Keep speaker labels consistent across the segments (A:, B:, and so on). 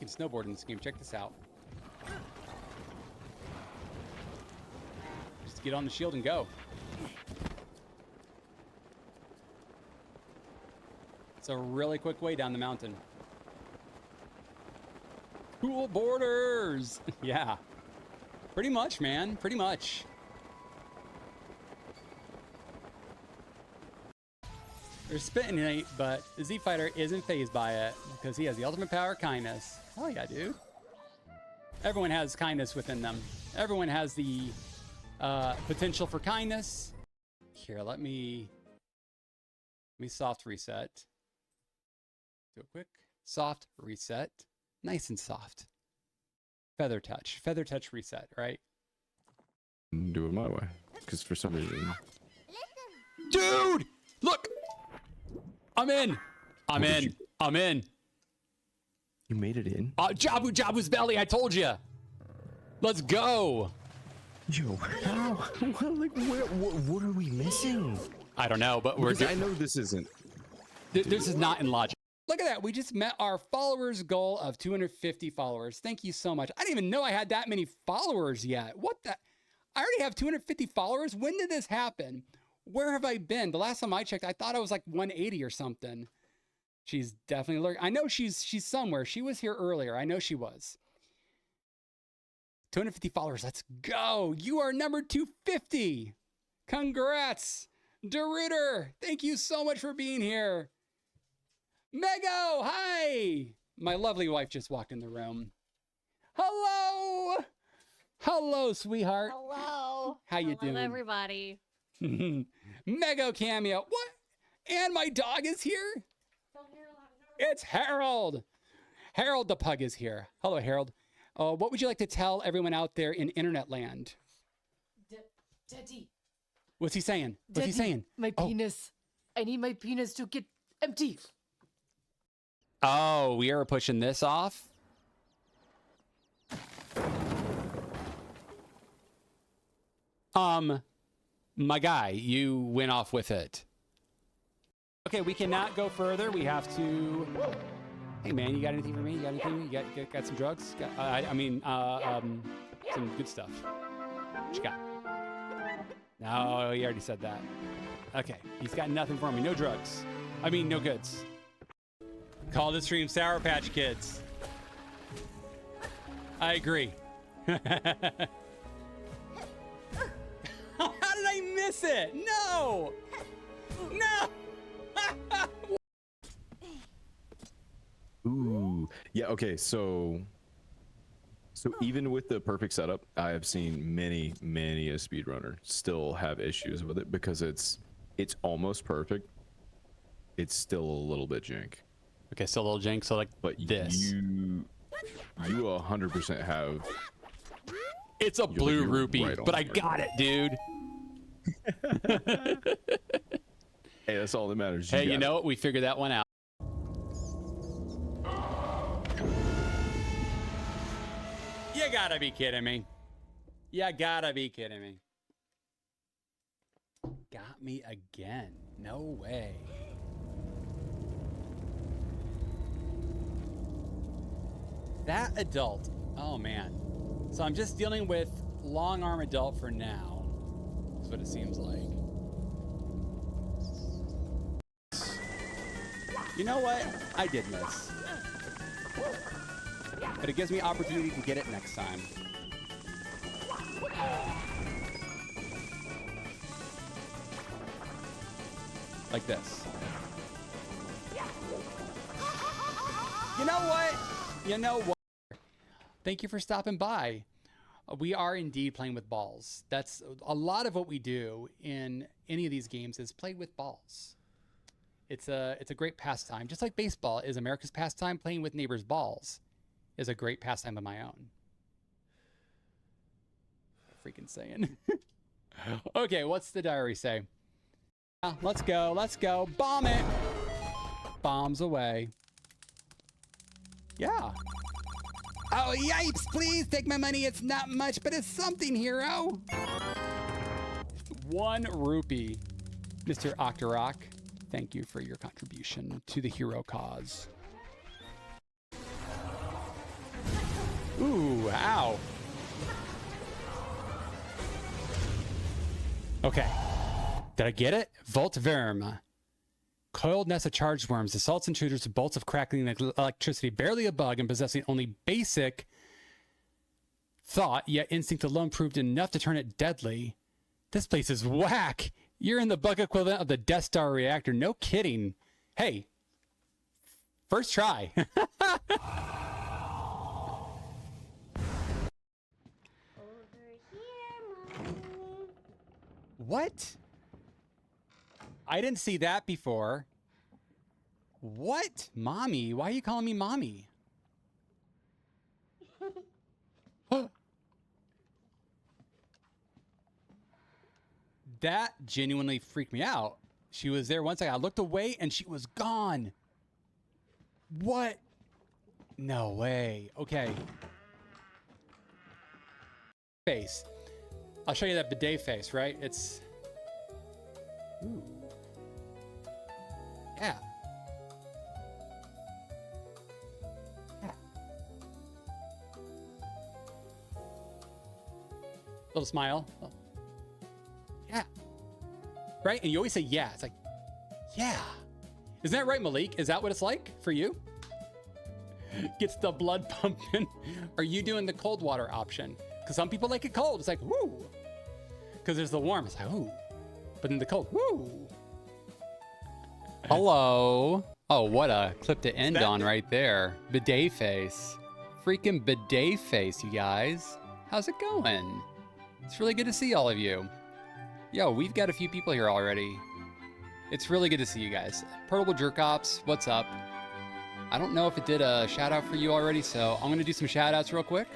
A: can snowboard in this game. Check this out. Just get on the shield and go. It's a really quick way down the mountain. Cool borders. Yeah. Pretty much, man. Pretty much. They're spitting it, but the Z Fighter isn't fazed by it because he has the ultimate power, kindness. Oh yeah, dude. Everyone has kindness within them. Everyone has the potential for kindness. Here, let me soft reset. Do a quick soft reset. Nice and soft. Feather touch reset, right?
B: Do it my way, because for some reason.
A: Dude, look. I'm in. I'm in.
B: You made it in?
A: Jabu's belly. I told you. Let's go.
B: Yo, how? What are we missing?
A: I don't know, but
B: I know this isn't.
A: This is not in logic. Look at that. We just met our followers goal of 250 followers. Thank you so much. I didn't even know I had that many followers yet. What the? I already have 250 followers. When did this happen? Where have I been? The last time I checked, I thought I was like 180 or something. She's definitely lurking. I know she's somewhere. She was here earlier. I know she was. 250 followers. Let's go. You are number 250. Congrats. DeRuiter, thank you so much for being here. Mego, hi. My lovely wife just walked in the room. Hello. Hello, sweetheart.
C: Hello.
A: How you doing?
C: Hello, everybody.
A: Mego cameo. What? And my dog is here? It's Harold. Harold the pug is here. Hello, Harold. What would you like to tell everyone out there in internet land?
D: Daddy.
A: What's he saying? What's he saying?
D: My penis. I need my penis to get empty.
A: Oh, we are pushing this off? My guy, you went off with it. Okay, we cannot go further. We have to... Hey, man, you got anything for me? You got anything? You got some drugs? Some good stuff. What you got? No, he already said that. Okay, he's got nothing for me. No drugs. I mean, no goods. Call the stream Sour Patch Kids. I agree. How did I miss it? No! No!
B: Ooh. Yeah, okay, so even with the perfect setup, I have seen many a speedrunner still have issues with it because it's almost perfect. It's still a little bit jank.
A: Okay, still a little jank, so like
B: but
A: this.
B: You 100% have.
A: It's a blue rupee,
B: right
A: but I got it, dude.
B: Hey, that's all that matters.
A: Hey, you know what? We figured that one out. You gotta be kidding me. You gotta be kidding me. Got me again. No way. That adult. Oh, man. So I'm just dealing with long arm adult for now. That's what it seems like. You know what? I did miss. But it gives me opportunity to get it next time. Like this. You know what? You know what? Thank you for stopping by. We are indeed playing with balls. That's a lot of what we do in any of these games is play with balls. It's a great pastime. Just like baseball is America's pastime, playing with neighbors' balls is a great pastime of my own. Freaking saying. Okay, what's the diary say? Let's go. Let's go. Bomb it. Bombs away. Yeah. Oh, yipes. Please take my money. It's not much, but it's something, hero. 1 rupee. Mr. Octorok, thank you for your contribution to the hero cause. Okay. Did I get it? Volt Verm. Coiled nest of charged worms, assaults intruders with bolts of crackling electricity, barely a bug, and possessing only basic thought, yet instinct alone proved enough to turn it deadly. This place is whack. You're in the bug equivalent of the Death Star reactor. No kidding. Hey, first try. What? I didn't see that before. What? Mommy? Why are you calling me mommy? That genuinely freaked me out. She was there once. I looked away and she was gone. What? No way. Okay. Face. I'll show you that bidet face, right? It's... Ooh. Yeah. Yeah. Little smile. Oh. Yeah. Right? And you always say yeah. It's like, yeah. Isn't that right, Malik? Is that what it's like for you? Gets the blood pumping. Are you doing the cold water option? Because some people like it cold. It's like, woo. Because there's the warm. It's like, ooh. But then the cold, woo. Hello. Oh, what a clip to end on right there. Bidet face. Freaking bidet face, you guys. How's it going? It's really good to see all of you. Yo, we've got a few people here already. It's really good to see you guys. Portable Jerk Ops, what's up? I don't know if it did a shout out for you already, so I'm gonna do some shout outs real quick.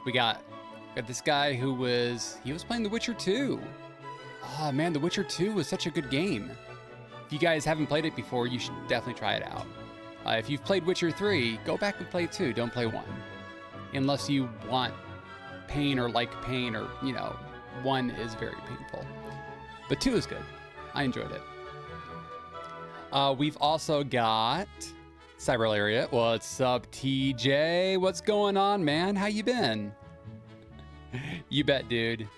A: We got this guy who was playing The Witcher 2. Oh man, The Witcher 2 was such a good game. If you guys haven't played it before, you should definitely try it out. If you've played Witcher 3, go back and play 2, don't play 1. Unless you want pain or like pain, or, you know, 1 is very painful. But 2 is good. I enjoyed it. We've also got Cyber Lariat. What's up, TJ? What's going on, man? How you been? You bet, dude.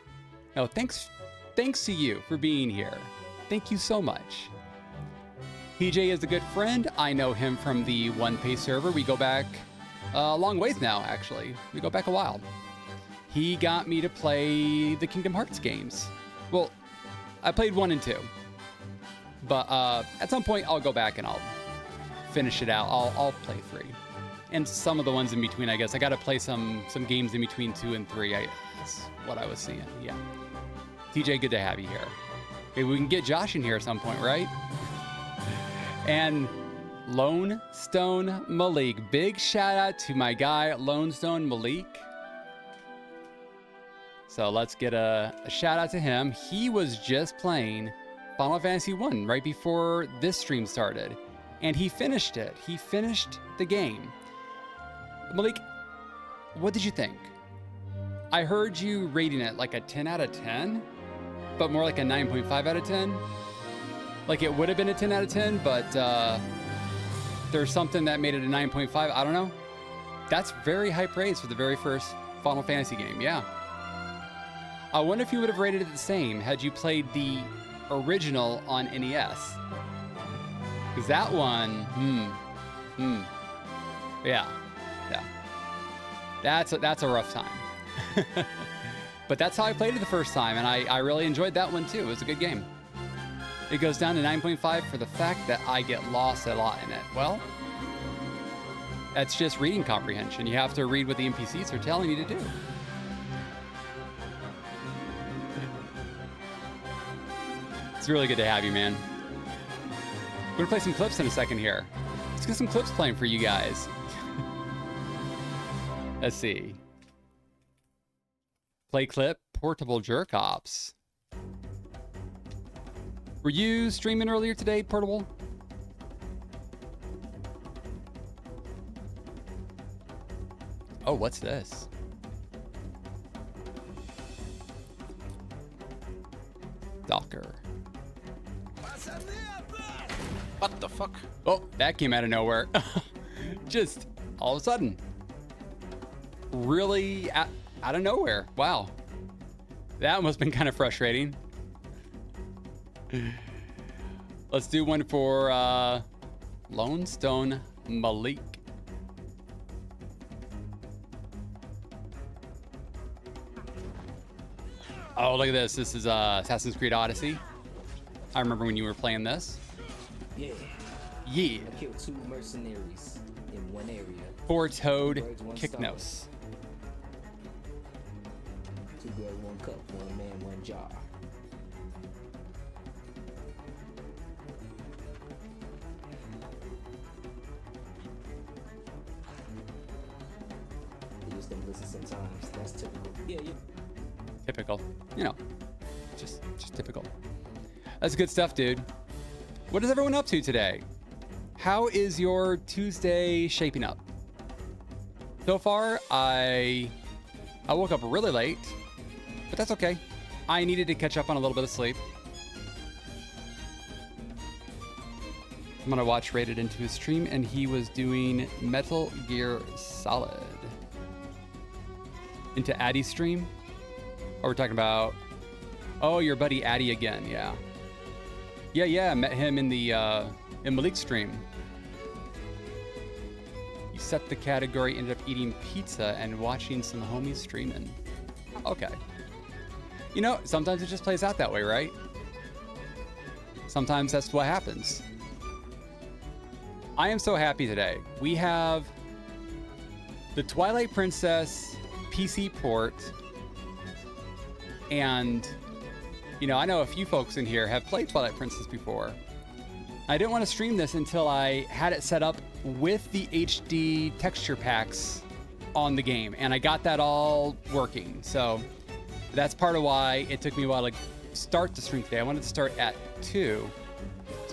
A: Oh, thanks to you for being here. Thank you so much. TJ is a good friend. I know him from the One Piece server. We go back a long ways now, actually. We go back a while. He got me to play the Kingdom Hearts games. Well, I played 1 and 2. But at some point, I'll go back and I'll finish it out. I'll play 3. And some of the ones in between, I guess. I got to play some games in between 2 and 3. That's what I was seeing, yeah. TJ, good to have you here. Maybe we can get Josh in here at some point, right? And Lone Stone Malik. Big shout out to my guy, Lone Stone Malik. So let's get a shout out to him. He was just playing Final Fantasy 1 right before this stream started. And he finished it. He finished the game. Malik, what did you think? I heard you rating it like a 10 out of 10, but more like a 9.5 out of 10. Like it would have been a 10 out of 10, but there's something that made it a 9.5. I don't know. That's very high praise for the very first Final Fantasy game, yeah. I wonder if you would have rated it the same had you played the original on NES. Because that one, yeah. That's a rough time. But that's how I played it the first time, and I really enjoyed that one too. It was a good game. It goes down to 9.5 for the fact that I get lost a lot in it. Well, that's just reading comprehension. You have to read what the NPCs are telling you to do. It's really good to have you, man. We're gonna play some clips in a second here. Let's get some clips playing for you guys. Let's see. Play clip, Portable Jerk Ops. Were you streaming earlier today, Portable? Oh, what's this? Docker.
C: What the fuck?
A: Oh, that came out of nowhere. Just all of a sudden. Really out of nowhere. Wow. That must have been kind of frustrating. Let's do one for Lone Stone Malik. Oh, look at this. This is Assassin's Creed Odyssey. I remember when you were playing this.
E: Yeah.
A: Yeah.
E: I killed 2 mercenaries in one area.
A: Four-toed
E: Birds, one
A: Kyknos.
E: 2 birds, 1 cup, 1 man, 1 jar. They just don't listen sometimes. That's typical. Yeah.
A: Typical. You know, just typical. That's good stuff, dude. What is everyone up to today? How is your Tuesday shaping up? So far, I woke up really late, but that's okay. I needed to catch up on a little bit of sleep. I'm gonna watch Rated into his stream, and he was doing Metal Gear Solid. Into Addy's stream? Oh, we're talking about, oh, your buddy Addy again, yeah. Yeah, I met him in the in Malik's stream. You set the category, ended up eating pizza and watching some homies streaming. Okay. You know, sometimes it just plays out that way, right? Sometimes that's what happens. I am so happy today. We have the Twilight Princess PC Port, and you know, I know a few folks in here have played Twilight Princess before. I didn't want to stream this until I had it set up with the HD texture packs on the game, and I got that all working. So that's part of why it took me a while to start the stream today. I wanted to start at 2.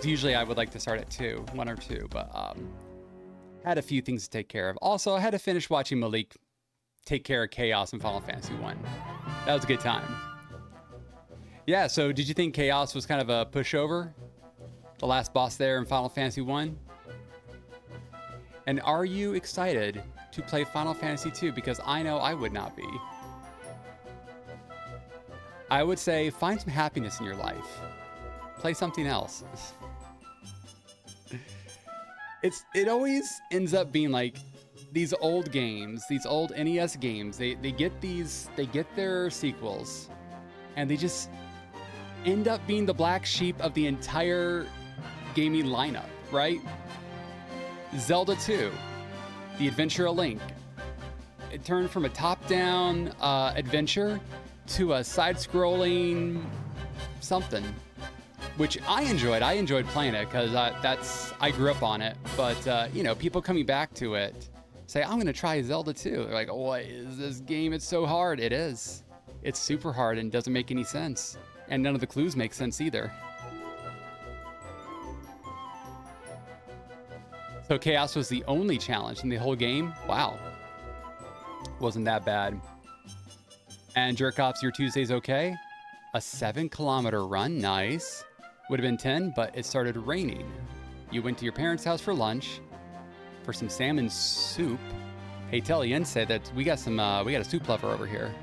A: Usually I would like to start at 2, 1 or 2, but had a few things to take care of. Also, I had to finish watching Malik take care of Chaos in Final Fantasy 1. That was a good time. Yeah, so did you think Chaos was kind of a pushover? The last boss there in Final Fantasy 1? And are you excited to play Final Fantasy 2? Because I know I would not be. I would say find some happiness in your life. Play something else. It always ends up being like these old games, these old NES games, they get their sequels, and they just end up being the black sheep of the entire gaming lineup, right? Zelda 2, The Adventure of Link. It turned from a top-down adventure to a side-scrolling something, which I enjoyed. I enjoyed playing it because I grew up on it. But you know, people coming back to it say, I'm gonna try Zelda 2. They're like, what is this game? It's so hard. It is. It's super hard and doesn't make any sense. And none of the clues make sense either. So Chaos was the only challenge in the whole game. Wow. Wasn't that bad. And Jerkoff's Your Tuesday's okay. A 7-kilometer run, nice. Would have been 10, but it started raining. You went to your parents' house for lunch for some salmon soup. Hey, Tellian said that we got a soup lover over here.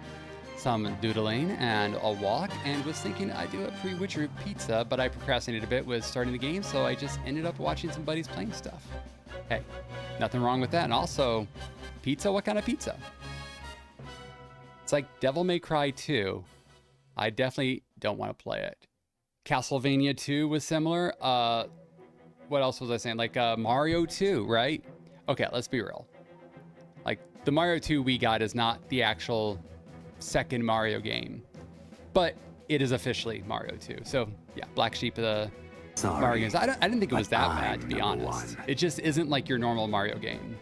A: Some doodling and a walk, and was thinking I'd do a pre-Witcher pizza, but I procrastinated a bit with starting the game, so I just ended up watching some buddies playing stuff. Hey, nothing wrong with that. And also, pizza, what kind of pizza? It's like Devil May Cry 2. I definitely don't want to play it. Castlevania 2 was similar. What else was I saying? Like Mario 2, right? Okay, let's be real. Like the Mario 2 we got is not the actual second Mario game, but it is officially Mario 2. So yeah, black sheep of the Mario games. I didn't think it was that bad, to be honest. It just isn't like your normal Mario game.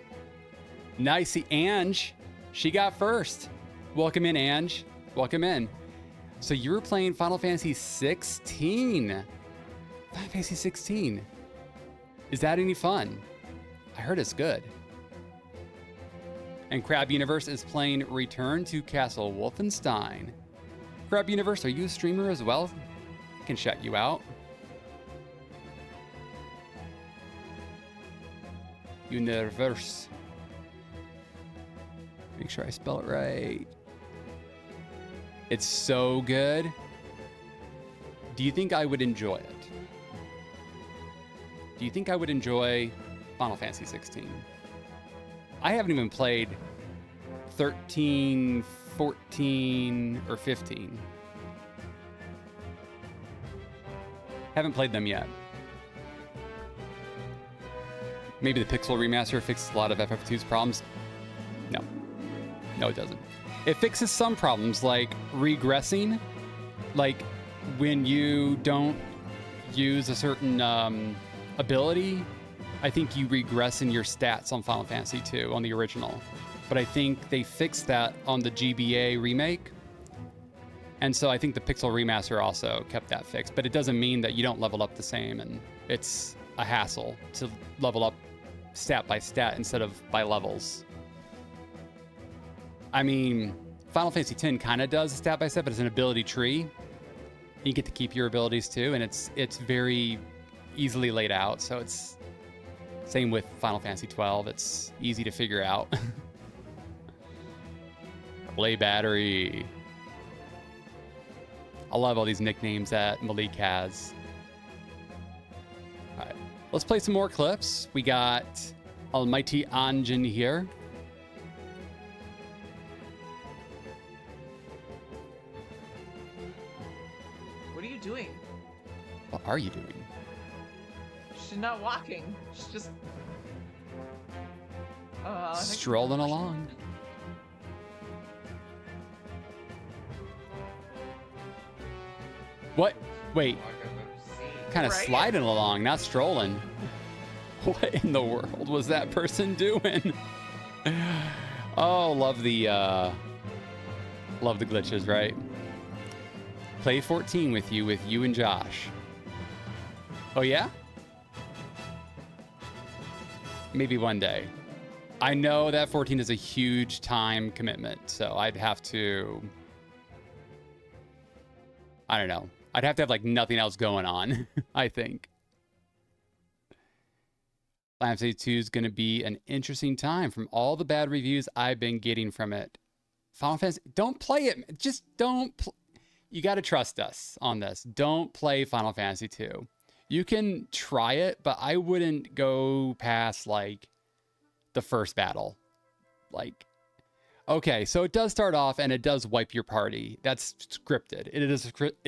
A: Nice. See, Ange, she got first. Welcome in, Ange. Welcome in. So you were playing Final Fantasy 16. Final Fantasy 16. Is that any fun? I heard it's good. And Crab Universe is playing Return to Castle Wolfenstein. Crab Universe, are you a streamer as well? I can shout you out. Universe. Make sure I spell it right. It's so good. Do you think I would enjoy it? Do you think I would enjoy Final Fantasy 16? I haven't even played 13, 14, or 15. Haven't played them yet. Maybe the Pixel Remaster fixes a lot of FF2's problems. No. No, it doesn't. It fixes some problems, like regressing. Like when you don't use a certain ability, I think you regress in your stats on Final Fantasy 2 on the original. But I think they fixed that on the GBA remake. And so I think the Pixel Remaster also kept that fixed. But it doesn't mean that you don't level up the same, and it's a hassle to level up stat by stat instead of by levels. I mean, Final Fantasy X kind of does stat by stat, but it's an ability tree. You get to keep your abilities too, and it's very easily laid out. So it's same with Final Fantasy 12. It's easy to figure out. Play battery. I love all these nicknames that Malik has. All right, let's play some more clips. We got Almighty Anjin here.
F: What are you doing?
A: What are you doing?
F: She's not walking. She's just I think-
A: Strolling along. What? Wait. Kind of
F: Right?
A: sliding along, not strolling. What in the world was that person doing? Oh, love the glitches, right? Play 14 with you and Josh. Oh yeah? Maybe one day. I know that 14 is a huge time commitment, so I'd have to, I don't know. I'd have to have like nothing else going on, I think. Final Fantasy 2 is going to be an interesting time from all the bad reviews I've been getting from it. Final Fantasy, don't play it. Just don't. You got to trust us on this. Don't play Final Fantasy 2. You can try it, but I wouldn't go past like the first battle. Like, okay, so it does start off and it does wipe your party. That's scripted. It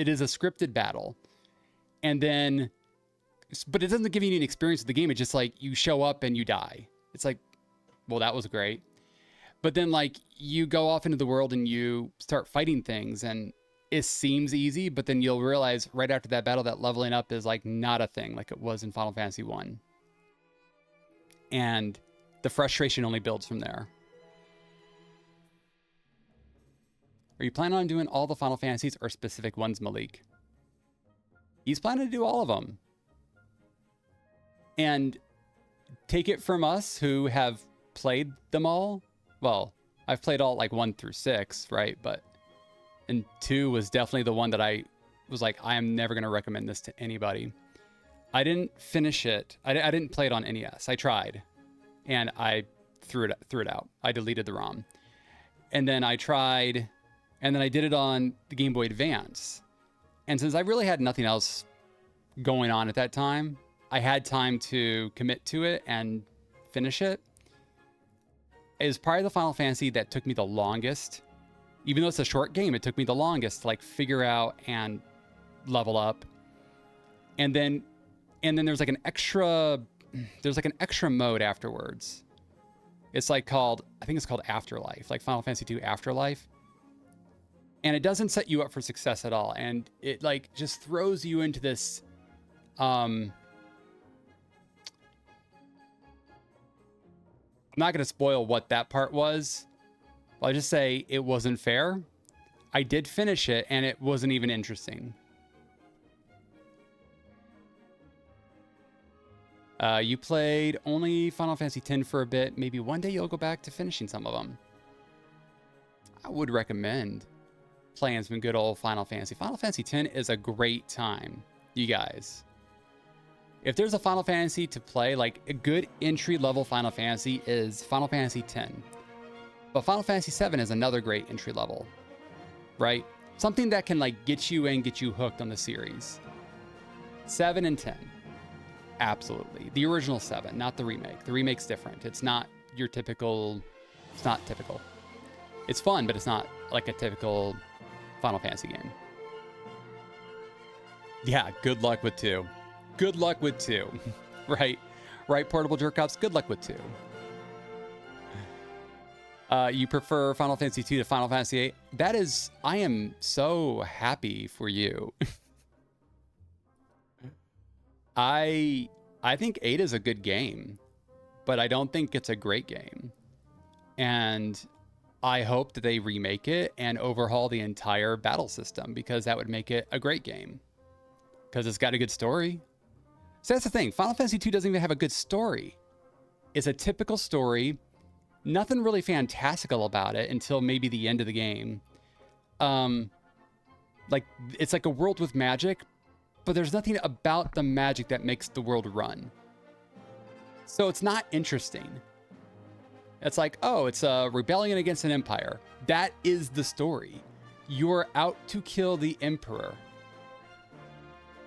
A: is a scripted battle. And then, but it doesn't give you any experience of the game. It's just like you show up and you die. It's like, well, that was great. But then like you go off into the world and you start fighting things and it seems easy, but then you'll realize right after that battle that leveling up is like not a thing like it was in Final Fantasy 1. And the frustration only builds from there. Are you planning on doing all the Final Fantasies or specific ones, Malik? He's planning to do all of them. And take it from us who have played them all. Well, I've played all like 1 through 6, right? And 2 was definitely the one that I was like, I am never going to recommend this to anybody. I didn't finish it. I didn't play it on NES. I tried. And I threw it out. I deleted the ROM. And then I tried... And then I did it on the Game Boy Advance. And since I really had nothing else going on at that time, I had time to commit to it and finish it. It was probably the Final Fantasy that took me the longest. Even though it's a short game, it took me the longest to like figure out and level up. And then there's like an extra mode afterwards. It's like I think it's called Afterlife, like Final Fantasy 2 Afterlife. And it doesn't set you up for success at all. And it like just throws you into this, I'm not going to spoil what that part was. I'll just say it wasn't fair. I did finish it and it wasn't even interesting. You played only Final Fantasy X for a bit. Maybe one day you'll go back to finishing some of them. I would recommend playing some good old Final Fantasy. Final Fantasy X is a great time, you guys. If there's a Final Fantasy to play, like a good entry-level Final Fantasy is Final Fantasy X. But Final Fantasy VII is another great entry level, right? Something that can like get you in, get you hooked on the series. 7 and 10. Absolutely. The original 7, not the remake. The remake's different. It's not your typical, it's not typical. It's fun, but it's not like a typical Final Fantasy game. Yeah, good luck with 2. Good luck with 2. Right? Right, Portable Jerk-Offs? Good luck with 2. You prefer Final Fantasy 2 to Final Fantasy 8? That is, I am so happy for you. I think 8 is a good game, but I don't think it's a great game. And I hope that they remake it and overhaul the entire battle system, because that would make it a great game. Because it's got a good story. So that's the thing. Final Fantasy 2 doesn't even have a good story. It's a typical story. Nothing really fantastical about it until maybe the end of the game. Like, it's like a world with magic, but there's nothing about the magic that makes the world run. So it's not interesting. It's like, oh, it's a rebellion against an empire. That is the story. You're out to kill the emperor.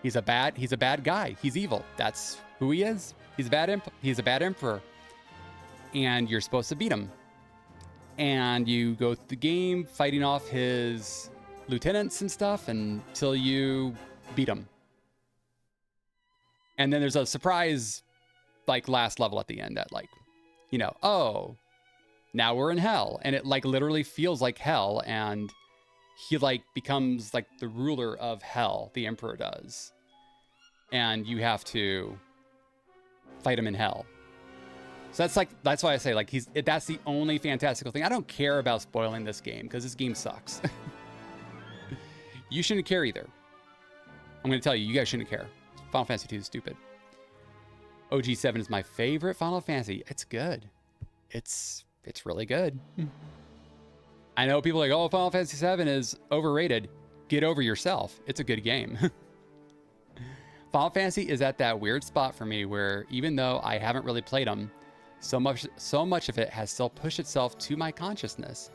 A: He's a bad guy. He's evil. That's who he is. He's a bad emperor. And you're supposed to beat him. And you go through the game fighting off his lieutenants and stuff until you beat him. And then there's a surprise, like, last level at the end that, like, you know, oh, now we're in hell. And it, like, literally feels like hell. And he, like, becomes, like, the ruler of hell. The emperor does. And you have to fight him in hell. So that's why I say, like, that's the only fantastical thing. I don't care about spoiling this game, because this game sucks. You shouldn't care either. I'm going to tell you, you guys shouldn't care. Final Fantasy 2 is stupid. OG7 is my favorite Final Fantasy. It's good. It's really good. I know people are like, oh, Final Fantasy 7 is overrated. Get over yourself. It's a good game. Final Fantasy is at that weird spot for me where, even though I haven't really played them, so much of it has still pushed itself to my consciousness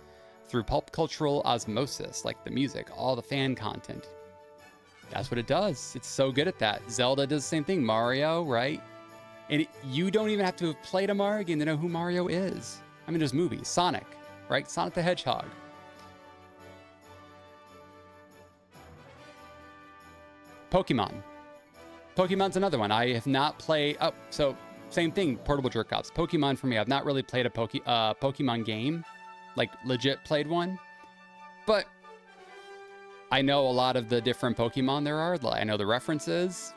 A: through pulp cultural osmosis, like the music, all the fan content. That's what it does. It's so good at that. Zelda does the same thing. Mario, right? And you don't even have to have played a Mario game to know who Mario is. I mean, there's movies. Sonic, right? Sonic the Hedgehog. Pokemon. Pokemon's another one. I have not played... Oh, so same thing, Portable Jerk-Offs. Pokemon for me. I've not really played a Pokemon game. Like, legit played one. But I know a lot of the different Pokemon there are. I know the references.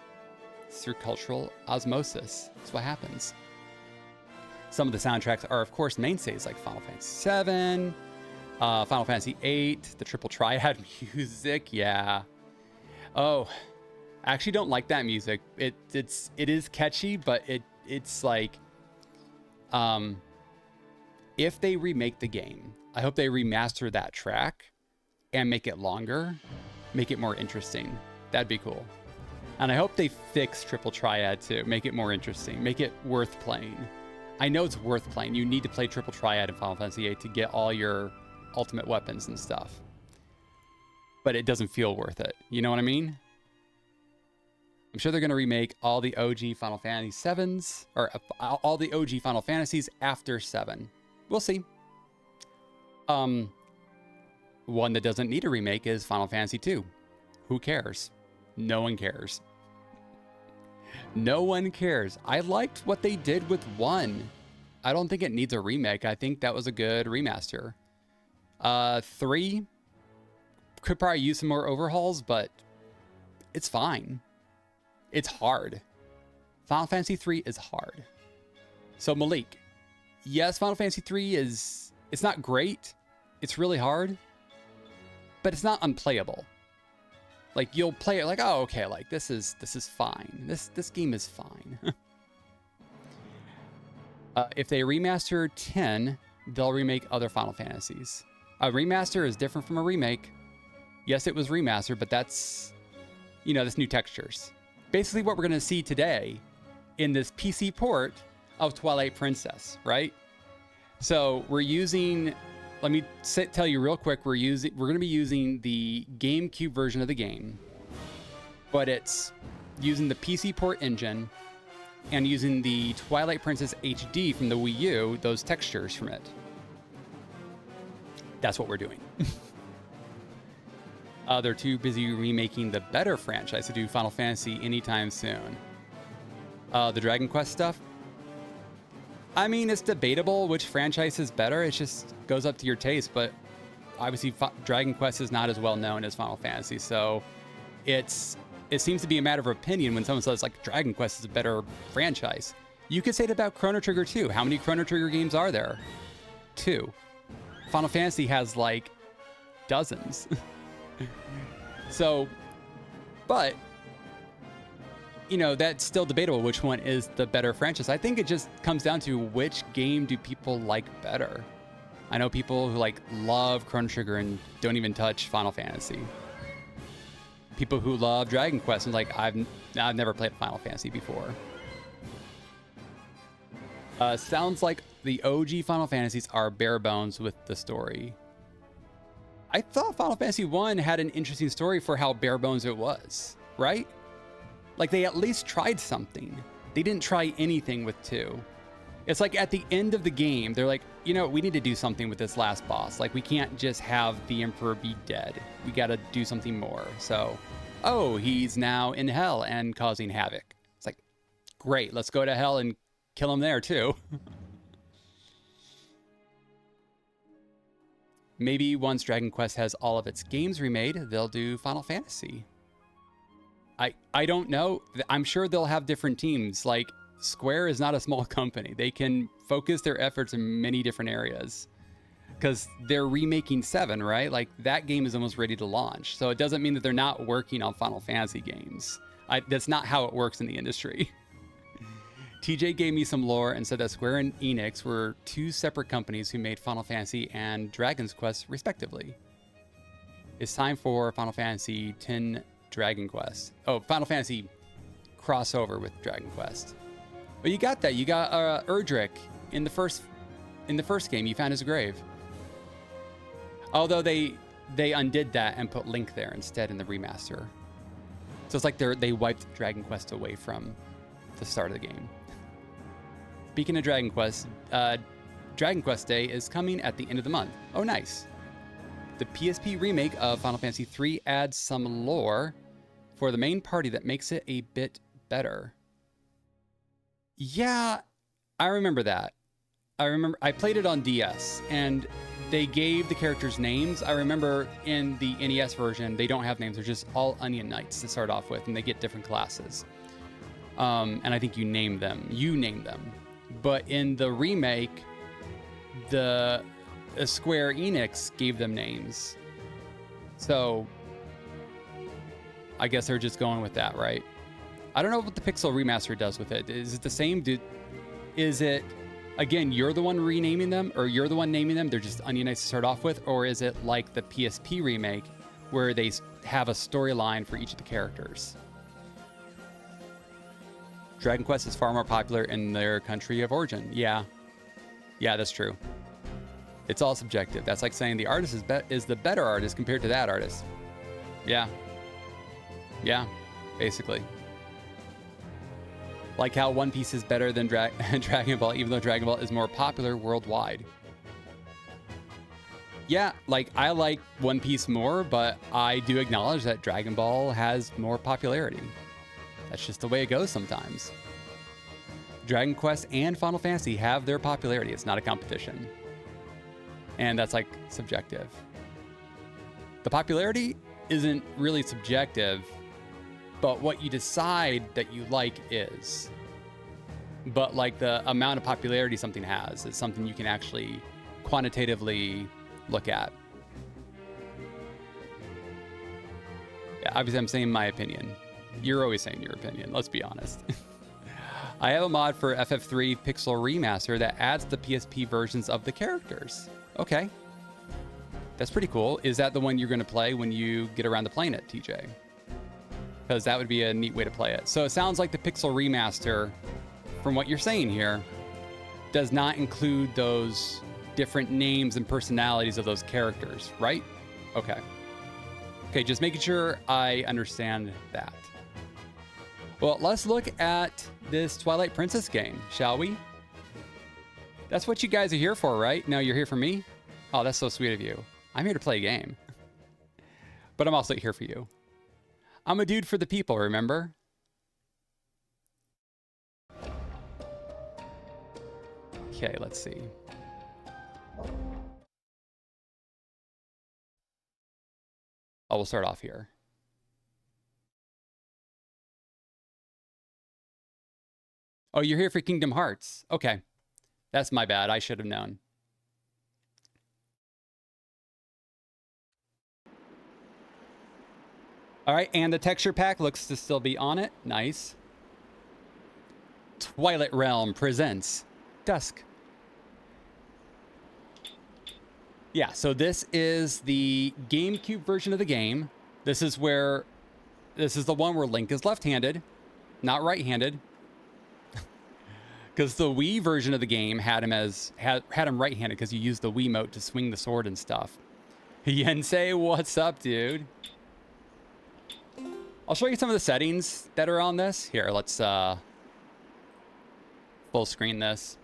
A: It's through cultural osmosis. That's what happens. Some of the soundtracks are, of course, mainstays like Final Fantasy VII, Final Fantasy VIII, the Triple Triad music. Yeah. Oh, I actually don't like that music. It is catchy, but it's like, if they remake the game, I hope they remaster that track and make it longer, make it more interesting. That'd be cool. And I hope they fix Triple Triad too, make it more interesting, make it worth playing. I know it's worth playing. You need to play Triple Triad in Final Fantasy VIII to get all your ultimate weapons and stuff. But it doesn't feel worth it. You know what I mean? I'm sure they're going to remake all the OG Final Fantasy 7s, or all the OG Final Fantasies after 7. We'll see. One that doesn't need a remake is Final Fantasy 2. Who cares? No one cares. No one cares. I liked what they did with 1. I don't think it needs a remake. I think that was a good remaster. 3 could probably use some more overhauls, but it's fine. It's hard. Final Fantasy 3 is hard. So Malik, yes, Final Fantasy 3 it's not great. It's really hard, but it's not unplayable. Like, you'll play it like, oh, okay, like this is fine. This game is fine. If they remaster 10, they'll remake other Final Fantasies. A remaster is different from a remake. Yes, it was remastered, but that's, you know, this new textures. Basically what we're going to see today in this PC port of Twilight Princess, right? So we're using let me tell you real quick. We're going to be using the GameCube version of the game, but it's using the PC Port engine and using the Twilight Princess HD from the Wii U, those textures from it. That's what we're doing. They're too busy remaking the better franchise to do Final Fantasy anytime soon. The Dragon Quest stuff, I mean, it's debatable which franchise is better. It just goes up to your taste, but obviously Dragon Quest is not as well known as Final Fantasy, so it seems to be a matter of opinion when someone says like Dragon Quest is a better franchise. You could say it about Chrono Trigger too. How many Chrono Trigger games are there? 2. Final Fantasy has like dozens. So, but you know, that's still debatable which one is the better franchise. I think it just comes down to which game do people like better. I know people who like love Chrono Trigger and don't even touch Final Fantasy. People who love Dragon Quest and like I've never played Final Fantasy before. Sounds like the OG Final Fantasies are bare bones with the story. I thought Final Fantasy 1 had an interesting story for how bare bones it was, right? Like they at least tried something. They didn't try anything with 2. It's like at the end of the game, they're like, you know, we need to do something with this last boss. Like we can't just have the Emperor be dead. We got to do something more. So, oh, he's now in hell and causing havoc. It's like, great, let's go to hell and kill him there too. Maybe once Dragon Quest has all of its games remade, they'll do Final Fantasy. I don't know. I'm sure they'll have different teams. Like Square is not a small company. They can focus their efforts in many different areas because they're remaking 7, right? Like that game is almost ready to launch. So it doesn't mean that they're not working on Final Fantasy games. That's not how it works in the industry. TJ gave me some lore and said that Square and Enix were 2 separate companies who made Final Fantasy and Dragon's Quest respectively. It's time for Final Fantasy X Dragon Quest. Oh, Final Fantasy crossover with Dragon Quest. But you got that. You got Erdrick in the first game. You found his grave. Although they undid that and put Link there instead in the remaster. So it's like they wiped Dragon Quest away from the start of the game. Speaking of Dragon Quest Day is coming at the end of the month. Oh, nice. The PSP remake of Final Fantasy III adds some lore for the main party that makes it a bit better. Yeah, I remember that. I played it on DS, and they gave the characters names. I remember in the NES version, they don't have names. They're just all Onion Knights to start off with, and they get different classes. And I think you name them. But in the remake, the Square Enix gave them names. So I guess they're just going with that, right? I don't know what the Pixel remaster does with it. Is it the same? Is it, again, you're the one renaming them, or you're the one naming them? They're just Onion Knights to start off with? Or is it like the PSP remake where they have a storyline for each of the characters? Dragon Quest is far more popular in their country of origin. Yeah, that's true. It's all subjective. That's like saying the artist is the better artist compared to that artist. Yeah, basically. Like how One Piece is better than Dragon Ball, even though Dragon Ball is more popular worldwide. Yeah, like I like One Piece more, but I do acknowledge that Dragon Ball has more popularity. That's just the way it goes sometimes. Dragon Quest and Final Fantasy have their popularity. It's not a competition. And that's like subjective. The popularity isn't really subjective, but what you decide that you like is. But like the amount of popularity something has is something you can actually quantitatively look at. Yeah, obviously I'm saying my opinion. You're always saying your opinion, let's be honest. I have a mod for FF3 Pixel Remaster that adds the PSP versions of the characters. Okay. That's pretty cool. Is that the one you're going to play when you get around to playing it, TJ? Because that would be a neat way to play it. So it sounds like the Pixel Remaster, from what you're saying here, does not include those different names and personalities of those characters, right? Okay. Okay, just making sure I understand that. Well, let's look at this Twilight Princess game, shall we? That's what you guys are here for, right? No, you're here for me? Oh, that's so sweet of you. I'm here to play a game. But I'm also here for you. I'm a dude for the people, remember? Okay, let's see. Oh, we'll start off here. Oh, you're here for Kingdom Hearts. Okay. That's my bad. I should have known. All right, and the texture pack looks to still be on it. Nice. Twilight Realm presents Dusk. Yeah, so this is the GameCube version of the game. This is the one where Link is left-handed, not right-handed. Because the Wii version of the game had him right-handed because you used the Wiimote to swing the sword and stuff. Yensei, what's up, dude? I'll show you some of the settings that are on this. Here, let's full screen this.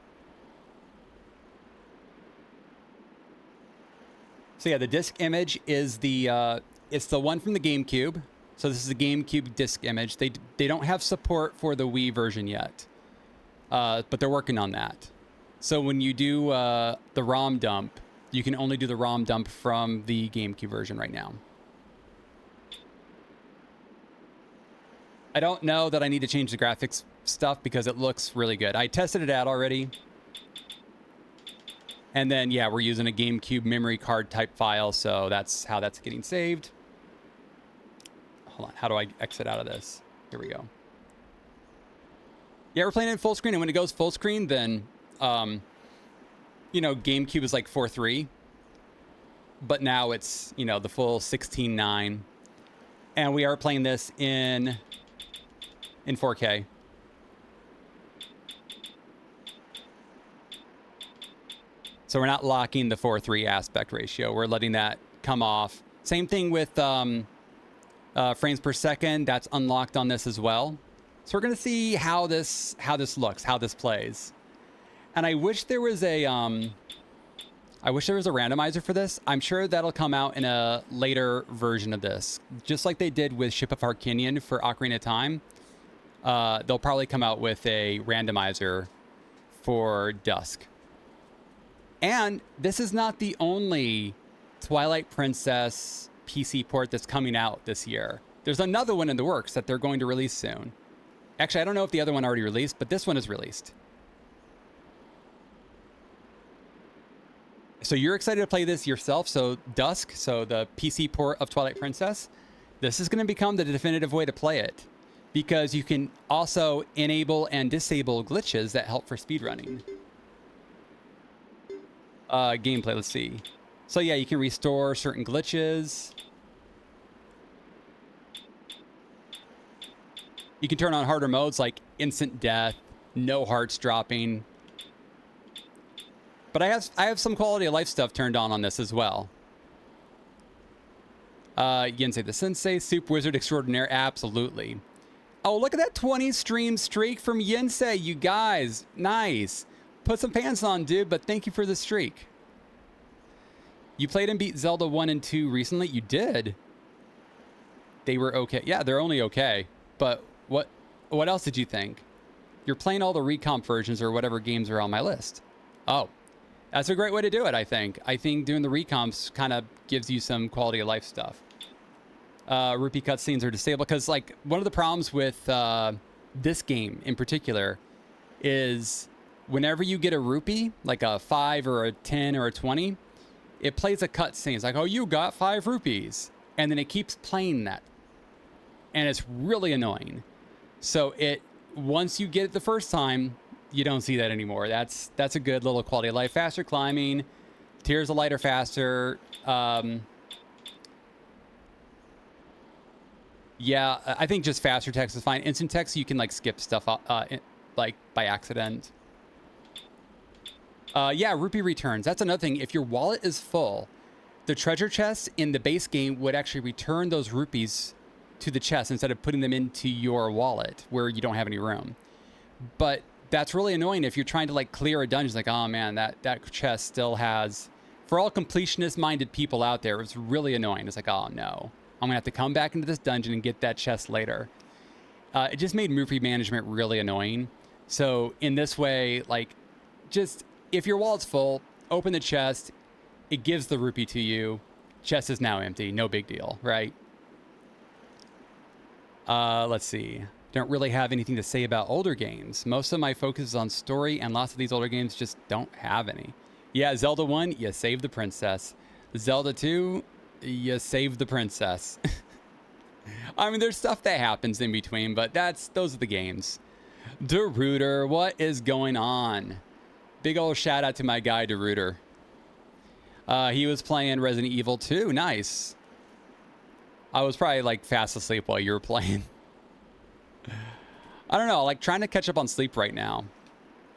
A: So yeah, the disc image is it's the one from the GameCube. So this is a GameCube disc image. They don't have support for the Wii version yet. But they're working on that. So when you do the ROM dump, you can only do the ROM dump from the GameCube version right now. I don't know that I need to change the graphics stuff because it looks really good. I tested it out already. And then, yeah, we're using a GameCube memory card type file, so that's how that's getting saved. Hold on, how do I exit out of this? Here we go. Yeah, we're playing it in full screen, and when it goes full screen, then, you know, GameCube is like 4:3. But now it's, you know, the full 16:9. And we are playing this in 4K. So we're not locking the 4:3 aspect ratio. We're letting that come off. Same thing with frames per second. That's unlocked on this as well. So we're gonna see how this looks, how this plays. And I wish there was a randomizer for this. I'm sure that'll come out in a later version of this, just like they did with Ship of Harkinian for Ocarina of Time. They'll probably come out with a randomizer for Dusk. And this is not the only Twilight Princess PC port that's coming out this year. There's another one in the works that they're going to release soon. Actually, I don't know if the other one already released, but this one is released. So you're excited to play this yourself. So Dusk, so the PC port of Twilight Princess, this is going to become the definitive way to play it because you can also enable and disable glitches that help for speedrunning. Gameplay, let's see. So yeah, you can restore certain glitches. You can turn on harder modes like instant death, no hearts dropping. But I have some quality of life stuff turned on this as well. Yensei the Sensei, Soup Wizard Extraordinaire, absolutely. Oh, look at that 20 stream streak from Yensei, you guys. Nice. Put some pants on, dude, but thank you for the streak. You played and beat Zelda 1 and 2 recently? You did. They were okay. Yeah, they're only okay. But what else did you think? You're playing all the recomp versions or whatever games are on my list. Oh, that's a great way to do it, I think. I think doing the recomps kind of gives you some quality of life stuff. Rupee cutscenes are disabled because, like, one of the problems with this game in particular is whenever you get a rupee, like a 5 or a 10 or a 20, it plays a cutscene. It's like, oh, you got 5 rupees. And then it keeps playing that. And it's really annoying. So once you get it the first time, you don't see that anymore. That's a good little quality of life. Faster climbing, Tears of Light are faster. Yeah, I think just faster text is fine. Instant text, you can like skip stuff like by accident. Yeah, rupee returns. That's another thing. If your wallet is full, the treasure chest in the base game would actually return those rupees to the chest instead of putting them into your wallet where you don't have any room. But that's really annoying if you're trying to like clear a dungeon. Like, oh man, that chest still has, for all completionist minded people out there, it's really annoying. It's like, oh no, I'm gonna have to come back into this dungeon and get that chest later. It just made rupee management really annoying. So in this way, like, just if your wallet's full, open the chest, it gives the rupee to you. Chest is now empty, no big deal, right? Let's see. Don't really have anything to say about older games. Most of my focus is on story, and lots of these older games just don't have any. Yeah, Zelda 1, you save the princess. Zelda 2, you save the princess. I mean, there's stuff that happens in between, but those are the games. DeRuiter, what is going on? Big old shout out to my guy, DeRuiter. He was playing Resident Evil 2. Nice. I was probably like fast asleep while you were playing. I don't know, like trying to catch up on sleep right now.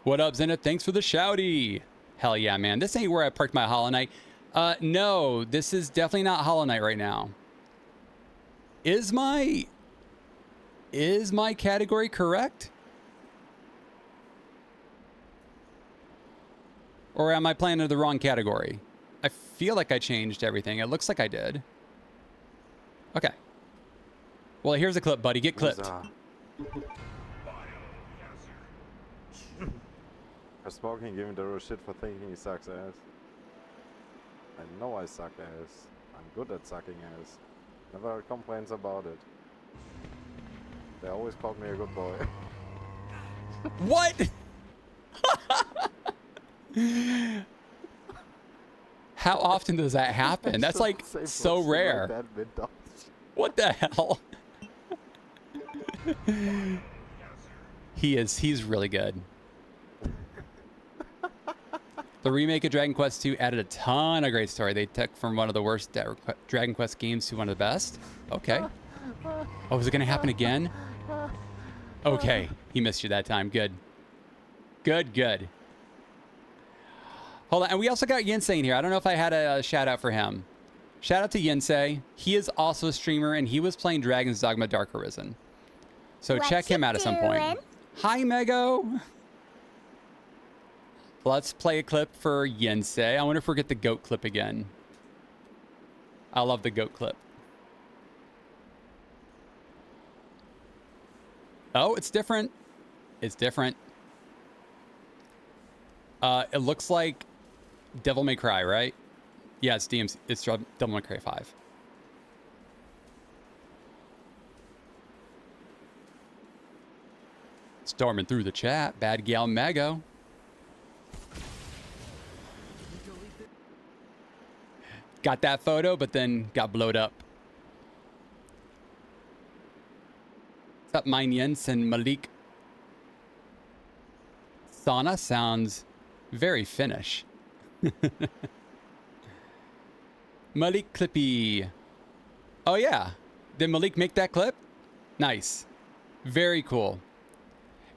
A: What up, Zenef? Thanks for the shouty. Hell yeah, man. This ain't where I parked my Hollow Knight. No, this is definitely not Hollow Knight right now. Is my category correct? Or am I playing into the wrong category? I feel like I changed everything. It looks like I did. Okay. Well, here's a clip, buddy. Get clipped.
G: I smoking giving Doro shit for thinking he sucks ass. I know I suck ass. I'm good at sucking ass. Never heard complaints about it. They always called me a good boy.
A: What? How often does that happen? That's like so rare. What the hell? He's really good. The remake of Dragon Quest II added a ton of great story. They took from one of the worst Dragon Quest games to one of the best. Okay. Oh, is it going to happen again? Okay. He missed you that time. Good. Good. Hold on. And we also got Yensei in here. I don't know if I had a shout out for him. Shout out to Yensei. He is also a streamer, and he was playing Dragon's Dogma Dark Arisen. So check him out at some point. Hi, Mego. Let's play a clip for Yensei. I wonder if we'll get the goat clip again. I love the goat clip. Oh, it's different. It's different. It looks like Devil May Cry, right? Yeah, it's DMC. It's Devil May Cry 5. Storming through the chat. Bad Gal Mego. Got that photo, but then got blowed up. What's up, Mine Jens and Malik? Sauna sounds very Finnish. Malik Clippy. Oh yeah. Did Malik make that clip? Nice. Very cool.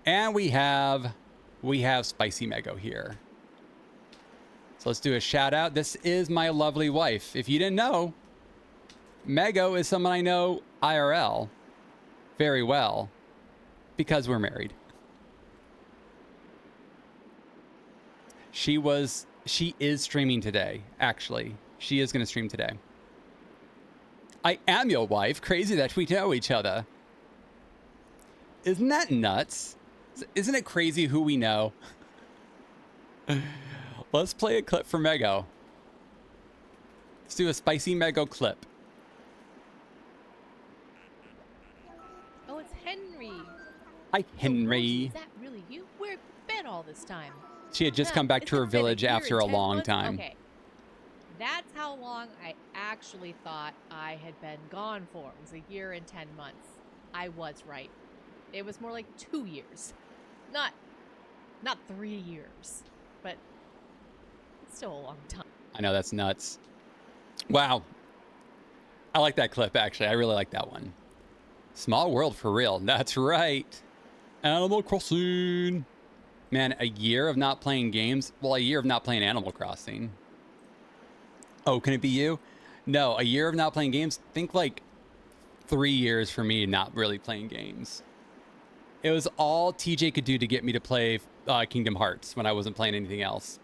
A: And we have Spicy Mego here. So let's do a shout out. This is my lovely wife. If you didn't know, Mego is someone I know IRL very well because we're married. She is streaming today, actually. She is going to stream today. I am your wife. Crazy that we know each other. Isn't that nuts? Isn't it crazy who we know? Let's play a clip for Mego. Let's do a Spicy Mego clip.
H: Oh, it's Henry.
A: Hi, Henry.
H: Is that really you? Where have you been all this time?
A: She had just come back to her village after a long time.
H: Okay. That's how long I actually thought I had been gone for. It was a year and 10 months. I was right. It was more like 2 years. Not 3 years, but it's still a long time.
A: I know, that's nuts. Wow. I like that clip, actually. I really like that one. Small world for real. That's right. Animal Crossing. Man, a year of not playing games? Well, a year of not playing Animal Crossing. Oh, can it be you? No, a year of not playing games? Think like 3 years for me not really playing games. It was all TJ could do to get me to play Kingdom Hearts when I wasn't playing anything else.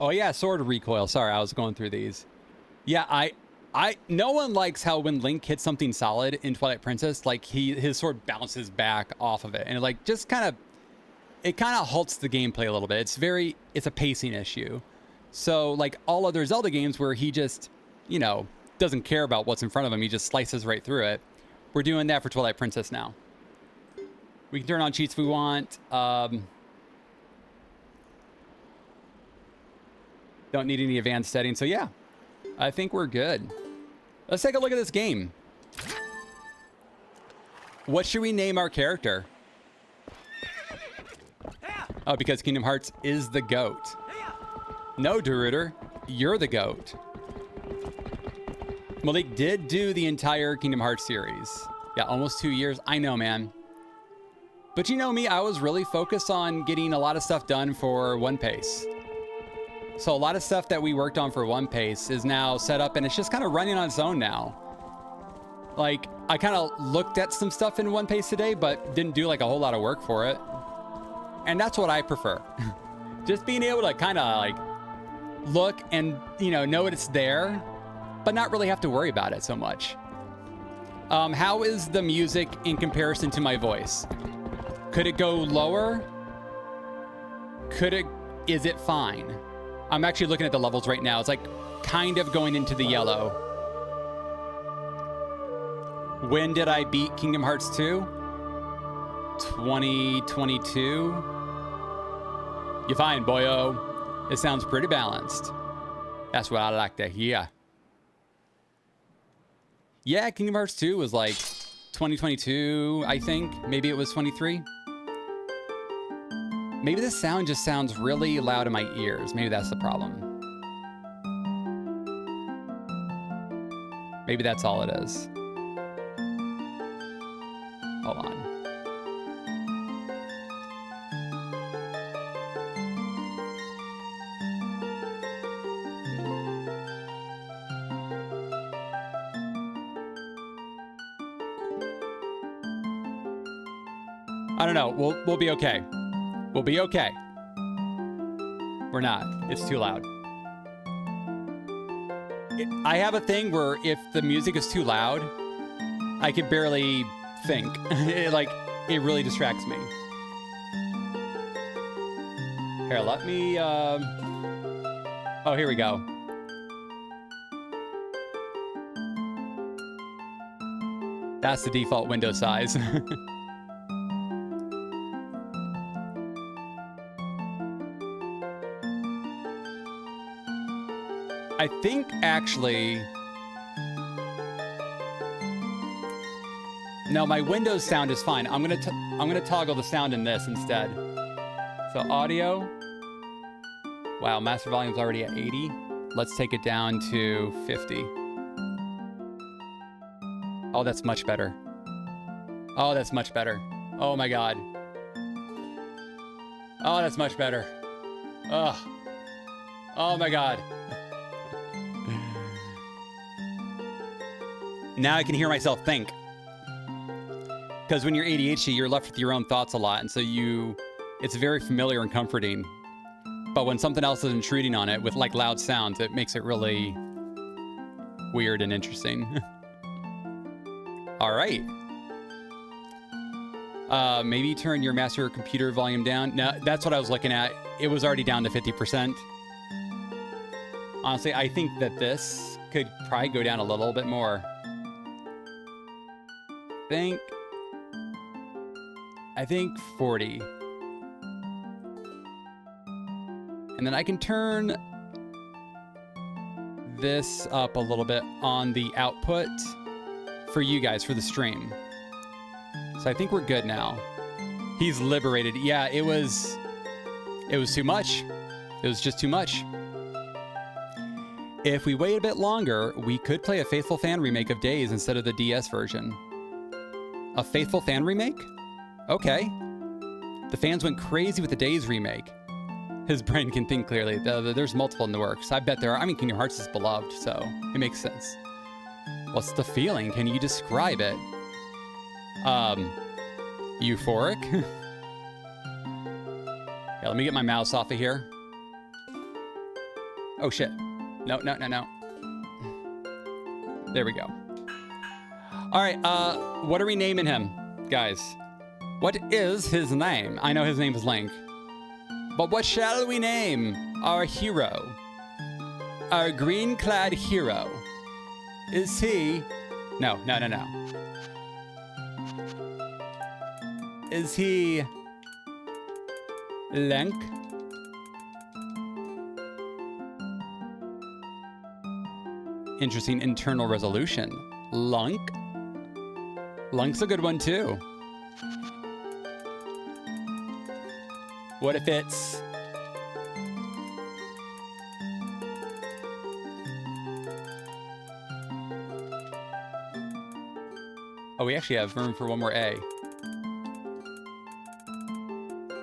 A: Oh yeah, sword recoil. Sorry, I was going through these. Yeah, no one likes how when Link hits something solid in Twilight Princess, like his sword bounces back off of it, and it like just kind of halts the gameplay a little bit. It's a pacing issue. So like all other Zelda games where he just, you know, doesn't care about what's in front of him, he just slices right through it. We're doing that for Twilight Princess now. We can turn on cheats if we want. Don't need any advanced settings. So yeah, I think we're good. Let's take a look at this game. What should we name our character? Oh, because Kingdom Hearts is the GOAT. No, Deruder, you're the GOAT. Malik did do the entire Kingdom Hearts series. Yeah, almost 2 years. I know, man. But you know me, I was really focused on getting a lot of stuff done for One Pace. So a lot of stuff that we worked on for One Pace is now set up and it's just kind of running on its own now. Like, I kind of looked at some stuff in One Pace today, but didn't do like a whole lot of work for it. And that's what I prefer. Just being able to kind of like look and, you know it's there, but not really have to worry about it so much. How is the music in comparison to my voice? Could it go lower? Is it fine? I'm actually looking at the levels right now. It's like kind of going into the yellow. When did I beat Kingdom Hearts 2? 2022. You're fine, boyo. It sounds pretty balanced. That's what I like to hear. Yeah, Kingdom Hearts 2 was like 2022, I think. Maybe it was 23. Maybe the sound just sounds really loud in my ears. Maybe that's the problem. Maybe that's all it is. Hold on. I don't know. We'll be okay. We'll be okay. We're not. It's too loud. I have a thing where if the music is too loud, I can barely think. It really distracts me. Here, let me... Oh, here we go. That's the default window size. I think actually, no, my Windows sound is fine. I'm gonna toggle the sound in this instead. So audio. Wow, master volume's already at 80. Let's take it down to 50. Oh, that's much better. Oh, that's much better. Oh my God. Oh, that's much better. Ugh. Oh my God. Now I can hear myself think. Because when you're ADHD, you're left with your own thoughts a lot. And so it's very familiar and comforting. But when something else is intruding on it with like loud sounds, it makes it really weird and interesting. All right. Maybe turn your master computer volume down. No, that's what I was looking at. It was already down to 50%. Honestly, I think that this could probably go down a little bit more. I think 40. And then I can turn this up a little bit on the output for you guys, for the stream. So I think we're good now. He's liberated. Yeah, it was too much. It was just too much. If we wait a bit longer, we could play a Faithful Fan remake of Days instead of the DS version. A Faithful Fan remake? Okay. The fans went crazy with the Days remake. His brain can think clearly. There's multiple in the works. I bet there are. I mean, Kingdom Hearts is beloved, so it makes sense. What's the feeling? Can you describe it? Euphoric? Yeah, let me get my mouse off of here. Oh, shit. No. There we go. All right, what are we naming him, guys? What is his name? I know his name is Link. But what shall we name our hero? Our green-clad hero. Is he... No. Is he... Link? Interesting internal resolution. Lunk? Lunk's a good one, too. What if it's... Oh, we actually have room for one more A.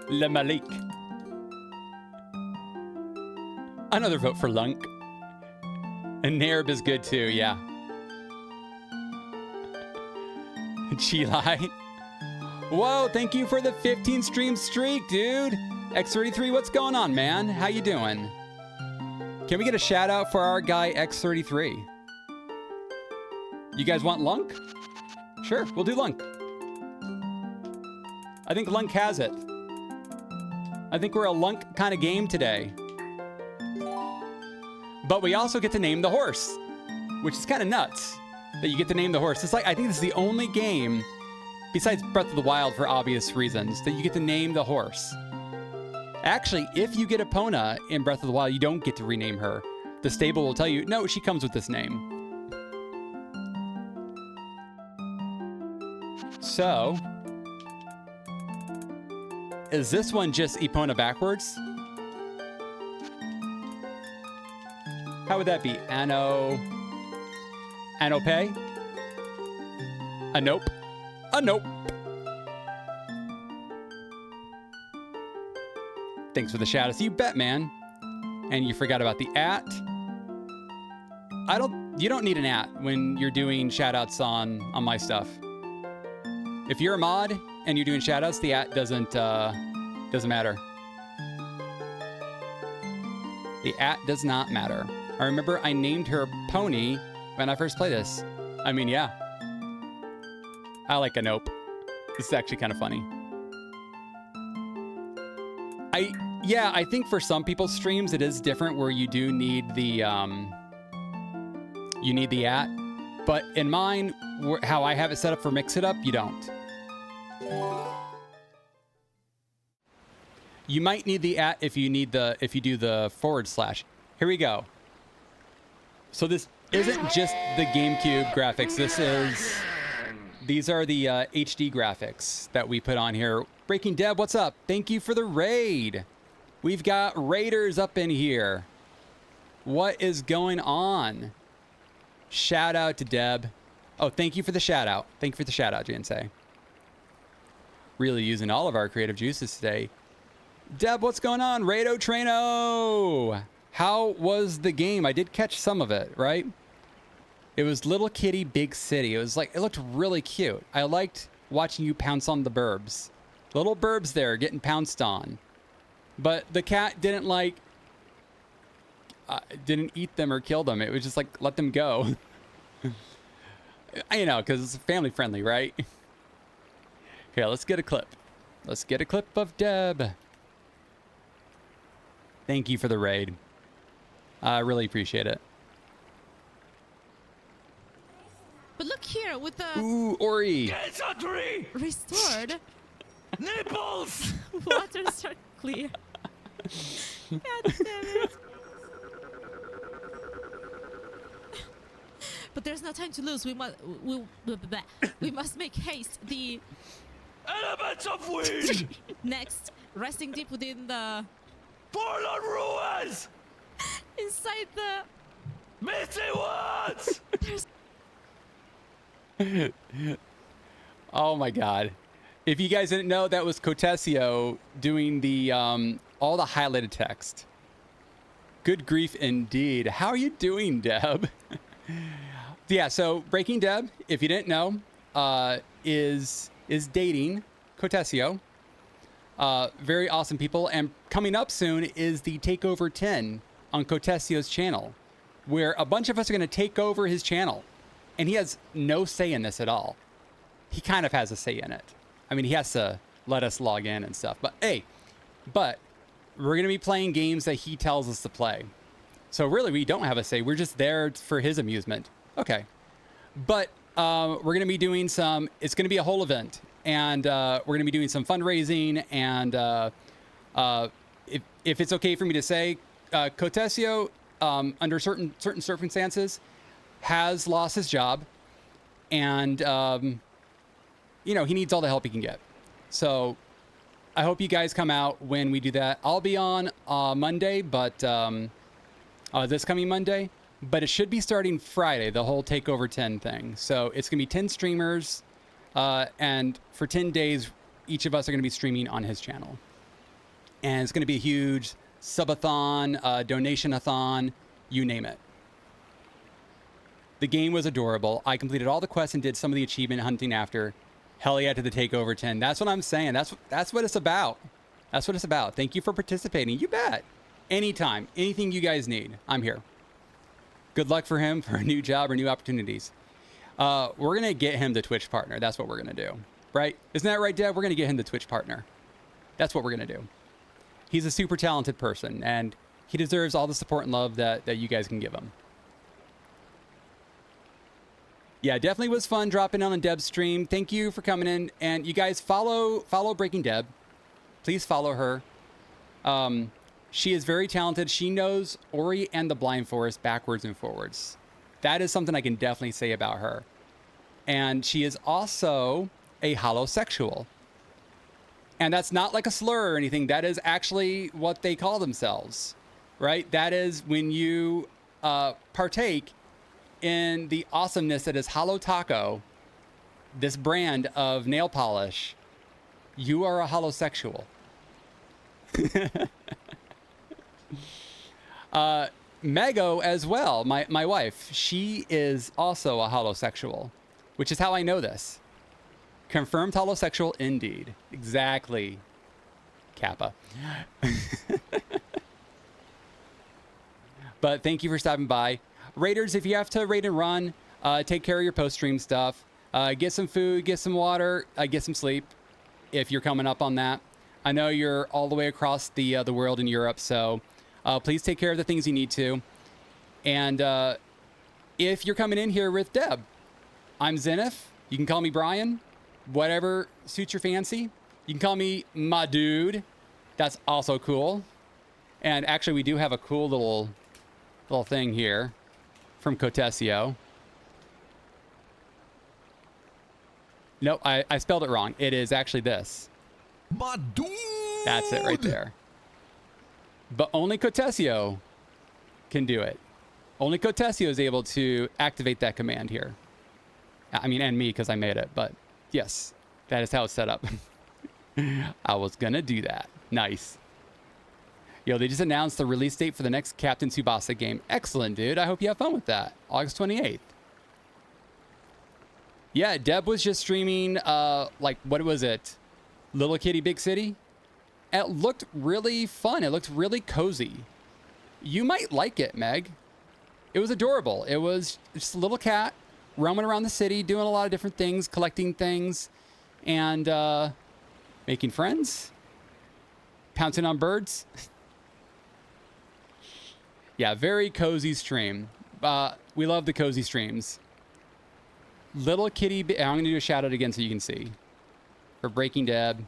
A: Le Malik. Another vote for Lunk. And Nerb is good too, yeah. Chilai. Whoa, thank you for the 15 stream streak, dude. X33, what's going on, man? How you doing? Can we get a shout out for our guy X33? You guys want Lunk? Sure, we'll do Lunk. I think Lunk has it. I think we're a Lunk kind of game today. But we also get to name the horse, which is kind of nuts that you get to name the horse. It's like, I think this is the only game, besides Breath of the Wild for obvious reasons, that you get to name the horse. Actually, if you get Epona in Breath of the Wild, you don't get to rename her. The stable will tell you, no, she comes with this name. So, is this one just Epona backwards? How would that be? Anope? A nope? A nope. Thanks for the shout outs. You bet, man. And you forgot about the @ you don't need an @ when you're doing shout outs on my stuff. If you're a mod and you're doing shout outs, the @ doesn't matter. The @ does not matter. I remember I named her Pony when I first played this. I mean, yeah. I like a nope. This is actually kind of funny. I think for some people's streams it is different where you do need the @ but in mine, how I have it set up for Mix It Up, you don't. You might need the @ if you do the /. Here we go. So this isn't just the GameCube graphics. These are the HD graphics that we put on here. Breaking Deb, what's up? Thank you for the raid. We've got raiders up in here. What is going on? Shout out to Deb. Oh, thank you for the shout out. Thank you for the shout out, Jinsei. Really using all of our creative juices today. Deb, what's going on? Rado Traino. How was the game? I did catch some of it, right? It was Little Kitty, Big City. It looked really cute. I liked watching you pounce on the burbs. Little burbs there getting pounced on. But the cat didn't didn't eat them or kill them. It was just like, let them go. You know, because it's family friendly, right? Here, let's get a clip. Let's get a clip of Deb. Thank you for the raid. I really appreciate it.
I: But look here with the...
A: Ooh, Ori.
I: Restored.
C: Nipples!
I: Waters are clear. God damn it. But there's no time to lose. We must make haste. The
C: Elements of weed!
I: next, resting deep within the...
C: Forlorn ruins!
I: Inside the...
C: Missing ones!
I: There's...
A: Oh my god. If you guys didn't know, that was Cotesio doing the all the highlighted text. Good grief indeed. How are you doing, Deb? Yeah, so Breaking Deb, if you didn't know, is dating Cotesio. Very awesome people. And coming up soon is the Takeover 10 on Cotesio's channel, where a bunch of us are going to take over his channel. And he has no say in this at all. He kind of has a say in it. I mean, he has to let us log in and stuff. But hey, we're going to be playing games that he tells us to play. So really, we don't have a say. We're just there for his amusement. Okay. But we're going to be doing some, it's going to be a whole event. And we're going to be doing some fundraising. And if it's okay for me to say, Cotesio, under certain circumstances, has lost his job. And, you know, he needs all the help he can get. So I hope you guys come out when we do that. I'll be on Monday, but this coming Monday. But it should be starting Friday, the whole Takeover 10 thing. So it's going to be 10 streamers. And for 10 days, each of us are going to be streaming on his channel. And it's going to be a huge subathon, donation-a-thon, you name it. The game was adorable. I completed all the quests and did some of the achievement hunting after. Hell yeah to the Takeover 10. That's what I'm saying. That's what it's about. That's what it's about. Thank you for participating. You bet. Anytime. Anything you guys need, I'm here. Good luck for him for a new job or new opportunities. We're going to get him the Twitch partner. That's what we're going to do. Right? Isn't that right, Deb? We're going to get him the Twitch partner. That's what we're going to do. He's a super talented person, and he deserves all the support and love that you guys can give him. Yeah, definitely was fun dropping on Deb's stream. Thank you for coming in. And you guys follow Breaking Deb. Please follow her. She is very talented. She knows Ori and the Blind Forest backwards and forwards. That is something I can definitely say about her. And she is also a holosexual. And that's not like a slur or anything. That is actually what they call themselves, right? That is when you partake in the awesomeness that is Holo Taco, this brand of nail polish. You are a holosexual. Mego as well, my wife, she is also a holosexual, which is how I know this. Confirmed holosexual indeed. Exactly. Kappa. But thank you for stopping by. Raiders, if you have to raid and run, take care of your post-stream stuff. Get some food, get some water, get some sleep if you're coming up on that. I know you're all the way across the world in Europe, so please take care of the things you need to. And if you're coming in here with Deb, I'm Zenef. You can call me Brian. Whatever suits your fancy. You can call me my dude. That's also cool. And actually, we do have a cool little thing here from Cotesio. Nope, I spelled it wrong. It is actually this.
C: My dude!
A: That's it right there. But only Cotesio can do it. Only Cotesio is able to activate that command here. I mean, and me, because I made it. But yes, that is how it's set up. I was going to do that. Nice. Yo, they just announced the release date for the next Captain Tsubasa game. Excellent, dude. I hope you have fun with that. August 28th. Yeah, Deb was just streaming, like, what was it? Little Kitty Big City? It looked really fun. It looked really cozy. You might like it, Meg. It was adorable. It was just a little cat roaming around the city, doing a lot of different things, collecting things, and making friends, pouncing on birds. Yeah, very cozy stream. We love the cozy streams. Little Kitty... I'm going to do a shout out again so you can see. For Breaking Deb.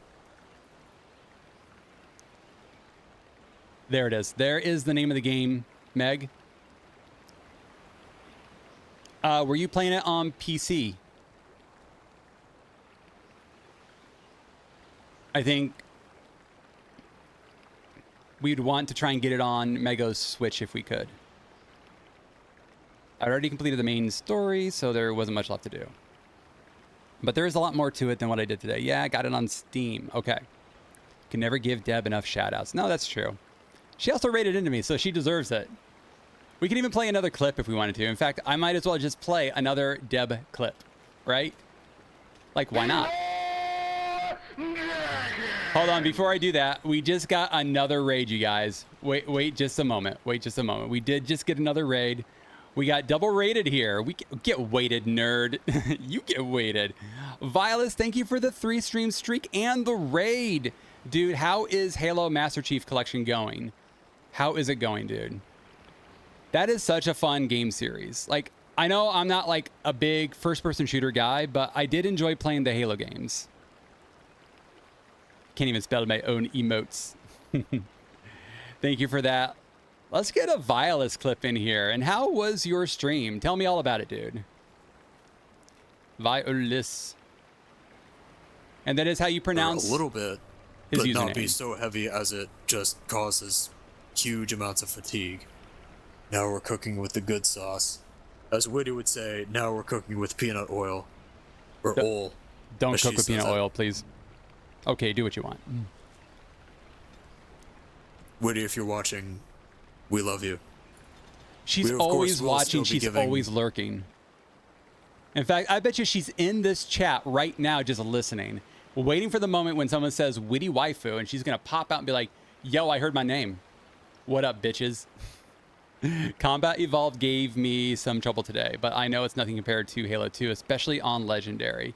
A: There it is. There is the name of the game, Meg. Were you playing it on PC? I think we'd want to try and get it on Mego's Switch if we could. I already completed the main story, so there wasn't much left to do. But there is a lot more to it than what I did today. Yeah, I got it on Steam. Okay. Can never give Deb enough shout-outs. No, that's true. She also rated into me, so she deserves it. We can even play another clip if we wanted to. In fact, I might as well just play another Deb clip, right? Like, why not? Hold on, before I do that, we just got another raid, you guys. Wait just a moment. Wait just a moment. We did just get another raid. We got double rated here. We get weighted, nerd. You get weighted. Violus, thank you for the 3-stream streak and the raid. Dude, how is Halo Master Chief Collection going? How is it going, dude? That is such a fun game series. Like, I know I'm not like a big first-person shooter guy, but I did enjoy playing the Halo games. Can't even spell my own emotes. Thank you for that. Let's get a Violus clip in here. And how was your stream? Tell me all about it, dude. Violus. And that is how you pronounce
J: a little bit,
A: his
J: but
A: username.
J: not be so heavy as it just causes huge amounts of fatigue. Now we're cooking with the good sauce. As Witty would say, now we're cooking with peanut oil. Or oil.
A: Don't cook with peanut oil, please. Okay, do what you want.
J: Witty, if you're watching, we love you.
A: She's always watching. She's always lurking. In fact, I bet you she's in this chat right now just listening, waiting for the moment when someone says witty waifu, and she's going to pop out and be like, yo, I heard my name. What up, bitches? Combat Evolved gave me some trouble today, but I know it's nothing compared to Halo 2, especially on Legendary.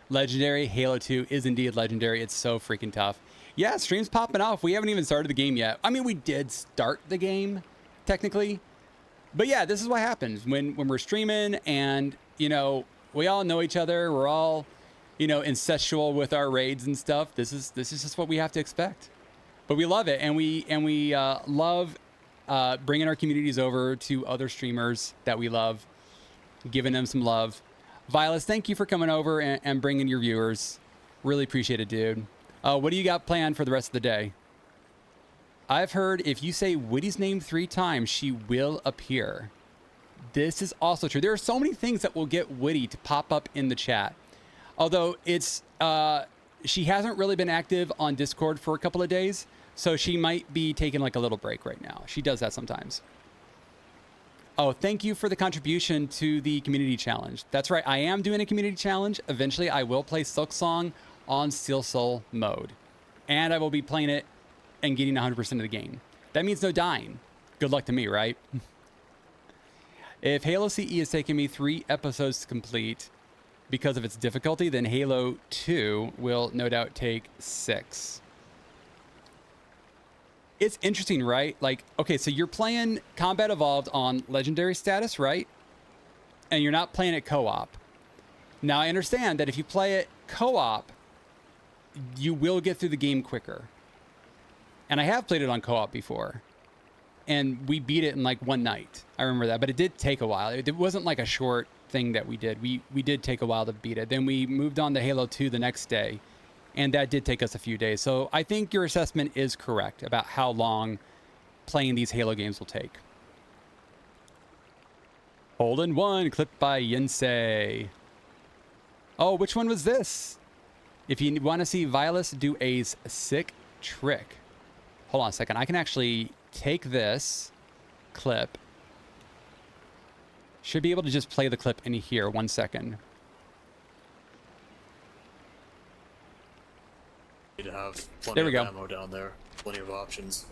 A: Legendary, Halo 2 is indeed legendary. It's so freaking tough. Yeah, stream's popping off. We haven't even started the game yet. I mean, we did start the game, technically. But yeah, this is what happens when we're streaming and, you know, we all know each other. We're all, you know, incestual with our raids and stuff. This is just what we have to expect. But we love it, and we love bringing our communities over to other streamers that we love, giving them some love. Violus, thank you for coming over and bringing your viewers. Really appreciate it, dude. What do you got planned for the rest of the day? I've heard if you say Witty's name 3 times, she will appear. This is also true. There are so many things that will get Witty to pop up in the chat. Although it's she hasn't really been active on Discord for a couple of days, so she might be taking like a little break right now. She does that sometimes. Oh, thank you for the contribution to the community challenge. That's right. I am doing a community challenge. Eventually, I will play Silk Song on Steel Soul mode. And I will be playing it and getting 100% of the game. That means no dying. Good luck to me, right? If Halo CE is taking me 3 episodes to complete because of its difficulty, then Halo 2 will no doubt take 6. It's interesting, right? Like, okay, so you're playing Combat Evolved on Legendary status, right? And you're not playing it co-op. Now, I understand that if you play it co-op, you will get through the game quicker. And I have played it on co-op before. And we beat it in like one night. I remember that, but it did take a while. It wasn't like a short thing that we did. We did take a while to beat it. Then we moved on to Halo 2 the next day. And that did take us a few days. So I think your assessment is correct about how long playing these Halo games will take. Hole in One, clipped by Yensei. Oh, which one was this? If you want to see Violus do a sick trick. Hold on a second. I can actually take this clip. Should be able to just play the clip in here. 1 second.
J: To have plenty
A: There we go.
J: of ammo down there, plenty of options.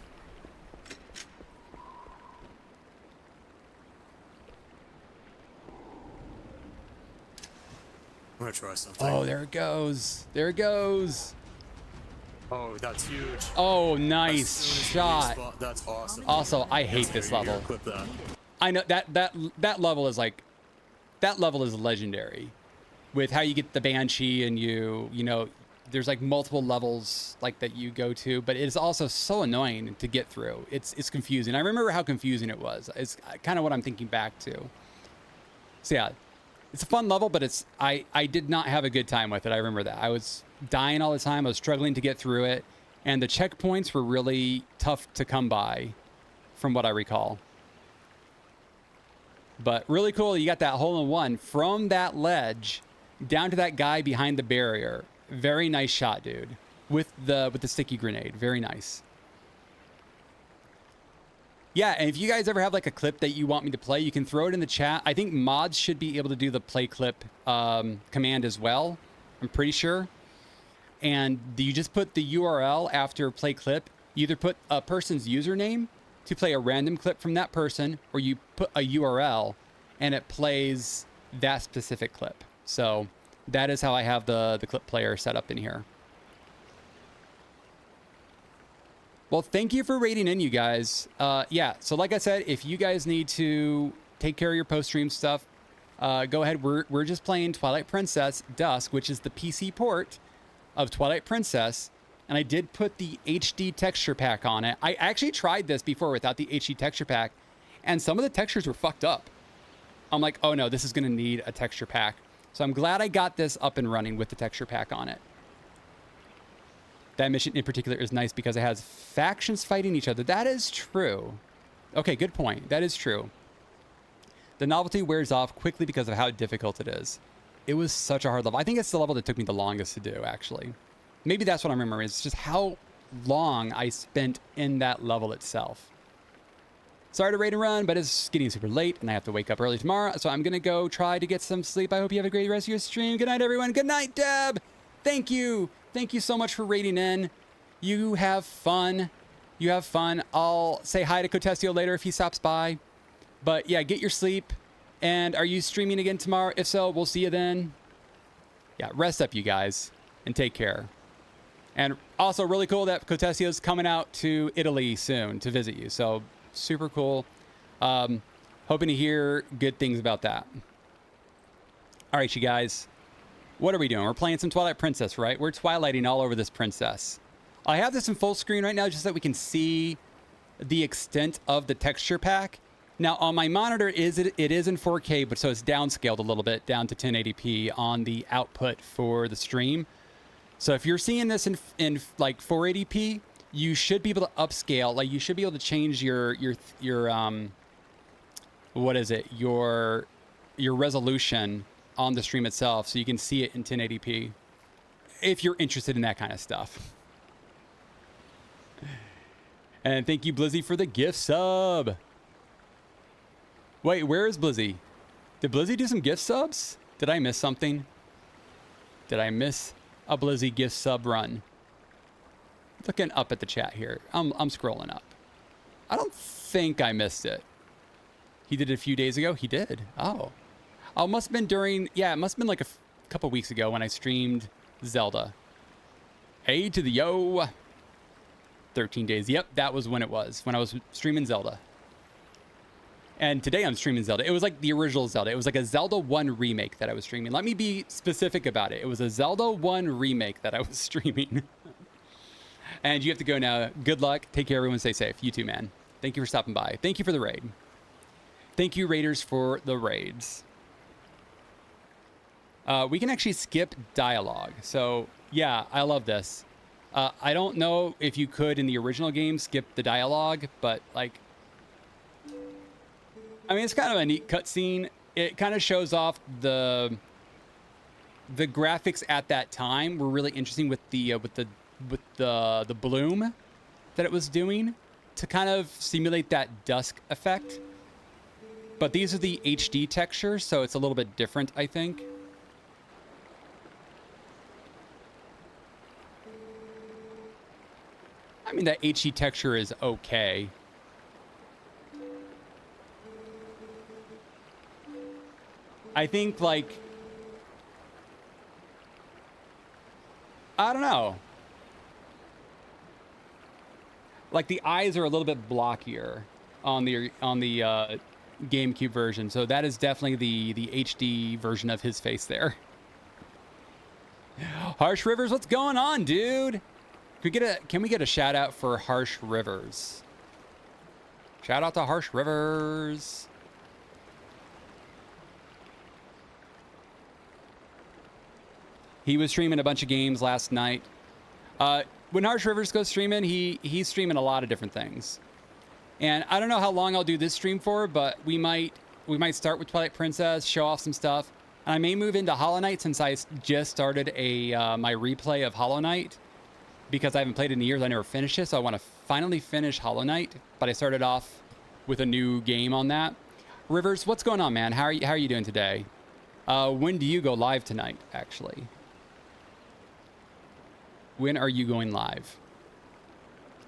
J: I'm gonna try something.
A: Oh, there it goes. There it goes.
J: Oh, that's huge.
A: Oh, nice shot.
J: That's awesome.
A: Also, I hate this level.
J: Clip that.
A: I know that level is like, that level is legendary, with how you get the Banshee and you know. There's like multiple levels like that you go to, but it's also so annoying to get through. It's confusing. I remember how confusing it was. It's kind of what I'm thinking back to. So yeah, it's a fun level, but I did not have a good time with it. I remember that. I was dying all the time. I was struggling to get through it. And the checkpoints were really tough to come by from what I recall. But really cool. You got that hole in one from that ledge. down to that guy behind the barrier. Very nice shot, dude. With the sticky grenade. Very nice. Yeah, and if you guys ever have like a clip that you want me to play, you can throw it in the chat. I think mods should be able to do the play clip command as well. I'm pretty sure. And you just put the URL after play clip. You either put a person's username to play a random clip from that person, or you put a URL and it plays that specific clip. So that is how I have the clip player set up in here. Well, thank you for rating in, you guys. Yeah, so like I said, if you guys need to take care of your post-stream stuff, go ahead. We're just playing Twilight Princess Dusk, which is the PC port of Twilight Princess. And I did put the HD texture pack on it. I actually tried this before without the HD texture pack, and some of the textures were fucked up. I'm like, oh no, this is going to need a texture pack. So I'm glad I got this up and running with the texture pack on it. That mission in particular is nice because it has factions fighting each other. That is true. Okay, good point. That is true. The novelty wears off quickly because of how difficult it is. It was such a hard level. I think it's the level that took me the longest to do, actually. Maybe that's what I remember. It's just how long I spent in that level itself. Sorry to raid and run, but it's getting super late and I have to wake up early tomorrow. So I'm going to go try to get some sleep. I hope you have a great rest of your stream. Good night, everyone. Good night, Deb. Thank you. Thank you so much for raiding in. You have fun. You have fun. I'll say hi to Cotesio later if he stops by. But yeah, get your sleep. And are you streaming again tomorrow? If so, we'll see you then. Yeah, rest up, you guys. And take care. And also really cool that Cotesio's coming out to Italy soon to visit you. So super cool. Hoping to hear good things about that. All right, you guys. What are we doing? We're playing some Twilight Princess, right? We're twilighting all over this princess. I have this in full screen right now just so that we can see the extent of the texture pack. Now on my monitor it is in 4K, but so it's downscaled a little bit down to 1080p on the output for the stream. So if you're seeing this in like 480p, you should be able to upscale. Like you should be able to change your what is it? Your resolution on the stream itself so you can see it in 1080p if you're interested in that kind of stuff. And thank you, Blizzy, for the gift sub. Wait, where is Blizzy? Did Blizzy do some gift subs? Did I miss something? Did I miss a Blizzy gift sub run? Looking up at the chat here. I'm scrolling up. I don't think I missed it. He did it a few days ago? He did. Oh. Oh, must have been during... Yeah, it must have been like a couple weeks ago when I streamed Zelda. A to the yo. 13 days. Yep, that was when it was. When I was streaming Zelda. And today I'm streaming Zelda. It was like the original Zelda. It was like a Zelda 1 remake that I was streaming. Let me be specific about it. It was a Zelda 1 remake that I was streaming. And you have to go now. Good luck. Take care, everyone. Stay safe. You too, man. Thank you for stopping by. Thank you for the raid. Thank you, raiders, for the raids. We can actually skip dialogue. So, yeah, I love this. I don't know if you could in the original game skip the dialogue, but, like... I mean, it's kind of a neat cutscene. It kind of shows off the graphics at that time were really interesting with the bloom that it was doing to kind of simulate that dusk effect. But these are the HD textures, so it's a little bit different, I think. I mean, that HD texture is okay. I think, like, I don't know. Like, the eyes are a little bit blockier on the GameCube version, so that is definitely the HD version of his face there. Harsh Rivers, what's going on, dude? Can we get a shout out for Harsh Rivers? Shout out to Harsh Rivers. He was streaming a bunch of games last night. When Harsh Rivers goes streaming, he's streaming a lot of different things. And I don't know how long I'll do this stream for, but we might start with Twilight Princess, show off some stuff. I may move into Hollow Knight since I just started my replay of Hollow Knight because I haven't played it in years. I never finished it, so I want to finally finish Hollow Knight. But I started off with a new game on that. Rivers, what's going on, man? How are you doing today? When do you go live tonight? Actually, when are you going live?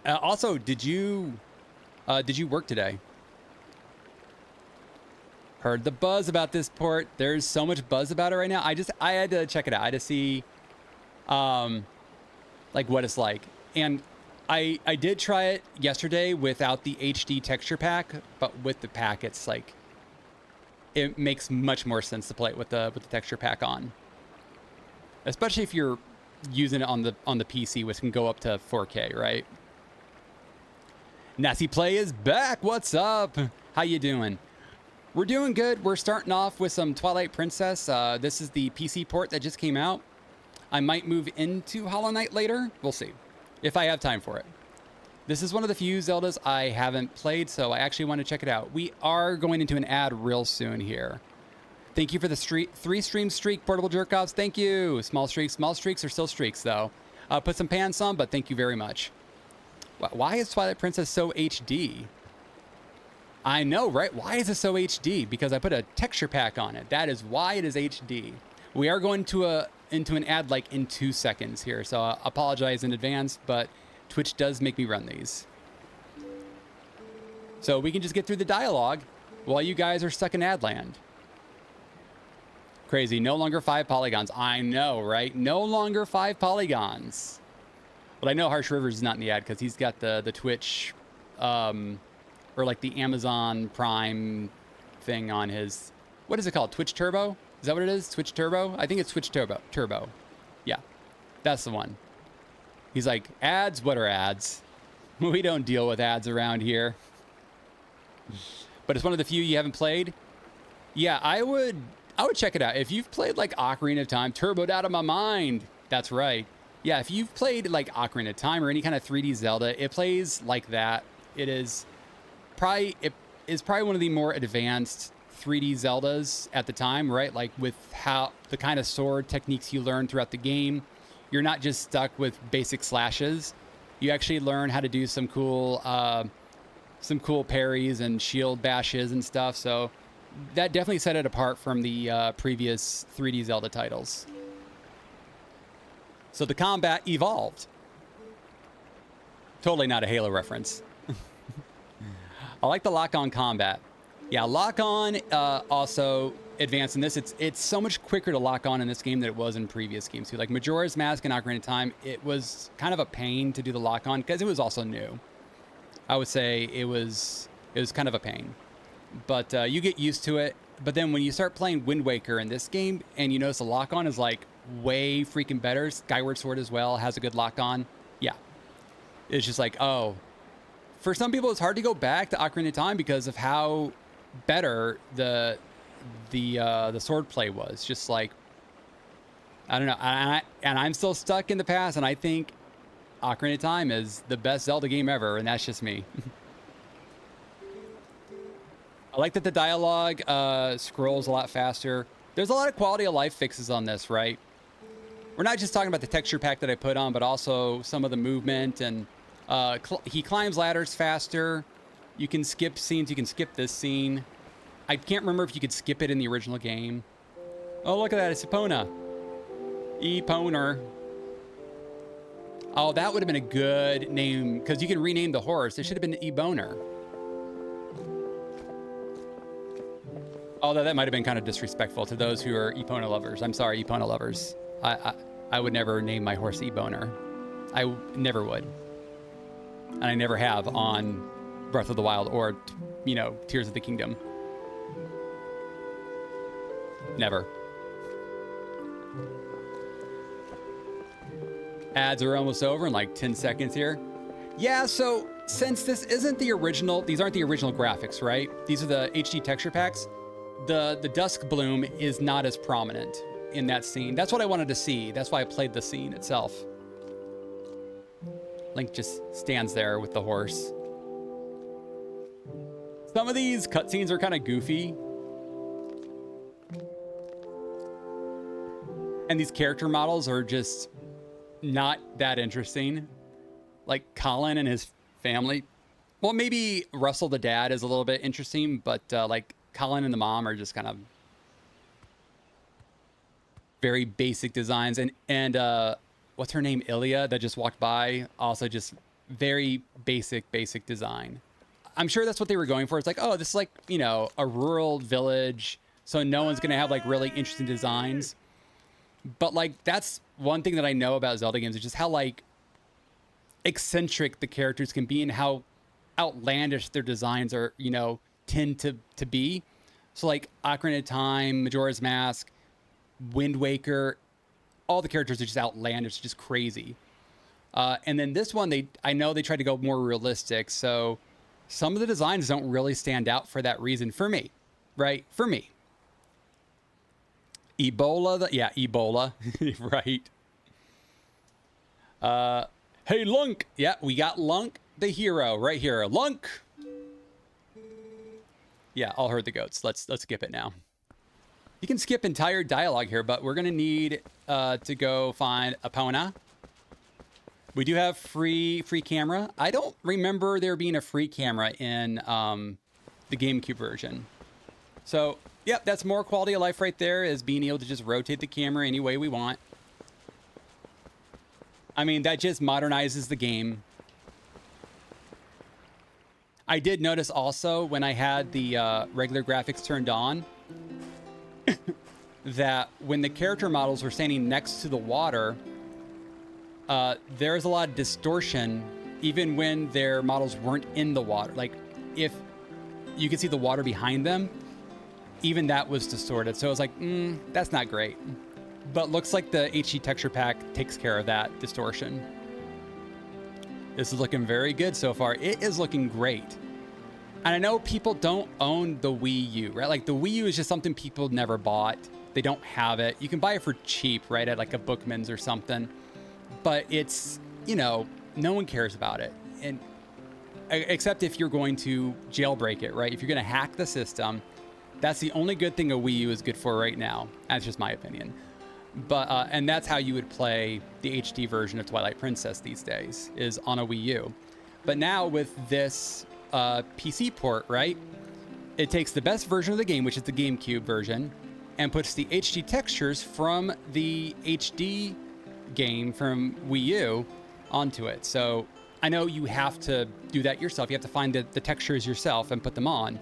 A: Also, did you work today? Heard the buzz about this port. There's so much buzz about it right now. I had to check it out. I had to see like what it's like. And I did try it yesterday without the HD texture pack, but with the pack it's like it makes much more sense to play it with the texture pack on. Especially if you're using it on the PC, which can go up to 4K, right? Nasty Play is back. What's up? How you doing? We're doing good. We're starting off with some Twilight Princess. This is the PC port that just came out. I might move into Hollow Knight later. We'll see if I have time for it. This is one of the few Zeldas I haven't played, so I actually want to check it out. We are going into an ad real soon here. Thank you for the 3-stream streak, Portable Jerkoffs. Thank you. Small streaks are still streaks, though. Put some pants on, but thank you very much. Why is Twilight Princess so HD? I know, right? Why is it so HD? Because I put a texture pack on it. That is why it is HD. We are going to into an ad like in 2 seconds here, so I apologize in advance, but Twitch does make me run these. So we can just get through the dialogue while you guys are stuck in ad land. Crazy. No longer 5 polygons. I know, right? No longer 5 polygons. But I know Harsh Rivers is not in the ad because he's got the Twitch or like the Amazon Prime thing on his, what is it called? Twitch Turbo? Is that what it is? Twitch Turbo? I think it's Twitch Turbo. Yeah, that's the one. He's like, ads? What are ads? We don't deal with ads around here. But it's one of the few you haven't played. Yeah, I would check it out. If you've played like Ocarina of Time, turboed out of my mind. That's right. Yeah, if you've played like Ocarina of Time or any kind of 3D Zelda, it plays like that. It is probably one of the more advanced 3D Zeldas at the time, right? Like with how the kind of sword techniques you learn throughout the game. You're not just stuck with basic slashes. You actually learn how to do some cool parries and shield bashes and stuff. So that definitely set it apart from the previous 3D Zelda titles. So the combat evolved. Totally not a Halo reference. I like the lock-on combat. Yeah, lock-on also advanced in this. It's so much quicker to lock on in this game than it was in previous games too. Like Majora's Mask and Ocarina of Time, it was kind of a pain to do the lock-on because it was also new. I would say it was kind of a pain. But you get used to it. But then when you start playing Wind Waker in this game and you notice the lock-on is like way freaking better. Skyward Sword as well has a good lock-on. Yeah. It's just like, oh. For some people, it's hard to go back to Ocarina of Time because of how better the sword play was. Just like, I don't know. And I'm still stuck in the past, and I think Ocarina of Time is the best Zelda game ever, and that's just me. I like that the dialogue scrolls a lot faster. There's a lot of quality of life fixes on this, right? We're not just talking about the texture pack that I put on, but also some of the movement, and he climbs ladders faster. You can skip scenes. You can skip this scene. I can't remember if you could skip it in the original game. Oh, look at that. It's Epona. Eponer. Oh, that would have been a good name because you can rename the horse. It should have been Eboner. Although that might have been kind of disrespectful to those who are Epona lovers. I'm sorry, Epona lovers. I would never name my horse Eboner. I never would. And I never have on Breath of the Wild or, Tears of the Kingdom. Never. Ads are almost over in like 10 seconds here. Yeah, so since this isn't the original, these aren't the original graphics, right? These are the HD texture packs. The Dusk bloom is not as prominent in that scene. That's what I wanted to see. That's why I played the scene itself. Link just stands there with the horse. Some of these cutscenes are kind of goofy. And these character models are just not that interesting. Like Colin and his family. Well, maybe Russell the dad is a little bit interesting, but like Colin and the mom are just kind of very basic designs. And what's her name? Ilya that just walked by. Also just very basic design. I'm sure that's what they were going for. It's like, oh, this is like, you know, a rural village. So no one's going to have like really interesting designs. But like, that's one thing that I know about Zelda games is just how like eccentric the characters can be and how outlandish their designs are, you know, tend to be. So like Ocarina of Time, Majora's Mask, Wind Waker, all the characters are just outlandish, just crazy. And then this one, I know they tried to go more realistic. So some of the designs don't really stand out for that reason for me, right? For me. Ebola, Ebola, right. Hey, Lunk. Yeah, we got Lunk, the hero, right here. Lunk. Yeah, I'll herd the goats. Let's skip it now. You can skip entire dialogue here, but we're gonna need to go find Epona. We do have free camera. I don't remember there being a free camera in the GameCube version. So, yep, that's more quality of life right there, is being able to just rotate the camera any way we want. I mean, that just modernizes the game. I did notice also when I had the regular graphics turned on that when the character models were standing next to the water, there's a lot of distortion even when their models weren't in the water. Like if you could see the water behind them, even that was distorted. So it was like, that's not great. But looks like the HD texture pack takes care of that distortion. This is looking very good so far. It is looking great. And I know people don't own the Wii U, right? Like the Wii U is just something people never bought. They don't have it. You can buy it for cheap, right? At like a Bookman's or something. But it's, you know, no one cares about it. And except if you're going to jailbreak it, right? If you're going to hack the system, that's the only good thing a Wii U is good for right now. That's just my opinion. But and that's how you would play the HD version of Twilight Princess these days, is on a Wii U. But now with this PC port, right? It takes the best version of the game, which is the GameCube version, and puts the HD textures from the HD game from Wii U onto it. So I know you have to do that yourself. You have to find the textures yourself and put them on.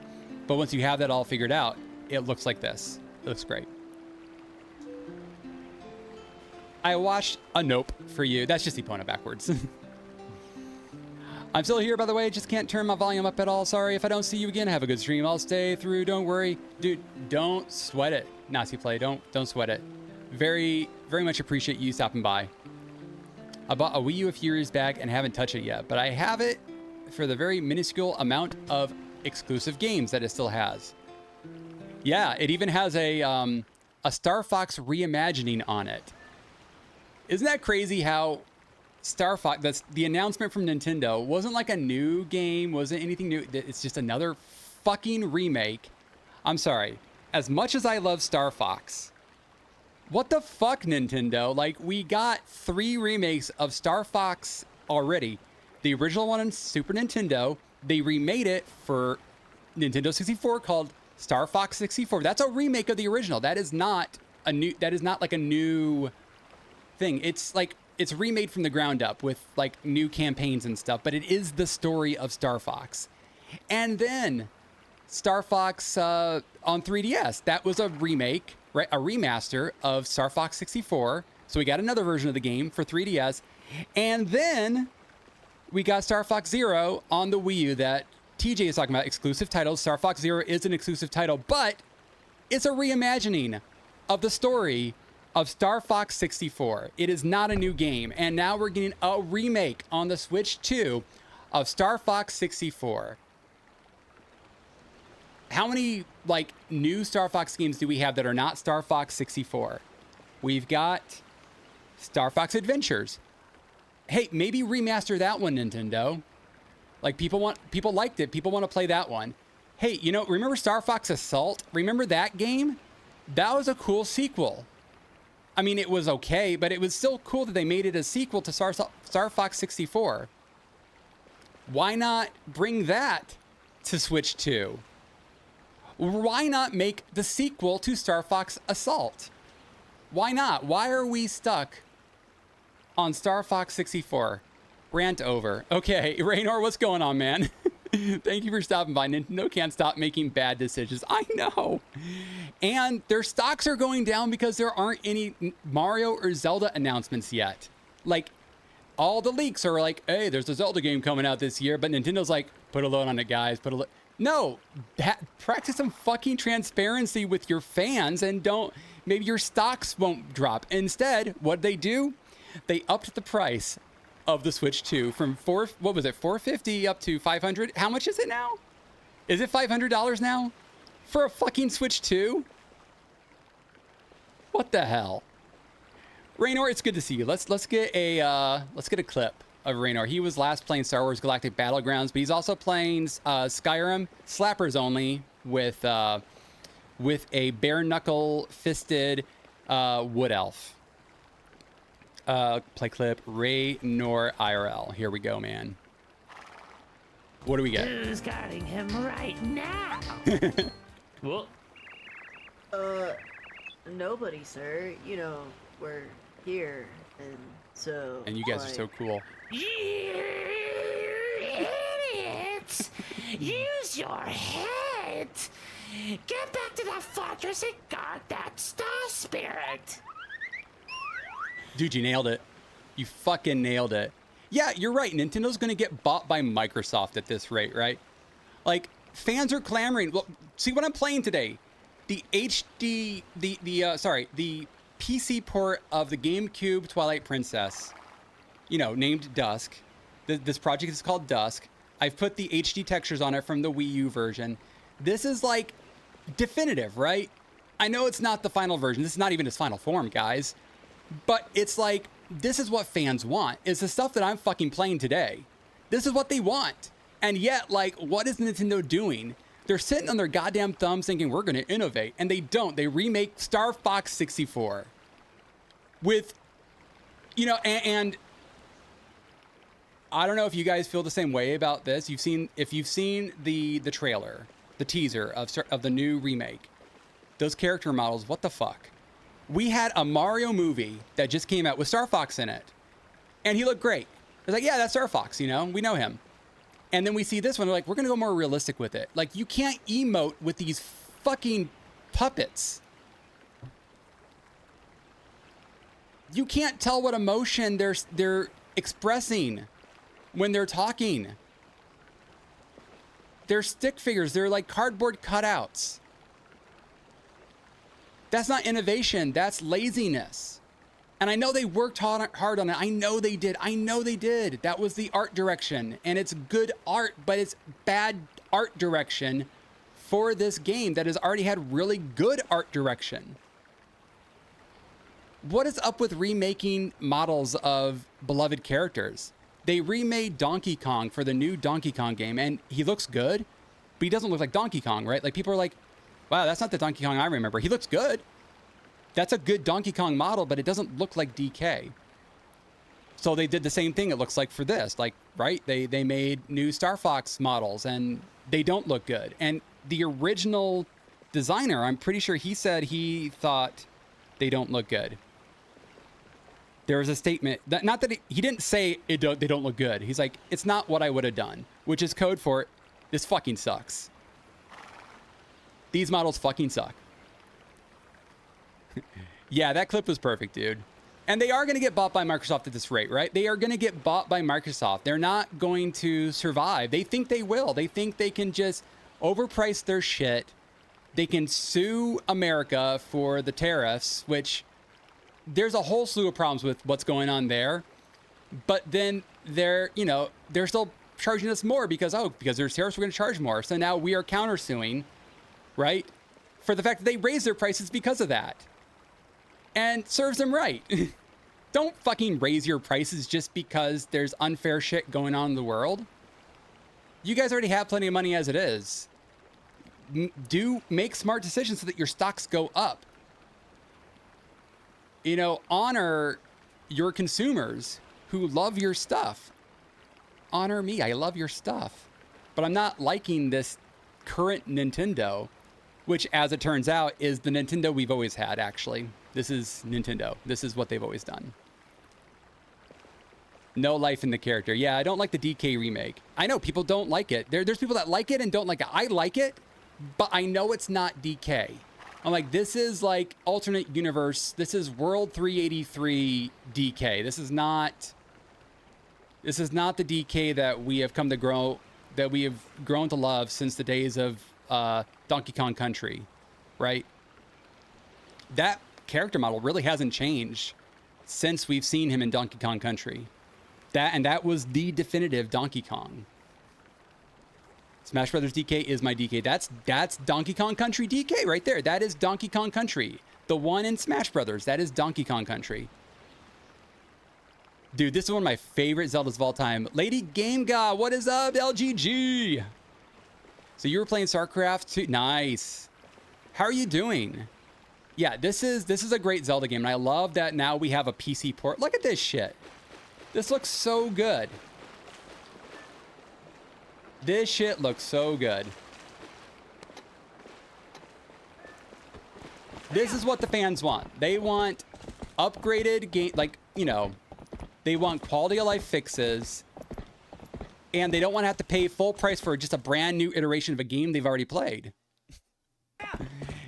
A: But once you have that all figured out, it looks like this. It looks great. I watched a nope for you. That's just Epona backwards. I'm still here, by the way. Just can't turn my volume up at all. Sorry if I don't see you again. Have a good stream. I'll stay through. Don't worry. Dude, don't sweat it. Nazi play. Don't sweat it. Very, very much appreciate you stopping by. I bought a Wii U a few years back and haven't touched it yet, but I have it for the very minuscule amount of exclusive games that it still has. Yeah, it even has a Star Fox reimagining on it. Isn't that crazy how Star Fox, that's the announcement from Nintendo, wasn't like a new game, wasn't anything new. It's just another fucking remake. I'm sorry. As much as I love Star Fox, what the fuck, Nintendo? Like, we got 3 remakes of Star Fox already. The original one on Super Nintendo, they remade it for Nintendo 64 called Star Fox 64. That's a remake of the original. That is not a new, that is not like a new thing. It's like, it's remade from the ground up with like new campaigns and stuff, but it is the story of Star Fox. And then Star Fox on 3DS, that was a remake, right? A remaster of Star Fox 64. So we got another version of the game for 3DS. And then we got Star Fox Zero on the Wii U that TJ is talking about, exclusive titles. Star Fox Zero is an exclusive title, but it's a reimagining of the story of Star Fox 64. It is not a new game. And now we're getting a remake on the Switch 2 of Star Fox 64. How many like new Star Fox games do we have that are not Star Fox 64? We've got Star Fox Adventures. Hey, maybe remaster that one, Nintendo. Like people liked it. People want to play that one. Hey, you know, remember Star Fox Assault? Remember that game? That was a cool sequel. I mean, it was okay, but it was still cool that they made it a sequel to Star Fox 64. Why not bring that to Switch 2? Why not make the sequel to Star Fox Assault? Why not? Why are we stuck on Star Fox 64? Rant over. Okay, Raynor, what's going on, man? Thank you for stopping by. Nintendo can't stop making bad decisions. I know. And their stocks are going down because there aren't any Mario or Zelda announcements yet. Like, all the leaks are like, hey, there's a Zelda game coming out this year, but Nintendo's like, put a load on it, guys. No, practice some fucking transparency with your fans and maybe your stocks won't drop. Instead, what they do? They upped the price of the Switch 2 from $450 up to $500. How much is it now? Is it $500 now for a fucking Switch 2? What the hell? Raynor, it's good to see you. Let's get a clip of Raynor. He was last playing Star Wars Galactic Battlegrounds, but he's also playing Skyrim Slappers Only with a bare knuckle fisted wood elf. Play clip, Raynor IRL. Here we go, man. What do we get?
K: Who's guarding him right now?
C: What?
K: Nobody, sir. You know, we're here, and so...
A: And you guys are so cool.
K: You idiots! Use your head! Get back to that fortress and guard that star spirit!
A: Dude, you nailed it. You fucking nailed it. Yeah, you're right. Nintendo's going to get bought by Microsoft at this rate, right? Like, fans are clamoring. Well, see what I'm playing today? The the PC port of the GameCube Twilight Princess, you know, named Dusk. This project is called Dusk. I've put the HD textures on it from the Wii U version. This is like definitive, right? I know it's not the final version. This is not even its final form, guys. But it's like, this is what fans want. It's the stuff that I'm fucking playing today. This is what they want. And yet, like, what is Nintendo doing? They're sitting on their goddamn thumbs thinking we're going to innovate. And they don't. They remake Star Fox 64. With, you know, and I don't know if you guys feel the same way about this. If you've seen the trailer, the teaser of the new remake, those character models, what the fuck? We had a Mario movie that just came out with Star Fox in it. And he looked great. It's like, yeah, that's Star Fox, you know? We know him. And then we see this one, we're like, we're going to go more realistic with it. Like, you can't emote with these fucking puppets. You can't tell what emotion they're expressing when they're talking. They're stick figures. They're like cardboard cutouts. That's not innovation. That's laziness. And I know they worked hard on it. I know they did. I know they did. That was the art direction. And it's good art, but it's bad art direction for this game that has already had really good art direction. What is up with remaking models of beloved characters? They remade Donkey Kong for the new Donkey Kong game, and he looks good, but he doesn't look like Donkey Kong, right? Like, people are like, wow, that's not the Donkey Kong I remember. He looks good. That's a good Donkey Kong model, but it doesn't look like DK. So they did the same thing, it looks like, for this. Like, right? They made new Star Fox models, and they don't look good. And the original designer, I'm pretty sure he said he thought they don't look good. There was a statement, that not that he didn't say they don't look good. He's like, it's not what I would have done, which is code for, this fucking sucks. These models fucking suck. Yeah, that clip was perfect, dude. And they are going to get bought by Microsoft at this rate, right? They are going to get bought by Microsoft. They're not going to survive. They think they will. They think they can just overprice their shit. They can sue America for the tariffs, which there's a whole slew of problems with what's going on there. But then they're still charging us more because there's tariffs, we're going to charge more. So now we are countersuing, right? For the fact that they raised their prices because of that. And serves them right. Don't fucking raise your prices just because there's unfair shit going on in the world. You guys already have plenty of money as it is. Do make smart decisions so that your stocks go up. you know, honor your consumers who love your stuff. Honor me. I love your stuff. But I'm not liking this current Nintendo, which, as it turns out, is the Nintendo we've always had, actually. This is Nintendo. This is what they've always done. No life in the character. Yeah, I don't like the DK remake. I know people don't like it. There's people that like it and don't like it. I like it, but I know it's not DK. I'm like, this is like alternate universe. This is World 383 DK. This is not the DK that we have come to grow, that we have grown to love since the days of Donkey Kong Country, right? That character model really hasn't changed since we've seen him in Donkey Kong Country. That was the definitive Donkey Kong. Smash Brothers DK is my DK. That's Donkey Kong Country DK right there. That is Donkey Kong Country. The one in Smash Brothers. That is Donkey Kong Country. Dude, this is one of my favorite Zeldas of all time. Lady Game God, what is up, LGG? So you were playing StarCraft 2? Nice. How are you doing? Yeah, this is a great Zelda game, and I love that now we have a PC port. Look at this shit. This looks so good. This shit looks so good. This is what the fans want. They want upgraded game, like, you know, they want quality of life fixes, and they don't want to have to pay full price for just a brand new iteration of a game they've already played.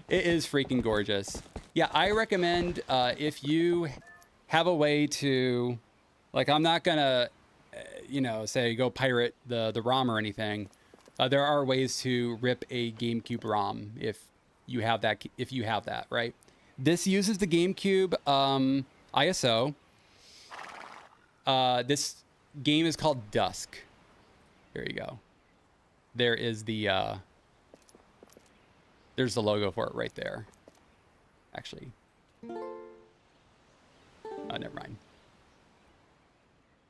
A: It is freaking gorgeous. Yeah, I recommend if you have a way to, like, I'm not gonna, you know, say go pirate the ROM or anything. There are ways to rip a GameCube ROM if you have that, right? This uses the GameCube ISO. This game is called Dusk. There you go. There is the there's the logo for it right there. Actually, never mind.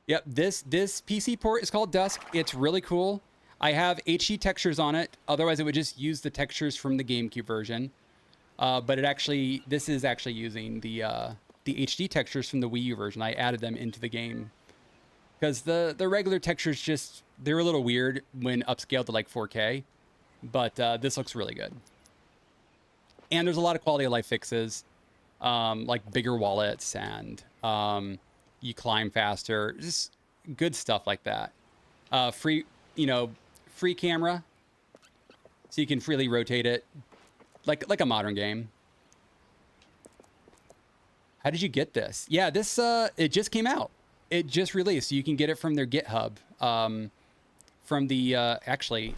A: Yep, this PC port is called Dusk. It's really cool. I have HD textures on it. Otherwise, it would just use the textures from the GameCube version. But this is actually using the HD textures from the Wii U version. I added them into the game because the regular textures they're a little weird when upscaled to like 4K. But this looks really good. And there's a lot of quality of life fixes, like bigger wallets and you climb faster, just good stuff like that. Free camera, so you can freely rotate it, like a modern game. How did you get this? Yeah, this it just came out. It just released. So you can get it from their GitHub. From the actually,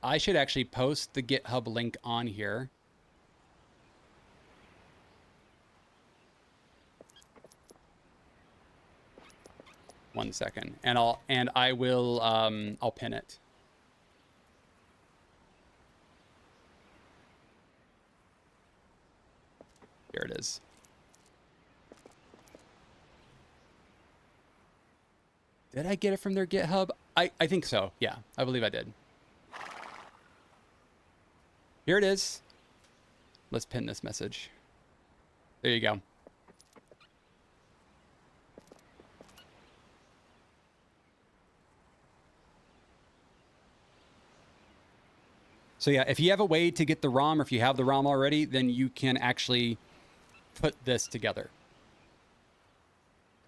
A: I should actually post the GitHub link on here. One second, and I will I'll pin it. Here it is. Did I get it from their GitHub? I think so. Yeah, I believe I did. Here it is. Let's pin this message. There you go. So yeah, if you have a way to get the ROM, or if you have the ROM already, then you can actually put this together.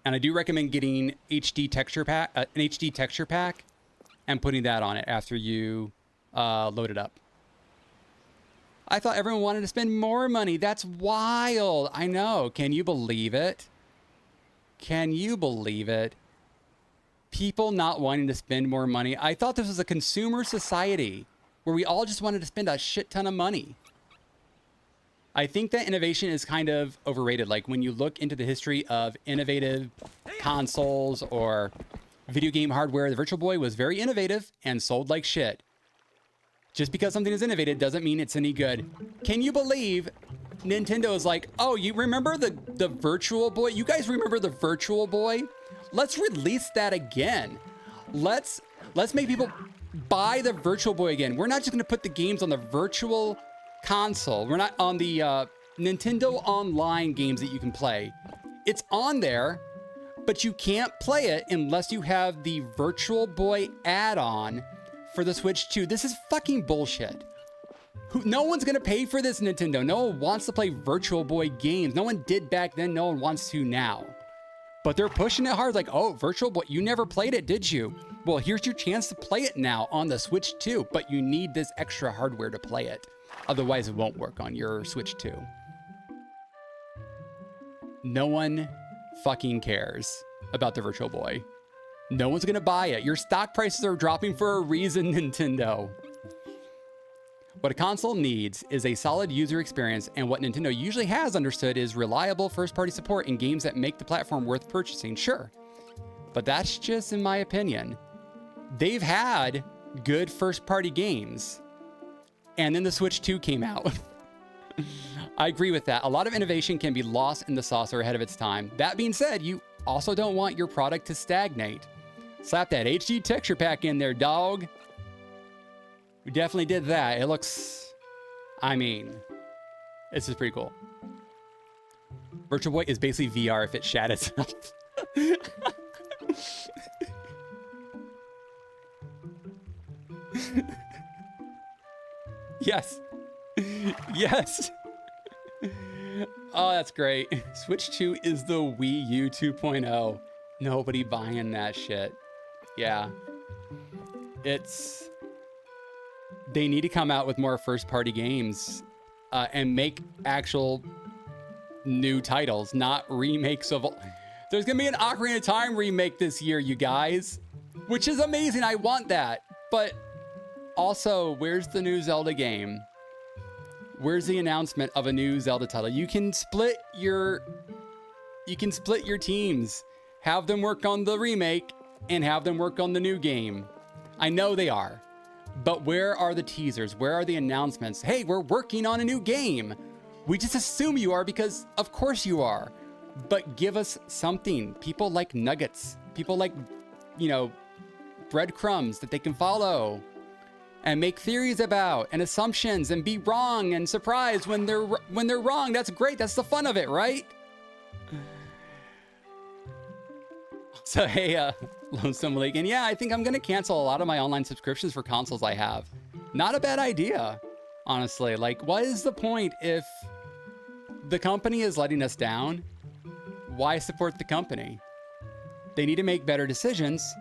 A: And I do recommend getting an HD texture pack, and putting that on it after you load it up. I thought everyone wanted to spend more money. That's wild. I know. Can you believe it? Can you believe it? People not wanting to spend more money. I thought this was a consumer society where we all just wanted to spend a shit ton of money. I think that innovation is kind of overrated. Like when you look into the history of innovative consoles or video game hardware, the Virtual Boy was very innovative and sold like shit. Just because something is innovative doesn't mean it's any good. Can you believe Nintendo is like, oh, you remember the Virtual Boy? You guys remember the Virtual Boy? Let's release that again. Let's make people buy the Virtual Boy again. We're not just gonna put the games on the virtual console. We're not on the Nintendo Online games that you can play. It's on there, but you can't play it unless you have the Virtual Boy add-on for the Switch 2. This is fucking bullshit. No one's gonna pay for this, Nintendo. No one wants to play Virtual Boy games. No one did back then, no one wants to now. But they're pushing it hard, like, oh, Virtual Boy, you never played it, did you? Well, here's your chance to play it now on the Switch 2, but you need this extra hardware to play it. Otherwise, it won't work on your Switch 2. No one fucking cares about the Virtual Boy. No one's gonna buy it. Your stock prices are dropping for a reason, Nintendo. What a console needs is a solid user experience, and what Nintendo usually has understood is reliable first-party support in games that make the platform worth purchasing, sure. But that's just in my opinion. They've had good first-party games, and then the Switch 2 came out. I agree with that. A lot of innovation can be lost in the sauce or ahead of its time. That being said, you also don't want your product to stagnate. Slap that HD texture pack in there, dog. We definitely did that. It looks, I mean, this is pretty cool. Virtual Boy is basically VR if it shat itself. Yes. Yes. Oh, that's great. Switch 2 is the Wii U 2.0. Nobody buying that shit. Yeah. They need to come out with more first-party games and make actual new titles, not remakes of... There's going to be an Ocarina of Time remake this year, you guys, which is amazing. I want that. But also, where's the new Zelda game? Where's the announcement of a new Zelda title? You can split your teams. Have them work on the remake and have them work on the new game. I know they are. But where are the teasers? Where are the announcements? Hey, we're working on a new game. We just assume you are because of course you are. But give us something. People like nuggets. People like, you know, breadcrumbs that they can follow and make theories about and assumptions and be wrong and surprised when they're wrong. That's great. That's the fun of it, right? So, hey, Lonesome League. And yeah, I think I'm going to cancel a lot of my online subscriptions for consoles I have. Not a bad idea, honestly. Like, what is the point if the company is letting us down? Why support the company? They need to make better decisions,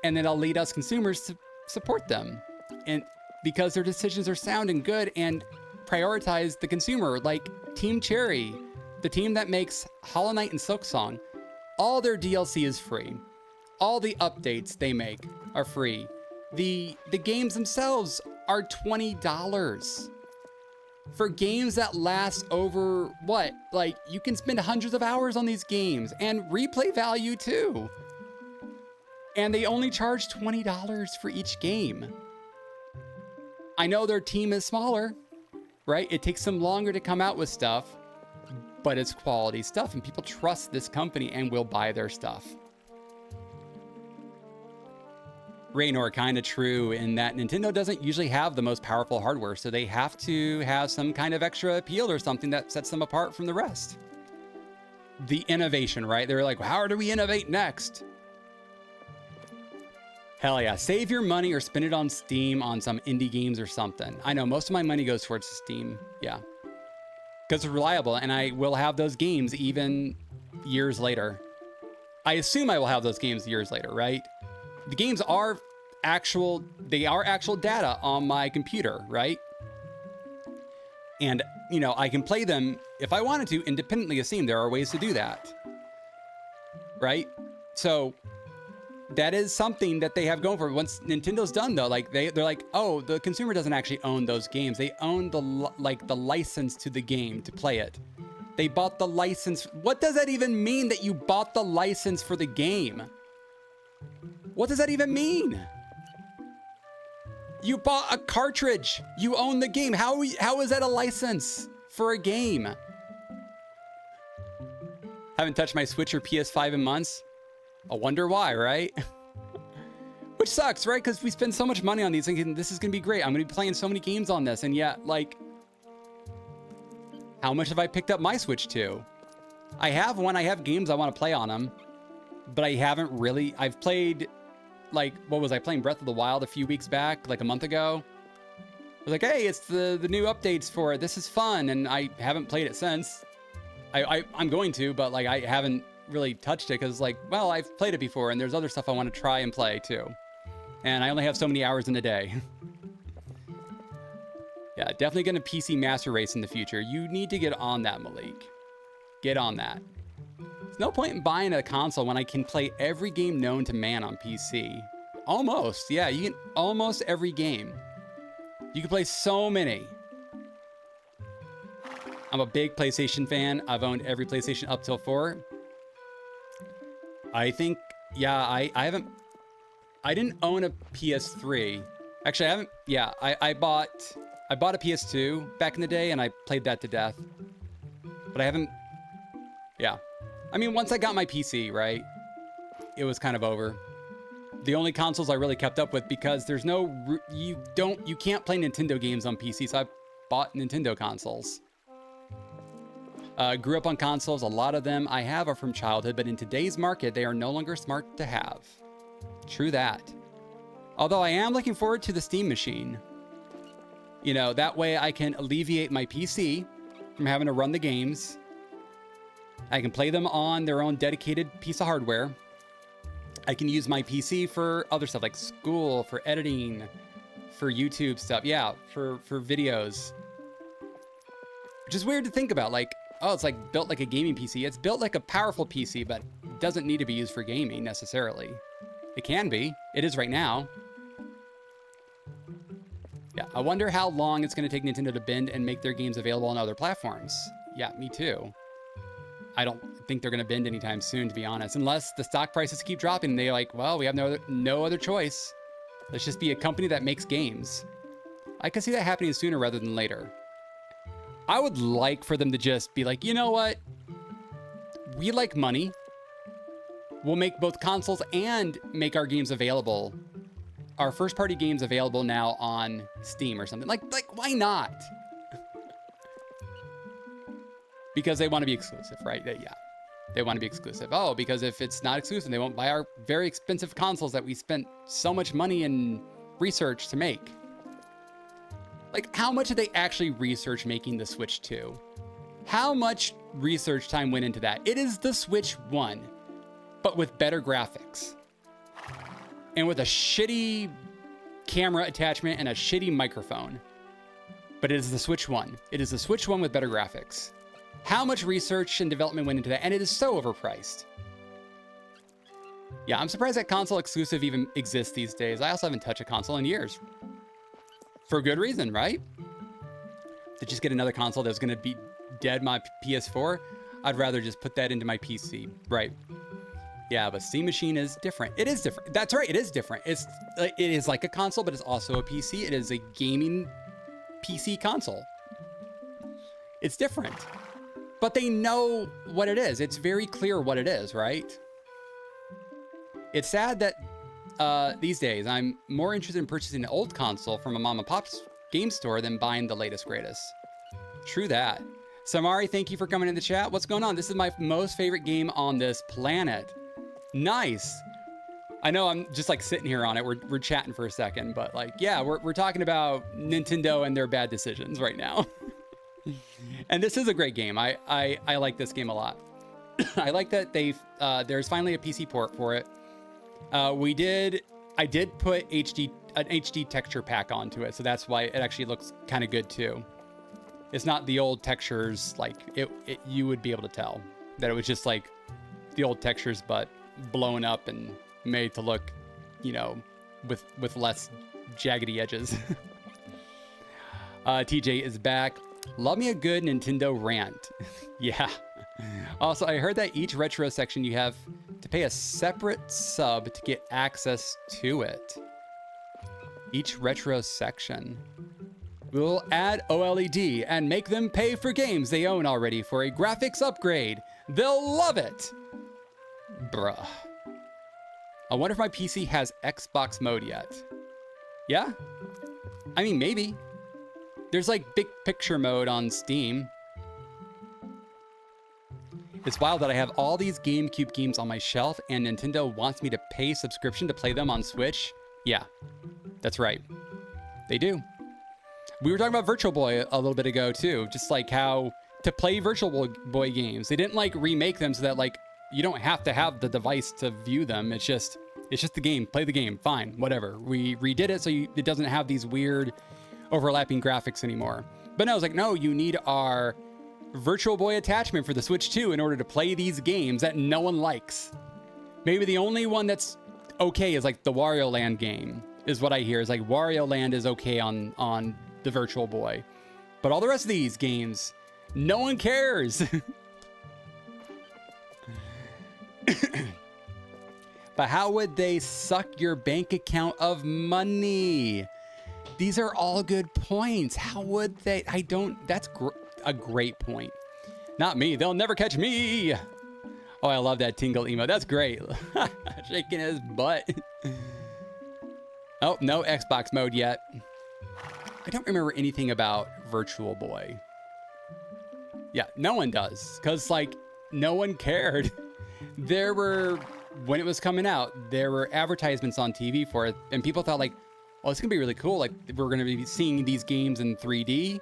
A: and then it'll lead us consumers to support them. And because their decisions are sound and good and prioritize the consumer, like Team Cherry, the team that makes Hollow Knight and Silksong. All their DLC is free. All the updates they make are free. The games themselves are $20 for games that last over what? Like, you can spend hundreds of hours on these games and replay value too. And they only charge $20 for each game. I know their team is smaller, right? It takes them longer to come out with stuff, but it's quality stuff and people trust this company and will buy their stuff. Raynor, kind of true in that Nintendo doesn't usually have the most powerful hardware, so they have to have some kind of extra appeal or something that sets them apart from the rest. The innovation, right? They're like, how do we innovate next? Hell yeah, save your money or spend it on Steam on some indie games or something. I know most of my money goes towards Steam, yeah. Because it's reliable, and I will have those games even years later. I assume I will have those games years later, right? The games are actual data on my computer, right? And, you know, I can play them if I wanted to independently of Steam. There are ways to do that, right? So that is something that they have going for. Once Nintendo's done though, like they're like, oh, the consumer doesn't actually own those games. They own the license to the game to play it. They bought the license. What does that even mean that you bought the license for the game? What does that even mean? You bought a cartridge. You own the game. How is that a license for a game? Haven't touched my Switch or PS5 in months. I wonder why, right? Which sucks, right? Because we spend so much money on these thinking this is going to be great. I'm going to be playing so many games on this. And yet, like, how much have I picked up my Switch 2? I have one. I have games I want to play on them, but I haven't really. I've played, like, what was I playing? Breath of the Wild a few weeks back, like a month ago. I was like, hey, it's the new updates for it. This is fun, and I haven't played it since. I'm going to, but like I haven't really touched it because, like, well, I've played it before, and there's other stuff I want to try and play too, and I only have so many hours in a day. Yeah, definitely gonna PC Master Race in the future. You need to get on that, Malik. Get on that. There's no point in buying a console when I can play every game known to man on PC. Almost, yeah, you can almost every game. You can play so many. I'm a big PlayStation fan. I've owned every PlayStation up till 4. I think, yeah, I didn't own a PS3. Actually, I haven't, yeah, I bought a PS2 back in the day and I played that to death. But I haven't, yeah. I mean, once I got my PC, right, it was kind of over. The only consoles I really kept up with, because there's no, you can't play Nintendo games on PC, so I bought Nintendo consoles. Grew up on consoles. A lot of them I have are from childhood, but in today's market, they are no longer smart to have. True that. Although I am looking forward to the Steam machine. You know, that way I can alleviate my PC from having to run the games. I can play them on their own dedicated piece of hardware. I can use my PC for other stuff like school, for editing, for YouTube stuff. Yeah, for videos. Which is weird to think about. Like, oh, it's like built like a gaming PC. It's built like a powerful PC, but doesn't need to be used for gaming necessarily. It can be. It is right now. Yeah, I wonder how long it's going to take Nintendo to bend and make their games available on other platforms. Yeah, me too. I don't think they're going to bend anytime soon, to be honest, unless the stock prices keep dropping and they're like, well, we have no other choice. Let's just be a company that makes games. I can see that happening sooner rather than later. I would like for them to just be like, you know what? We like money. We'll make both consoles and make our games available. Our first party games available now on Steam or something. Like why not? Because they want to be exclusive, right? Yeah, they want to be exclusive. Oh, because if it's not exclusive, they won't buy our very expensive consoles that we spent so much money and research to make. Like, how much did they actually research making the Switch 2? How much research time went into that? It is the Switch 1, but with better graphics. And with a shitty camera attachment and a shitty microphone. But it is the Switch 1. It is the Switch 1 with better graphics. How much research and development went into that? And it is so overpriced. Yeah, I'm surprised that console exclusive even exists these days. I also haven't touched a console in years. For good reason, right? To just get another console that's going to be dead my PS4, I'd rather just put that into my PC, right? Yeah, but Steam Machine is different. It is different. That's right, it is different. It is like a console, but it's also a PC. It is a gaming PC console. It's different. But they know what it is. It's very clear what it is, right? It's sad that these days, I'm more interested in purchasing an old console from a mom and pop's game store than buying the latest greatest. True that. Samari, thank you for coming in the chat. What's going on? This is my most favorite game on this planet. Nice. I know I'm just like sitting here on it. We're chatting for a second, but like, yeah, we're talking about Nintendo and their bad decisions right now. And this is a great game. I like this game a lot. I like that there's finally a PC port for it. I did put an HD texture pack onto it, so that's why it actually looks kind of good too. It's not the old textures, like you would be able to tell that it was just like the old textures, but blown up and made to look, you know, with less jaggedy edges. TJ is back. Love me a good Nintendo rant. Yeah. Also, I heard that each retro section you have to pay a separate sub to get access to it. Each retro section. We'll add OLED and make them pay for games they own already for a graphics upgrade. They'll love it. Bruh. I wonder if my PC has Xbox mode yet. Yeah? I mean, maybe. There's like big picture mode on Steam. It's wild that I have all these GameCube games on my shelf and Nintendo wants me to pay subscription to play them on Switch. Yeah, that's right. They do. We were talking about Virtual Boy a little bit ago too, just like how to play Virtual Boy games. They didn't like remake them so that like you don't have to have the device to view them. It's just the game. Play the game. Fine, whatever. We redid it so it doesn't have these weird overlapping graphics anymore. But no, I was like, no, you need our Virtual Boy attachment for the Switch 2 in order to play these games that no one likes. Maybe the only one that's okay is like the Wario Land game, is what I hear. Is like Wario Land is okay on the Virtual Boy. But all the rest of these games, no one cares. But how would they suck your bank account of money? These are all good points. How would they? That's a great point. Not me. They'll never catch me. Oh, I love that tingle emo. That's great. Shaking his butt. Oh, no Xbox mode yet. I don't remember anything about Virtual Boy. Yeah, no one does. Because, like, no one cared. There were, when it was coming out, there were advertisements on TV for it. And people thought, like, oh, it's going to be really cool. Like, we're going to be seeing these games in 3D.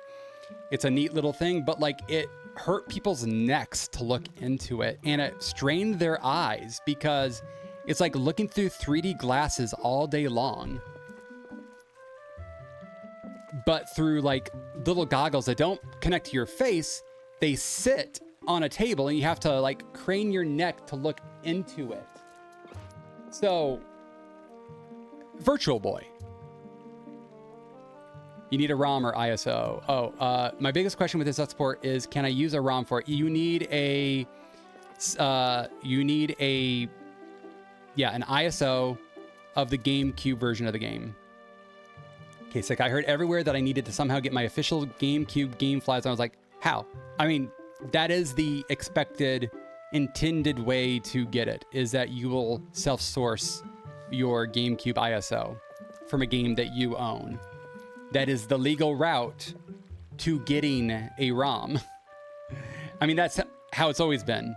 A: It's a neat little thing. But, like, it hurt people's necks to look into it. And it strained their eyes because it's like looking through 3D glasses all day long. But through like little goggles that don't connect to your face, they sit on a table and you have to like crane your neck to look into it. So, Virtual Boy. You need a ROM or ISO. Oh, my biggest question with this support is, can I use a ROM for it? You need an ISO of the GameCube version of the game. Okay, sick. I heard everywhere that I needed to somehow get my official GameCube game files. I was like, how? I mean, that is the expected, intended way to get it, is that you will self-source your GameCube ISO from a game that you own. That is the legal route to getting a ROM. I mean, that's how it's always been.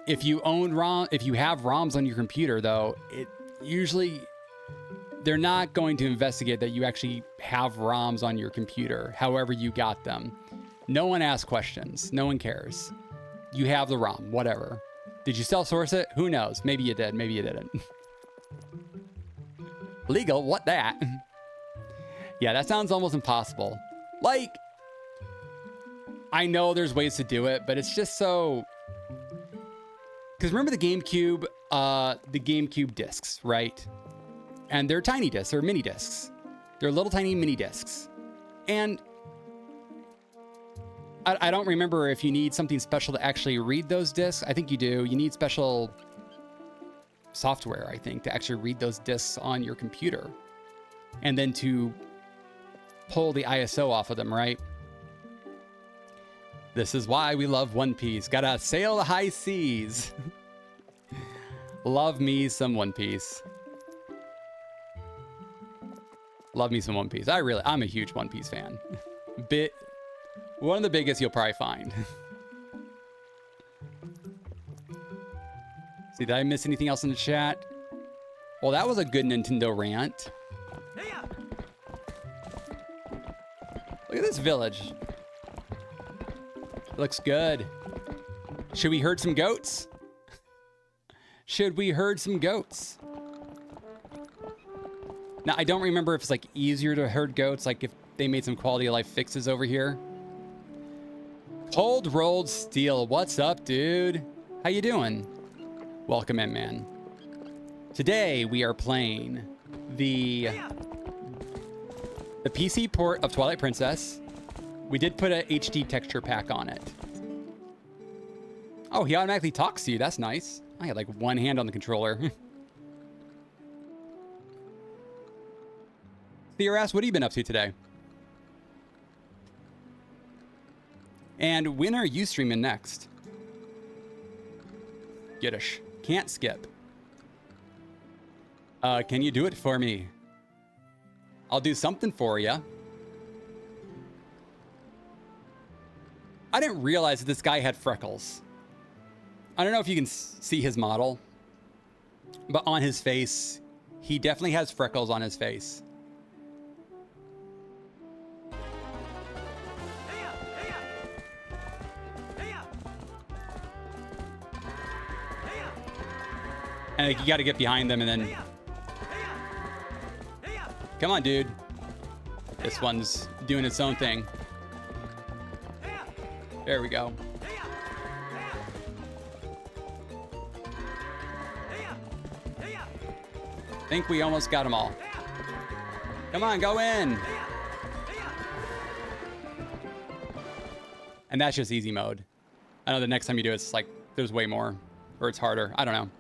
A: If you own ROM, if you have ROMs on your computer, though, it usually they're not going to investigate that you actually have ROMs on your computer, however you got them. No one asks questions. No one cares. You have the ROM, whatever. Did you self-source it? Who knows? Maybe you did. Maybe you didn't. Legal? What that? Yeah, that sounds almost impossible. Like, I know there's ways to do it, but it's just so... Because remember the GameCube discs, right? And they're tiny discs, they're mini discs. They're little tiny mini discs. And I don't remember if you need something special to actually read those discs. I think you do. You need special software, I think, to actually read those discs on your computer. And then to pull the ISO off of them, right? This is why we love One Piece. Gotta sail the high seas. Love me some One Piece. Love me some One Piece. I'm a huge One Piece fan. One of the biggest you'll probably find. See, did I miss anything else in the chat? Well, that was a good Nintendo rant. Look at this village. Looks good. Should we herd some goats? Should we herd some goats? Now, I don't remember if it's like easier to herd goats, like if they made some quality of life fixes over here. Cold Rolled Steel, what's up, dude? How you doing? Welcome in, man. Today we are playing the PC port of Twilight Princess. We did put a HD texture pack on it. Oh, he automatically talks to you. That's nice. I had like one hand on the controller. Theo asks, what have you been up to today? And when are you streaming next? Giddish. Can't skip. Can you do it for me? I'll do something for you. I didn't realize that this guy had freckles. I don't know if you can see his model, but on his face, he definitely has freckles on his face. And like, you got to get behind them and then... Come on, dude. This one's doing its own thing. There we go. I think we almost got them all. Come on, go in. And that's just easy mode. I know the next time you do it, it's like there's way more, or it's harder. I don't know.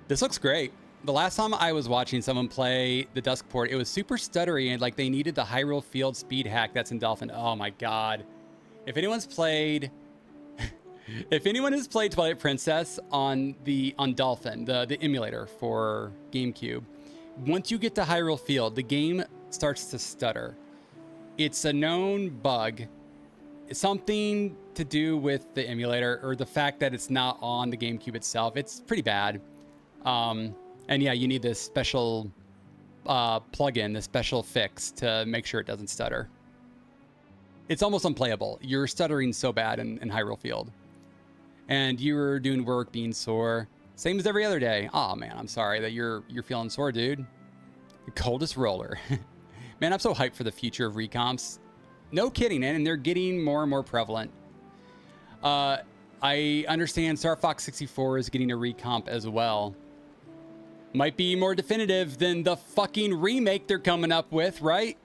A: This looks great. The last time I was watching someone play the Dusk port, it was super stuttery and like they needed the Hyrule Field speed hack that's in Dolphin. Oh my god. If anyone's played if anyone has played Twilight Princess on Dolphin, the emulator for GameCube, once you get to Hyrule Field, the game starts to stutter. It's a known bug. It's something to do with the emulator or the fact that it's not on the GameCube itself. It's pretty bad. And yeah, you need this special plugin, this special fix to make sure it doesn't stutter. It's almost unplayable. You're stuttering so bad in Hyrule Field. And you were doing work, being sore. Same as every other day. Oh man, I'm sorry that you're feeling sore, dude. The coldest roller. Man, I'm so hyped for the future of recomps. No kidding, and they're getting more and more prevalent. I understand Star Fox 64 is getting a recomp as well. Might be more definitive than the fucking remake they're coming up with, right?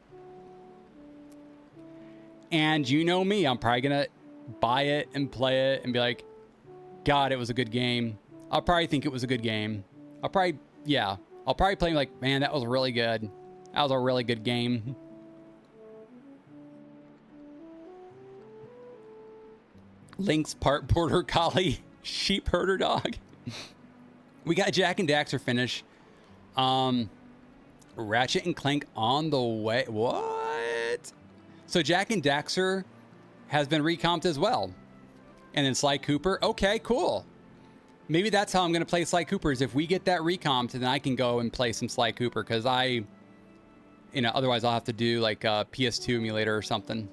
A: And you know me, I'm probably gonna buy it and play it and be like, God, it was a good game. I'll probably think it was a good game. I'll probably play like, man, that was really good. That was a really good game. Link's part border collie, sheep herder dog. We got Jack and Daxter finish. Ratchet and Clank on the way. What? So Jack and Daxter has been recomped as well. And then Sly Cooper. Okay, cool. Maybe that's how I'm going to play Sly Cooper, is if we get that recomped, then I can go and play some Sly Cooper, because otherwise I'll have to do like a PS2 emulator or something.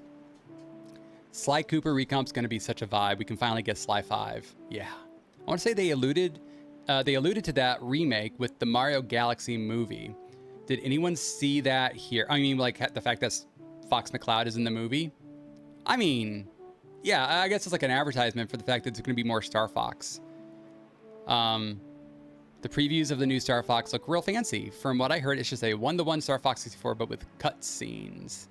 A: Sly Cooper recomp's going to be such a vibe. We can finally get Sly 5. Yeah. I want to say they alluded to that remake with the Mario Galaxy movie. Did anyone see that here? I mean, like the fact that Fox McCloud is in the movie. I mean, yeah, I guess it's like an advertisement for the fact that there's going to be more Star Fox. The previews of the new Star Fox look real fancy. From what I heard, it's just a 1-to-1 Star Fox 64, but with cutscenes.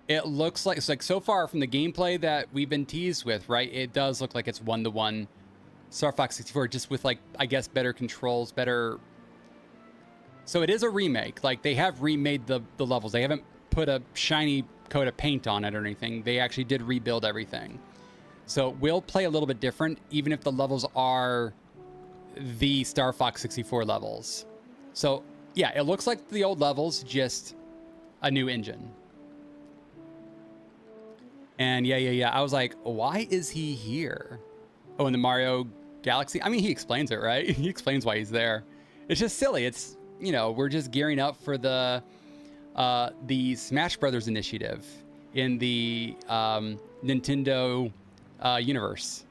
A: It looks like, so far from the gameplay that we've been teased with, right? It does look like it's 1-to-1 Star Fox 64, just with like, I guess, better controls, better. So it is a remake. Like, they have remade the levels. They haven't put a shiny coat of paint on it or anything. They actually did rebuild everything. So it will play a little bit different, even if the levels are the Star Fox 64 levels. So yeah, it looks like the old levels, just a new engine. And yeah. I was like, why is he here? Oh, in the Mario Galaxy? I mean, he explains it, right? He explains why he's there. It's just silly. It's, we're just gearing up for the Smash Brothers initiative in the Nintendo universe.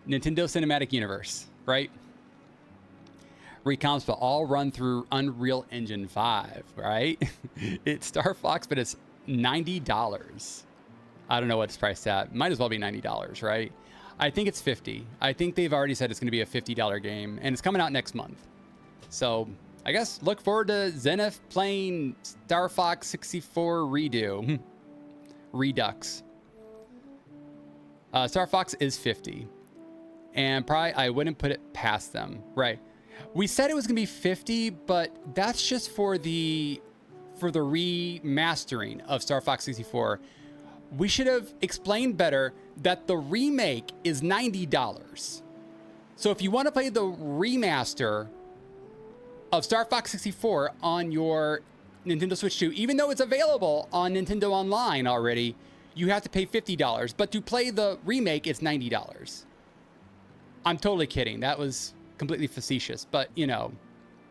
A: Nintendo Cinematic Universe, right? Recomps will all run through Unreal Engine 5, right? It's Star Fox, but it's $90. I don't know what it's priced at. Might as well be $90, right? I think it's $50. I think they've already said it's going to be a $50 game, and it's coming out next month. So I guess look forward to Zenef playing Star Fox 64 Redo. Redux. Star Fox is $50. And probably I wouldn't put it past them. Right. We said it was going to be $50, but that's just for the remastering of Star Fox 64. We should have explained better that the remake is $90. So if you want to play the remaster of Star Fox 64 on your Nintendo Switch 2, even though it's available on Nintendo Online already, you have to pay $50. But to play the remake, it's $90. I'm totally kidding. That was completely facetious, but you know,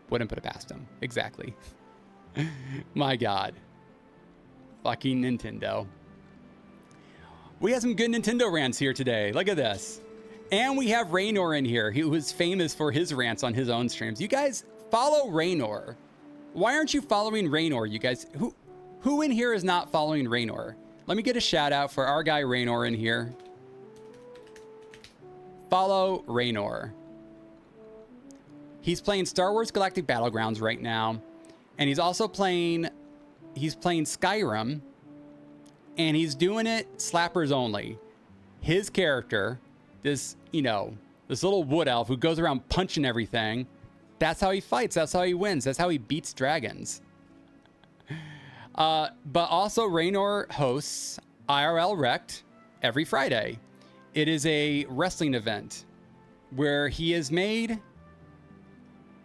A: wouldn't put it past them. Exactly. My God. Fucking Nintendo. We have some good Nintendo rants here today. Look at this. And we have Raynor in here, who is famous for his rants on his own streams. You guys follow Raynor. Why aren't you following Raynor, you guys? Who in here is not following Raynor? Let me get a shout out for our guy Raynor in here. Follow Raynor. He's playing Star Wars Galactic Battlegrounds right now. And he's also playing Skyrim. And he's doing it slappers only. His character, this little wood elf who goes around punching everything, that's how he fights. That's how he wins. That's how he beats dragons. But also Raynor hosts IRL Rect every Friday. It is a wrestling event where he has made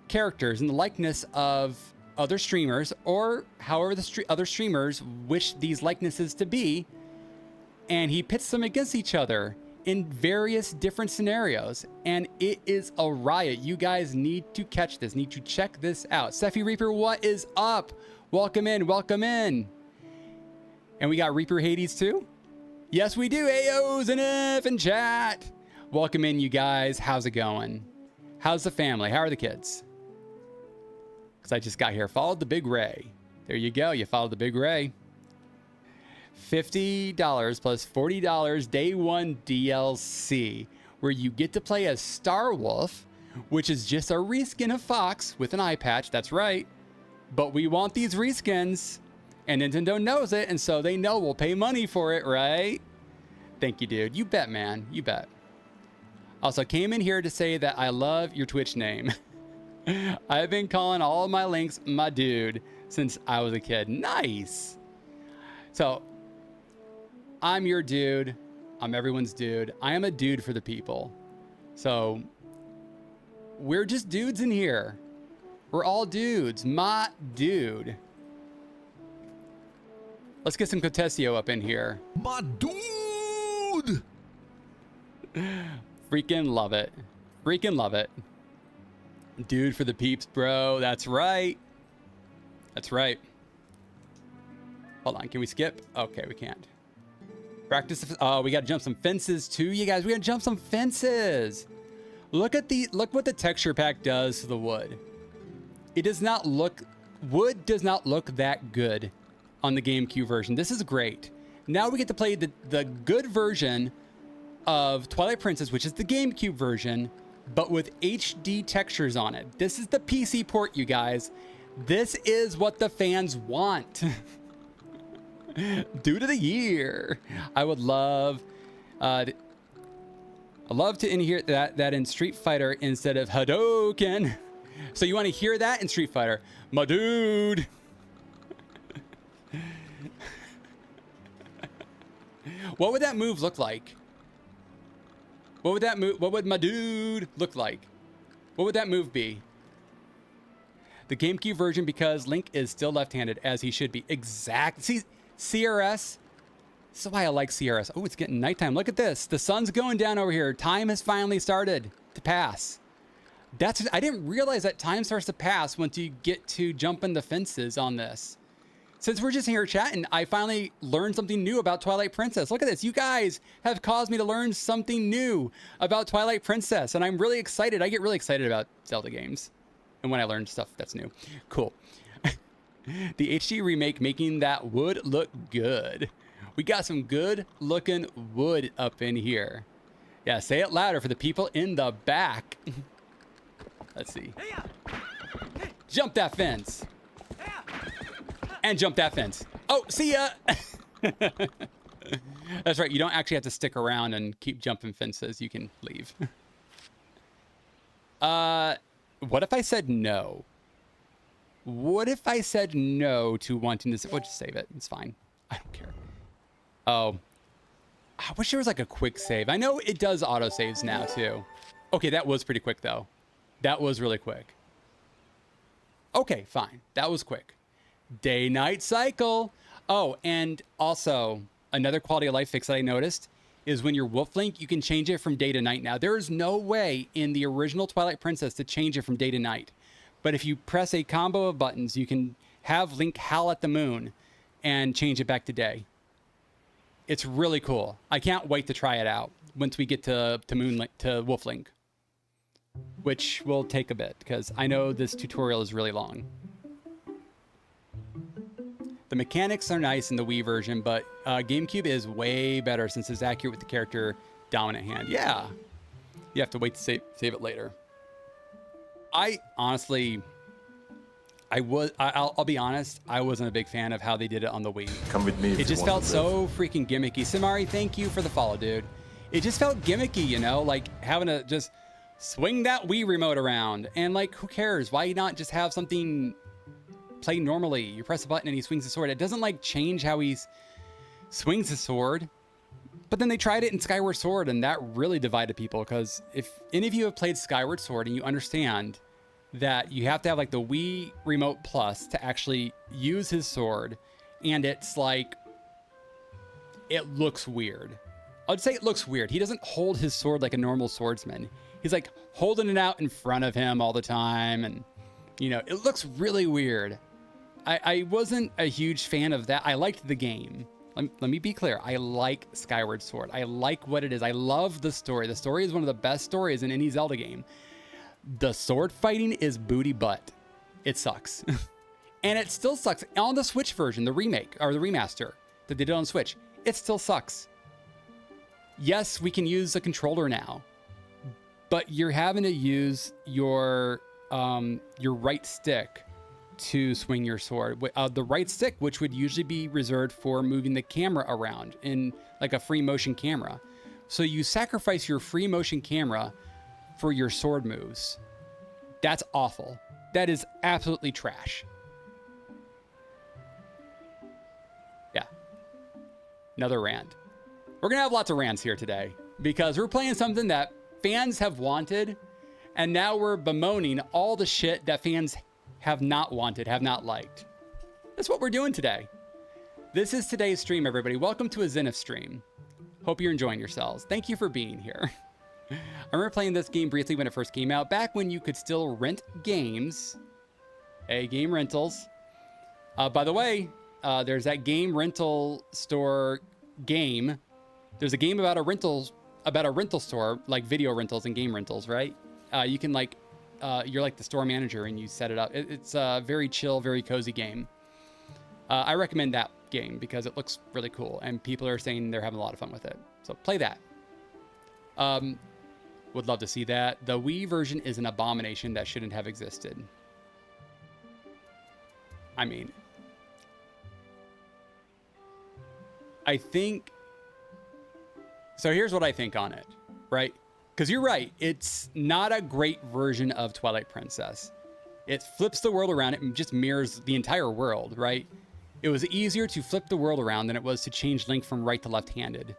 A: characters in the likeness of other streamers, or however the other streamers wish these likenesses to be, and he pits them against each other in various different scenarios, and it is a riot. You guys need to catch this, need to check this out. Sephi Reaper, what is up? Welcome in, welcome in. And we got Reaper Hades too? Yes, we do. Ayo, Zenef in chat. Welcome in, you guys. How's it going? How's the family? How are the kids? Because I just got here. Followed the Big Ray. There you go. You followed the Big Ray. $50 plus $40 day one DLC, where you get to play as Star Wolf, which is just a reskin of Fox with an eye patch. That's right. But we want these reskins, and Nintendo knows it, and so they know we'll pay money for it, right? Thank you, dude. You bet, man. You bet. Also, came in here to say that I love your Twitch name. I've been calling all of my links my dude since I was a kid. Nice. So, I'm your dude. I'm everyone's dude. I am a dude for the people. So, we're just dudes in here. We're all dudes. My dude. Let's get some Cotessio up in here.
L: My dude!
A: Freaking love it. Freaking love it. Dude for the peeps, bro. That's right. That's right. Hold on. Can we skip? Okay, we can't. Practice. Oh, we got to jump some fences too, you guys. We got to jump some fences. Look what the texture pack does to the wood. It does not look, wood does not look that good on the GameCube version. This is great. Now we get to play the good version of Twilight Princess, which is the GameCube version, but with HD textures on it. This is the PC port, you guys. This is what the fans want. Dude of the year. I would love, I'd love to hear that in Street Fighter instead of Hadouken. So you want to hear that in Street Fighter? My dude. What would that move look like? What would my dude look like? What would that move be? The GameCube version, because Link is still left-handed, as he should be. Exactly. See, CRS. This is why I like CRS. Oh, it's getting nighttime. Look at this. The sun's going down over here. Time has finally started to pass. I didn't realize that time starts to pass once you get to jumping the fences on this. Since we're just here chatting, I finally learned something new about Twilight Princess. Look at this. You guys have caused me to learn something new about Twilight Princess, and I'm really excited. I get really excited about Zelda games, and when I learn stuff that's new. Cool. The HD remake making that wood look good. We got some good looking wood up in here. Yeah, say it louder for the people in the back. Let's see. Jump that fence. And jump that fence. Oh, see ya. That's right. You don't actually have to stick around and keep jumping fences. You can leave. What if I said no? What if I said no to wanting to... We'll just save it. It's fine. I don't care. Oh. I wish there was like a quick save. I know it does auto saves now too. Okay, that was pretty quick though. That was really quick. Okay, fine. That was quick. Day-night cycle. Oh, and also, another quality of life fix that I noticed is when you're Wolf Link, you can change it from day to night now. There is no way in the original Twilight Princess to change it from day to night. But if you press a combo of buttons, you can have Link howl at the moon and change it back to day. It's really cool. I can't wait to try it out once we get to Wolf Link, which will take a bit because I know this tutorial is really long. The mechanics are nice in the Wii version, but GameCube is way better since it's accurate with the character dominant hand. Yeah, you have to wait to save it later. I honestly, I'll be honest, I wasn't a big fan of how they did it on the Wii.
G: Come with me.
A: It just felt so freaking gimmicky. Samari, thank you for the follow, dude. It just felt gimmicky, you know, like having to just swing that Wii remote around. And like, who cares? Why not just have something play normally? You press a button and he swings the sword. It doesn't like change how he swings the sword. But then they tried it in Skyward Sword and that really divided people, because if any of you have played Skyward Sword and you understand that you have to have like the Wii Remote Plus to actually use his sword, and it's like, it looks weird. I'd say it looks weird. He doesn't hold his sword like a normal swordsman. He's like holding it out in front of him all the time, and you know, it looks really weird. I wasn't a huge fan of that. I liked the game. Let me be clear. I like Skyward Sword. I like what it is. I love the story. The story is one of the best stories in any Zelda game. The sword fighting is booty butt. It sucks. And it still sucks. On the Switch version, the remake, or the remaster that they did on Switch, it still sucks. Yes, we can use a controller now, but you're having to use your right stick to swing your sword. The right stick, which would usually be reserved for moving the camera around in like a free motion camera. So you sacrifice your free motion camera for your sword moves. That's awful. That is absolutely trash. Yeah. Another rant. We're gonna have lots of rants here today because we're playing something that fans have wanted, and now we're bemoaning all the shit that fans have not wanted, have not liked. That's what we're doing today. This is today's stream, everybody. Welcome to a Zenef stream. Hope you're enjoying yourselves. Thank you for being here. I remember playing this game briefly when it first came out, back when you could still rent games. Hey, game rentals. By the way, there's that game rental store game. There's a game about a rental store, like video rentals and game rentals, right? You can like, you're like the store manager and you set it up. It's a very chill, very cozy game. I recommend that game because it looks really cool and people are saying they're having a lot of fun with it. So play that. Would love to see that. The Wii version is an abomination that shouldn't have existed. I mean, I think, so here's what I think on it, right? Because you're right, it's not a great version of Twilight Princess. It flips the world around, it just mirrors the entire world, right? It was easier to flip the world around than it was to change Link from right to left-handed.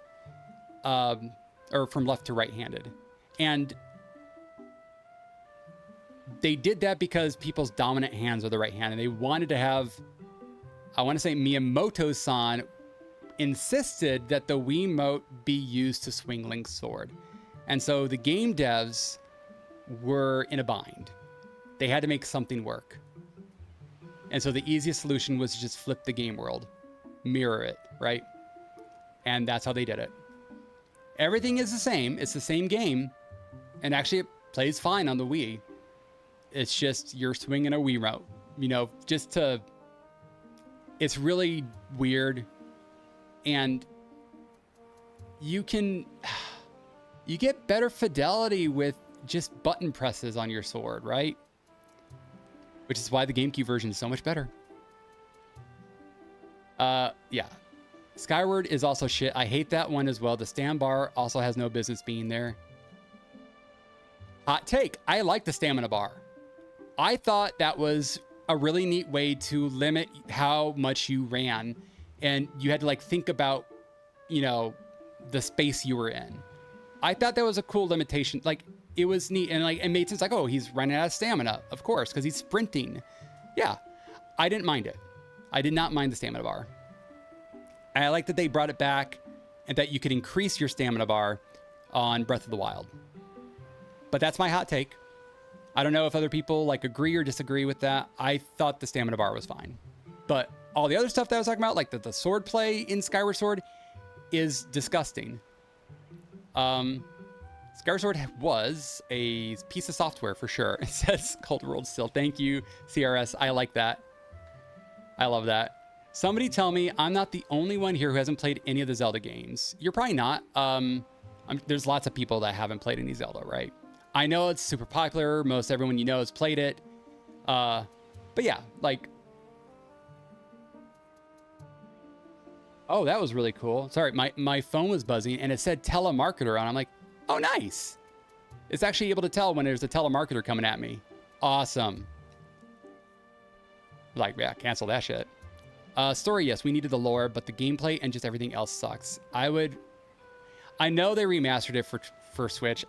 A: Or from left to right-handed. And they did that because people's dominant hands are the right hand, and they wanted to have, I want to say Miyamoto-san insisted that the Wiimote be used to swing Link's sword. And so the game devs were in a bind. They had to make something work. And so the easiest solution was to just flip the game world, mirror it, right? And that's how they did it. Everything is the same. It's the same game. And actually it plays fine on the Wii. It's just you're swinging a Wiimote, you know, it's really weird. And you get better fidelity with just button presses on your sword, right? Which is why the GameCube version is so much better. Yeah. Skyward is also shit. I hate that one as well. The stand bar also has no business being there. Hot take. I like the stamina bar. I thought that was a really neat way to limit how much you ran. And you had to like think about, you know, the space you were in. I thought that was a cool limitation. Like, it was neat. And like, it made sense. Like, oh, he's running out of stamina, of course, because he's sprinting. Yeah, I didn't mind it. I did not mind the stamina bar. And I like that they brought it back and that you could increase your stamina bar on Breath of the Wild. But that's my hot take. I don't know if other people like agree or disagree with that. I thought the stamina bar was fine. But all the other stuff that I was talking about, like the sword play in Skyward Sword, is disgusting. Skyward Sword was a piece of software for sure. It says Cold World still. Thank you, CRS. I like that. I love that. Somebody tell me I'm not the only one here who hasn't played any of the Zelda games. You're probably not. There's lots of people that haven't played any Zelda, right? I know it's super popular. Most everyone you know has played it. But yeah, like... Oh, that was really cool. Sorry, my phone was buzzing and it said telemarketer on. I'm like, oh, nice. It's actually able to tell when there's a telemarketer coming at me. Awesome. Like, yeah, cancel that shit. Story, yes, we needed the lore, but the gameplay and just everything else sucks. I know they remastered it for Switch.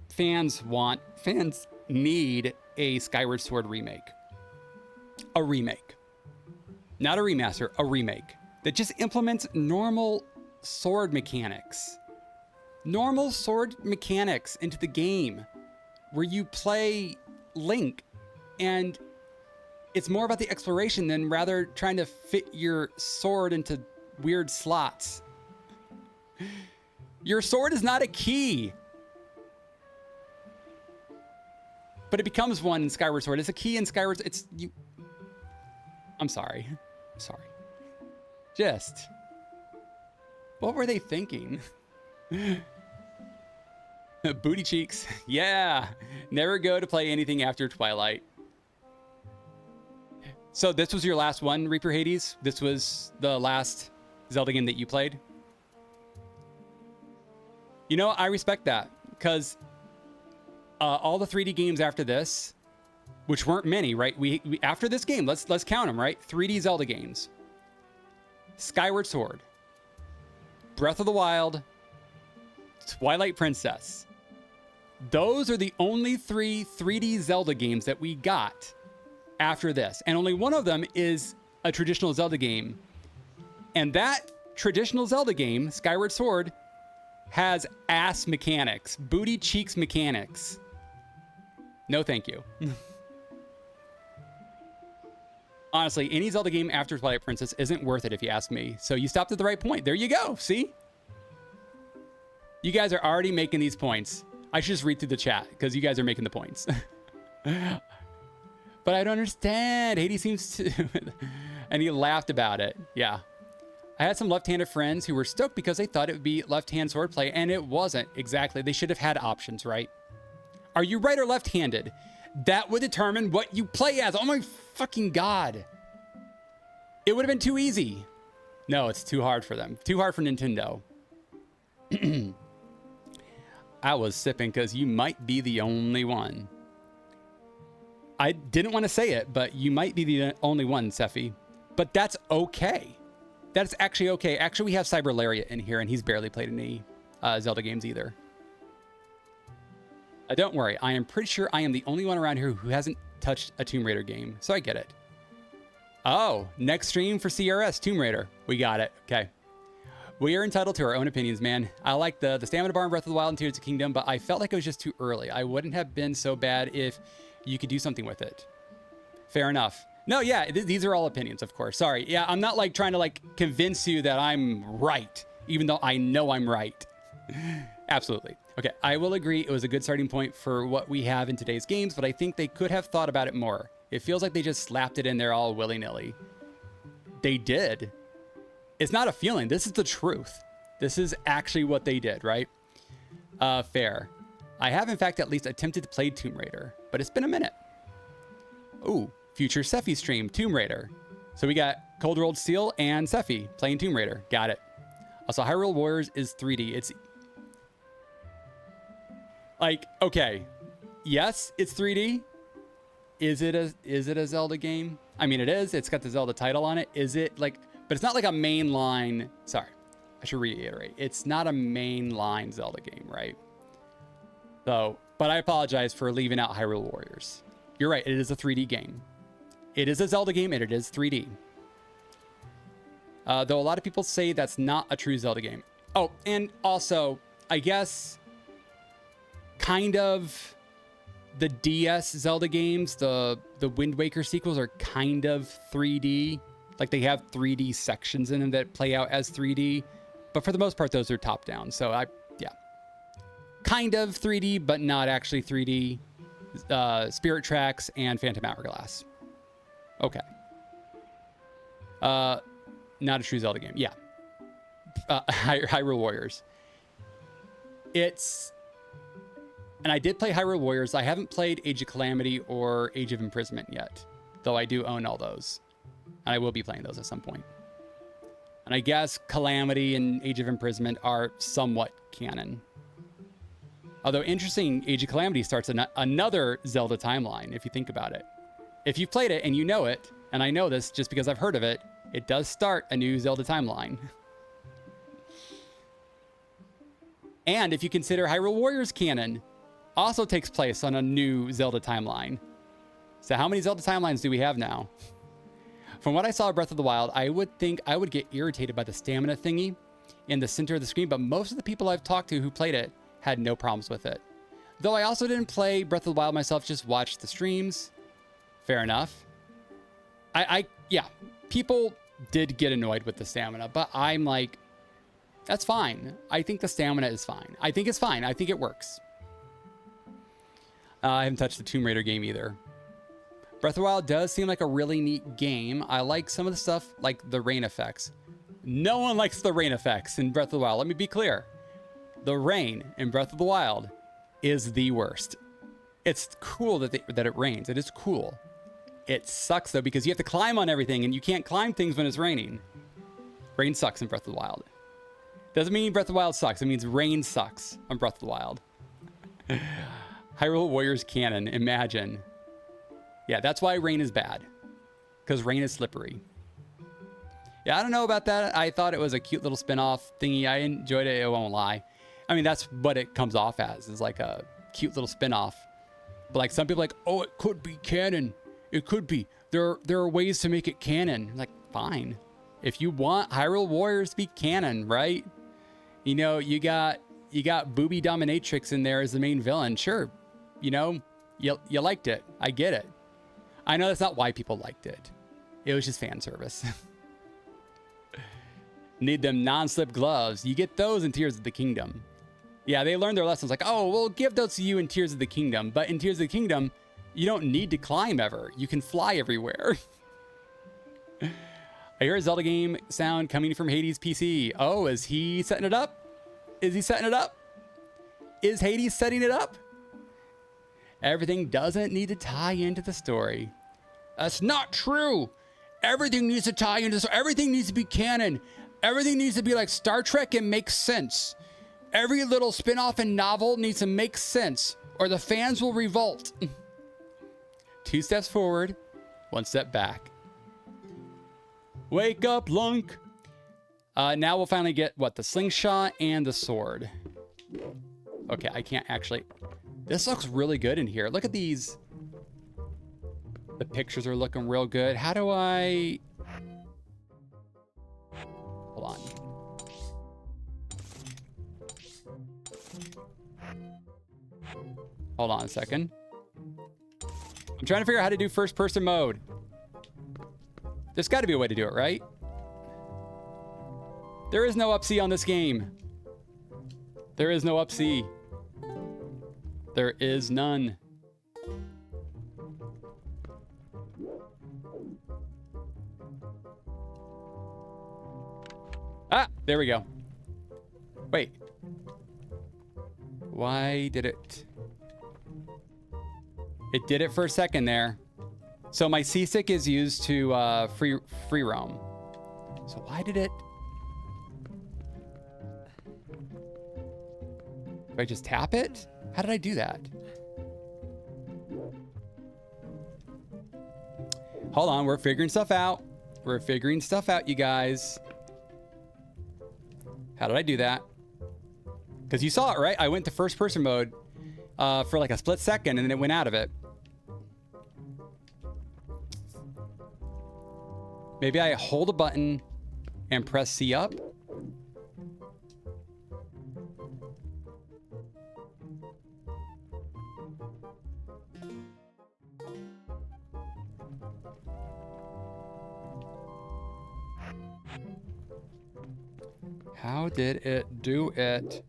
A: Fans need a Skyward Sword remake. A remake. Not a remaster, a remake. That just implements normal sword mechanics. Normal sword mechanics into the game. Where you play Link and it's more about the exploration than rather trying to fit your sword into weird slots. Your sword is not a key. But it becomes one in Skyward Sword. It's a key in Skyward Sword. It's you. I'm sorry. Just. What were they thinking? Booty cheeks. Yeah. Never go to play anything after Twilight. So this was your last one, Reaper Hades? This was the last Zelda game that you played? You know, I respect that. Because all the 3D games after this, which weren't many, right? We after this game, let's count them, right? 3D Zelda games. Skyward Sword. Breath of the Wild. Twilight Princess. Those are the only 3 3D Zelda games that we got after this. And only one of them is a traditional Zelda game. And that traditional Zelda game, Skyward Sword, has ass mechanics. Booty cheeks mechanics. No thank you. Honestly, any Zelda game after Twilight Princess isn't worth it if you ask me. So you stopped at the right point. There you go. See? You guys are already making these points. I should just read through the chat because you guys are making the points. But I don't understand. Hades seems to... And he laughed about it. Yeah. I had some left-handed friends who were stoked because they thought it would be left-hand swordplay, and it wasn't. Exactly. They should have had options, right? Are you right or left-handed? That would determine what you play as. Oh my fucking God. It would have been too easy. No, it's too hard for them. Too hard for Nintendo. I was sipping because you might be the only one. I didn't want to say it, but you might be the only one, Sephi. But that's okay. That's actually okay. Actually, we have Cyber Lariat in here, and he's barely played any Zelda games either. Don't worry. I am pretty sure I am the only one around here who hasn't touched a Tomb Raider game, so I get it. Oh, next stream for CRS, Tomb Raider. We got it. Okay. We are entitled to our own opinions, man. I like the stamina bar in Breath of the Wild and Tears of the Kingdom, but I felt like it was just too early. I wouldn't have been so bad if you could do something with it. Fair enough. No, yeah, these are all opinions, of course. Sorry. Yeah, I'm not like trying to like convince you that I'm right, even though I know I'm right. Absolutely. Okay, I will agree it was a good starting point for what we have in today's games, but I think they could have thought about it more. It feels like they just slapped it in there all willy-nilly. They did. It's not a feeling. This is the truth. This is actually what they did, right? Fair. I have, in fact, at least attempted to play Tomb Raider, but it's been a minute. Ooh, future Sephi stream, Tomb Raider. So we got Cold World Steel and Sephi playing Tomb Raider. Got it. Also, Hyrule Warriors is 3D. It's... Like, okay. Yes, it's 3D. Is it a Zelda game? I mean, it is. It's got the Zelda title on it. Is it like... But it's not like a mainline... Sorry, I should reiterate. It's not a mainline Zelda game, right? So, but I apologize for leaving out Hyrule Warriors. You're right, it is a 3D game. It is a Zelda game, and it is 3D. Though a lot of people say that's not a true Zelda game. Oh, and also, I guess, kind of the DS Zelda games, the Wind Waker sequels are kind of 3D. Like they have 3D sections in them that play out as 3D. But for the most part, those are top down. So yeah. Kind of 3D, but not actually 3D. Spirit Tracks and Phantom Hourglass. Okay. Not a true Zelda game. Yeah. Hyrule Warriors. And I did play Hyrule Warriors. I haven't played Age of Calamity or Age of Imprisonment yet, though I do own all those. And I will be playing those at some point. And I guess Calamity and Age of Imprisonment are somewhat canon. Although interesting, Age of Calamity starts another Zelda timeline, if you think about it. If you've played it and you know it, and I know this just because I've heard of it, it does start a new Zelda timeline. And if you consider Hyrule Warriors canon, also takes place on a new Zelda timeline. So how many Zelda timelines do we have now? From what I saw of Breath of the Wild, I would think I would get irritated by the stamina thingy in the center of the screen, but most of the people I've talked to who played it had no problems with it. Though I also didn't play Breath of the Wild myself, just watched the streams. Fair enough. Yeah, people did get annoyed with the stamina, but I'm like, that's fine. I think the stamina is fine. I think it's fine. I think it works. I haven't touched the Tomb Raider game either. Breath of the Wild does seem like a really neat game. I like some of the stuff, like the rain effects. No one likes the rain effects in Breath of the Wild. Let me be clear. The rain in Breath of the Wild is the worst. It's cool that it rains. It is cool. It sucks, though, because you have to climb on everything, and you can't climb things when it's raining. Rain sucks in Breath of the Wild. Doesn't mean Breath of the Wild sucks. It means rain sucks on Breath of the Wild. Hyrule Warriors canon. Imagine. Yeah, that's why rain is bad. Because rain is slippery. Yeah, I don't know about that. I thought it was a cute little spin-off thingy. I enjoyed it. I won't lie. I mean, that's what it comes off as, is like a cute little spin-off. But like some people are like, oh, it could be canon. It could be. There are ways to make it canon. Like, fine. If you want Hyrule Warriors to be canon, right? You know, you got Booby Dominatrix in there as the main villain. Sure. You know, you liked it. I get it. I know that's not why people liked it. It was just fan service. Need them non-slip gloves. You get those in Tears of the Kingdom. Yeah, they learned their lessons. Like, oh, we'll give those to you in Tears of the Kingdom. But in Tears of the Kingdom, you don't need to climb ever. You can fly everywhere. I hear a Zelda game sound coming from Hades PC. Oh, is he setting it up? Is he setting it up? Is Hades setting it up? Everything doesn't need to tie into the story. That's not true. Everything needs to tie into the story. Everything needs to be canon. Everything needs to be like Star Trek and make sense. Every little spin-off and novel needs to make sense, or the fans will revolt. 2 steps forward, 1 step back. Wake up, Lunk. Now we'll finally get, what, the slingshot and the sword. Okay, I can't actually... This looks really good in here. Look at these. The pictures are looking real good. How do I... Hold on. Hold on a second. I'm trying to figure out how to do first person mode. There's got to be a way to do it, right? There is no up C on this game. There is no up C. There is none. Ah, there we go. Wait. Why did it? It did it for a second there. So my C-stick is used to free roam. So why did it? Do I just tap it? How did I do that? Hold on, we're figuring stuff out. We're figuring stuff out, you guys. How did I do that? Because you saw it, right? I went to first person mode for like a split second and then it went out of it. Maybe I hold a button and press C up. How did it do it?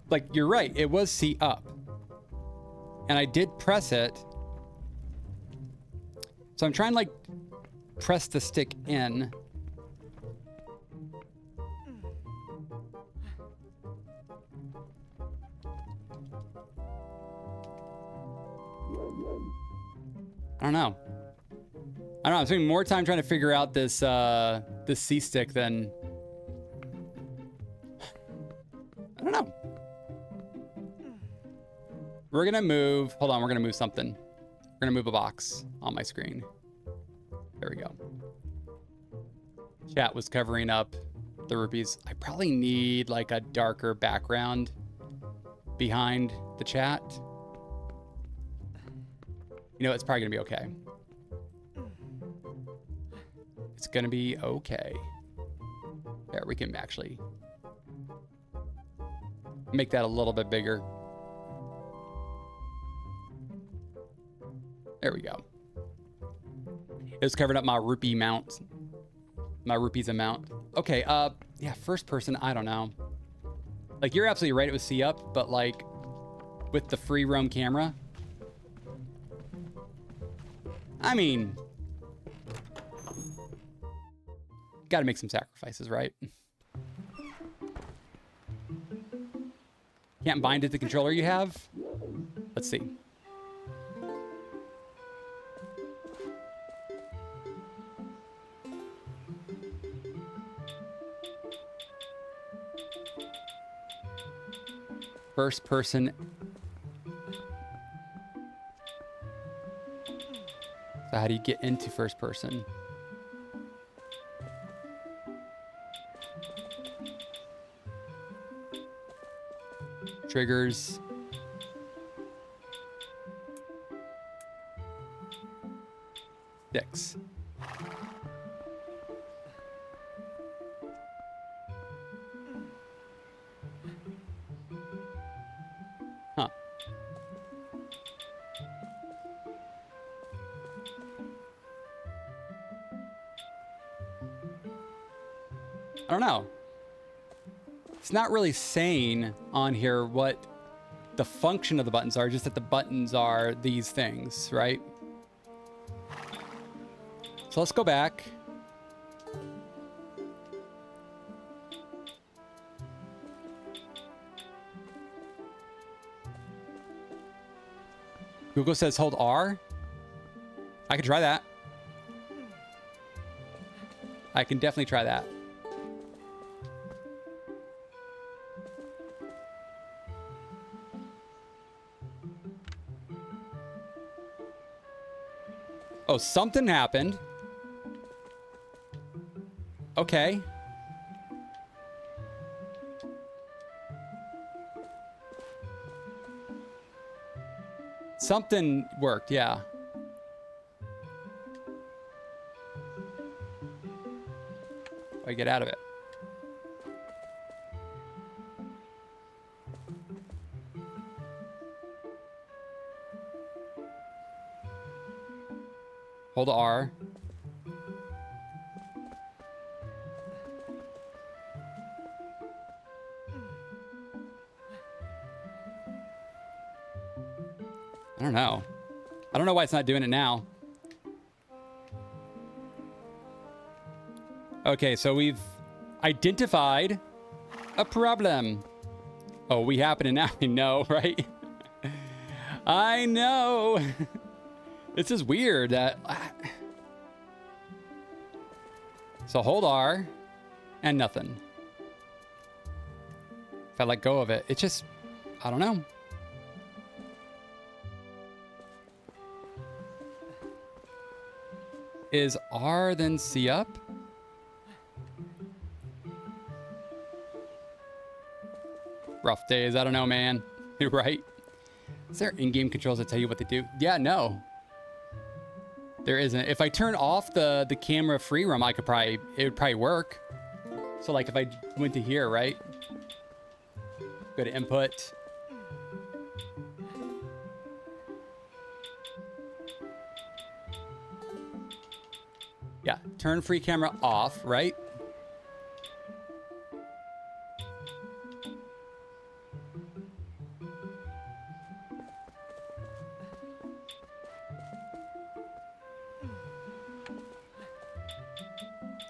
A: Like, you're right, it was C up. And I did press it. So I'm trying to, like, press the stick in. I don't know. I'm spending more time trying to figure out this this C stick than I don't know. We're gonna move. Hold on, we're gonna move something. We're gonna move a box on my screen. There we go. Chat was covering up the rupees. I probably need like a darker background behind the chat. You know, it's probably gonna be okay. It's gonna be okay. There, we can actually make that a little bit bigger. There we go. It's covering up my rupee mount. My rupees amount. Okay, yeah, first person, I don't know. Like, you're absolutely right, it was C up, but like, with the free roam camera, I mean, gotta make some sacrifices, right? Can't bind it to the controller you have? Let's see. First person. So how do you get into first person? Triggers. Sticks. Huh. I don't know. It's not really saying on here what the function of the buttons are, just that the buttons are these things, right? So let's go back. Google says hold R. I can try that. I can definitely try that. Oh, something happened. Okay. Something worked, yeah. I get out of it. Hold R. I don't know. I don't know why it's not doing it now. Okay, so we've identified a problem. Oh, we happen to now know, right? I know. This is weird. So hold R and nothing. If I let go of it, it just, I don't know. Is R then C up? Rough days. I don't know, man. You're right. Is there in-game controls that tell you what they do? Yeah, no. There isn't. If I turn off the camera free roam, it would probably work. So like if I went to here, right? Go to input. Yeah, turn free camera off, right?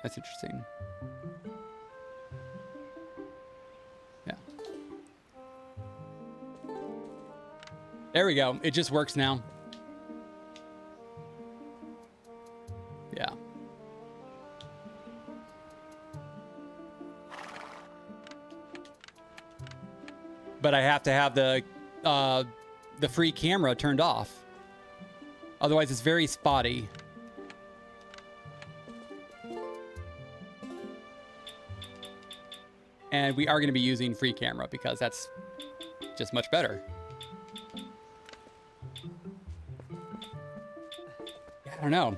A: That's interesting. Yeah. There we go. It just works now. Yeah. But I have to have the free camera turned off. Otherwise, it's very spotty. And we are going to be using free camera because that's just much better. Yeah, I don't know.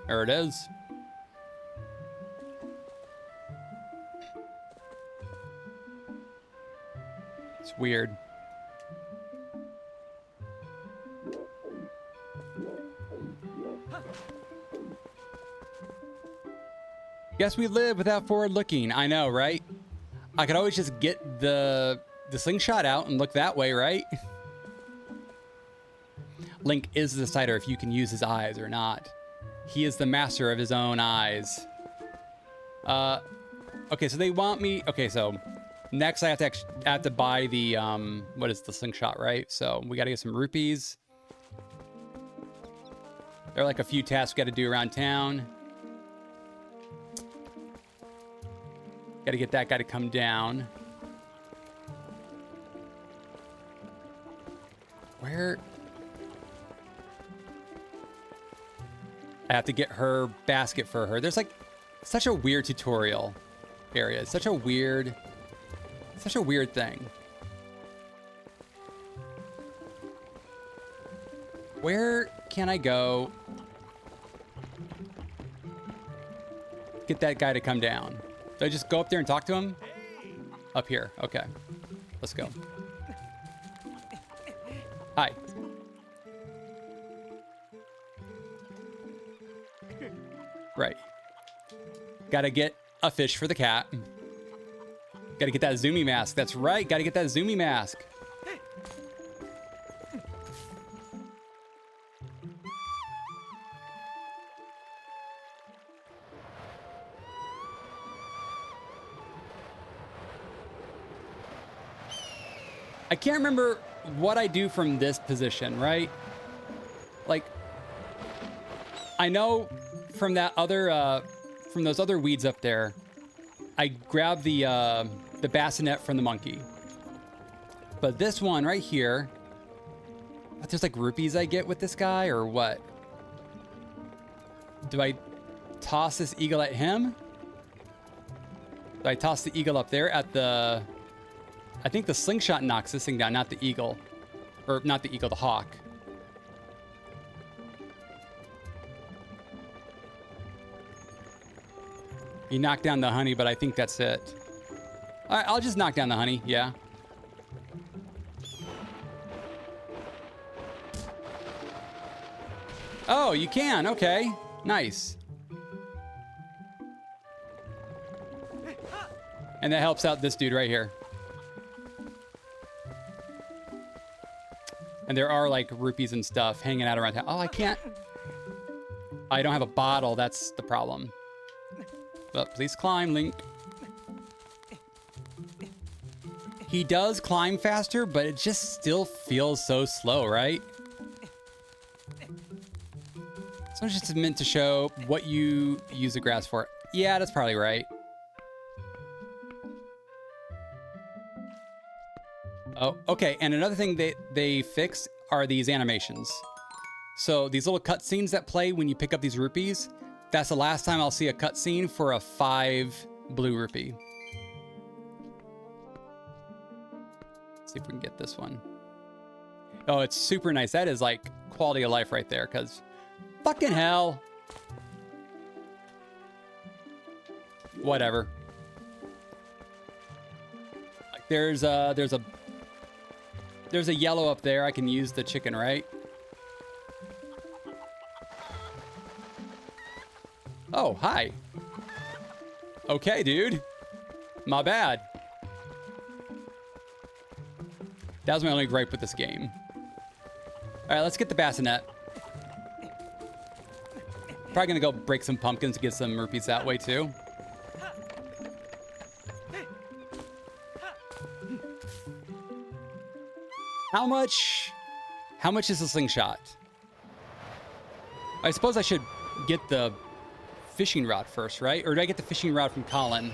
A: There it is. It's weird. Guess we live without forward looking. I know, right? I could always just get the slingshot out and look that way, right? Link is the decider if you can use his eyes or not. He is the master of his own eyes. Okay, so they want me. Okay, so next I have to buy the what is the slingshot, right? So we got to get some rupees. There are like a few tasks we got to do around town. Got to get that guy to come down. Where? I have to get her basket for her. There's like such a weird tutorial area. It's such a weird thing. Where can I go? Get that guy to come down. Do I just go up there and talk to him? Up here. Okay. Let's go. Hi. Right. Gotta get a fish for the cat. Gotta get that zoomy mask. That's right. Gotta get that zoomy mask. I can't remember what I do from this position, right? Like, I know from that other, from those other weeds up there, I grabbed the bassinet from the monkey. But this one right here, there's like rupees I get with this guy or what? Do I toss this eagle at him? Do I toss the eagle up there at the... I think the slingshot knocks this thing down, not the eagle. Or not the eagle, the hawk. He knocked down the honey, but I think that's it. All right, I'll just knock down the honey, yeah. Oh, you can, okay. Nice. And that helps out this dude right here. And there are like rupees and stuff hanging out around town. Oh, I can't. I don't have a bottle. That's the problem. But please climb, Link. He does climb faster, but it just still feels so slow, right? So it's just meant to show what you use the grass for. Yeah, that's probably right. Oh, okay. And another thing they fixed are these animations. So these little cutscenes that play when you pick up these rupees, that's the last time I'll see a cutscene for a 5 blue rupee. Let's see if we can get this one. Oh, it's super nice. That is like quality of life right there, because fucking hell. Whatever. Like there's a yellow up there. I can use the chicken, right? Oh, hi. Okay, dude. My bad. That was my only gripe with this game. All right, let's get the bassinet. Probably gonna go break some pumpkins to get some rupees that way too. How much is the slingshot? I suppose I should get the fishing rod first, right? Or did I get the fishing rod from Colin?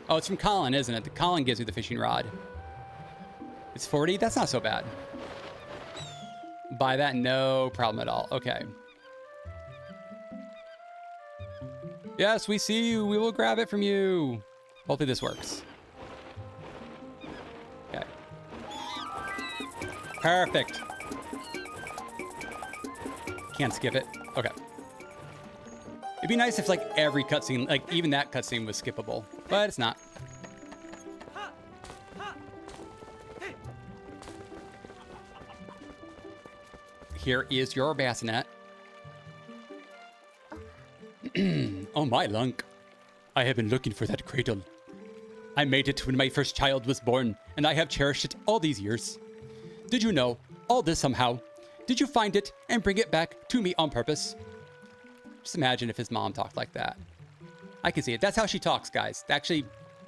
A: Oh, it's from Colin, isn't it? The Colin gives me the fishing rod. It's 40? That's not so bad. Buy that, no problem at all. Okay. Yes, we see you. We will grab it from you. Hopefully this works. Okay. Perfect. Can't skip it. Okay. It'd be nice if like every cutscene, like even that cutscene was skippable, but it's not. Here is your bassinet. Oh my lunk. I have been looking for that cradle. I made it when my first child was born, and I have cherished it all these years. Did you know all this somehow? Did you find it and bring it back to me on purpose? Just imagine if his mom talked like that. I can see it. That's how she talks, guys. Actually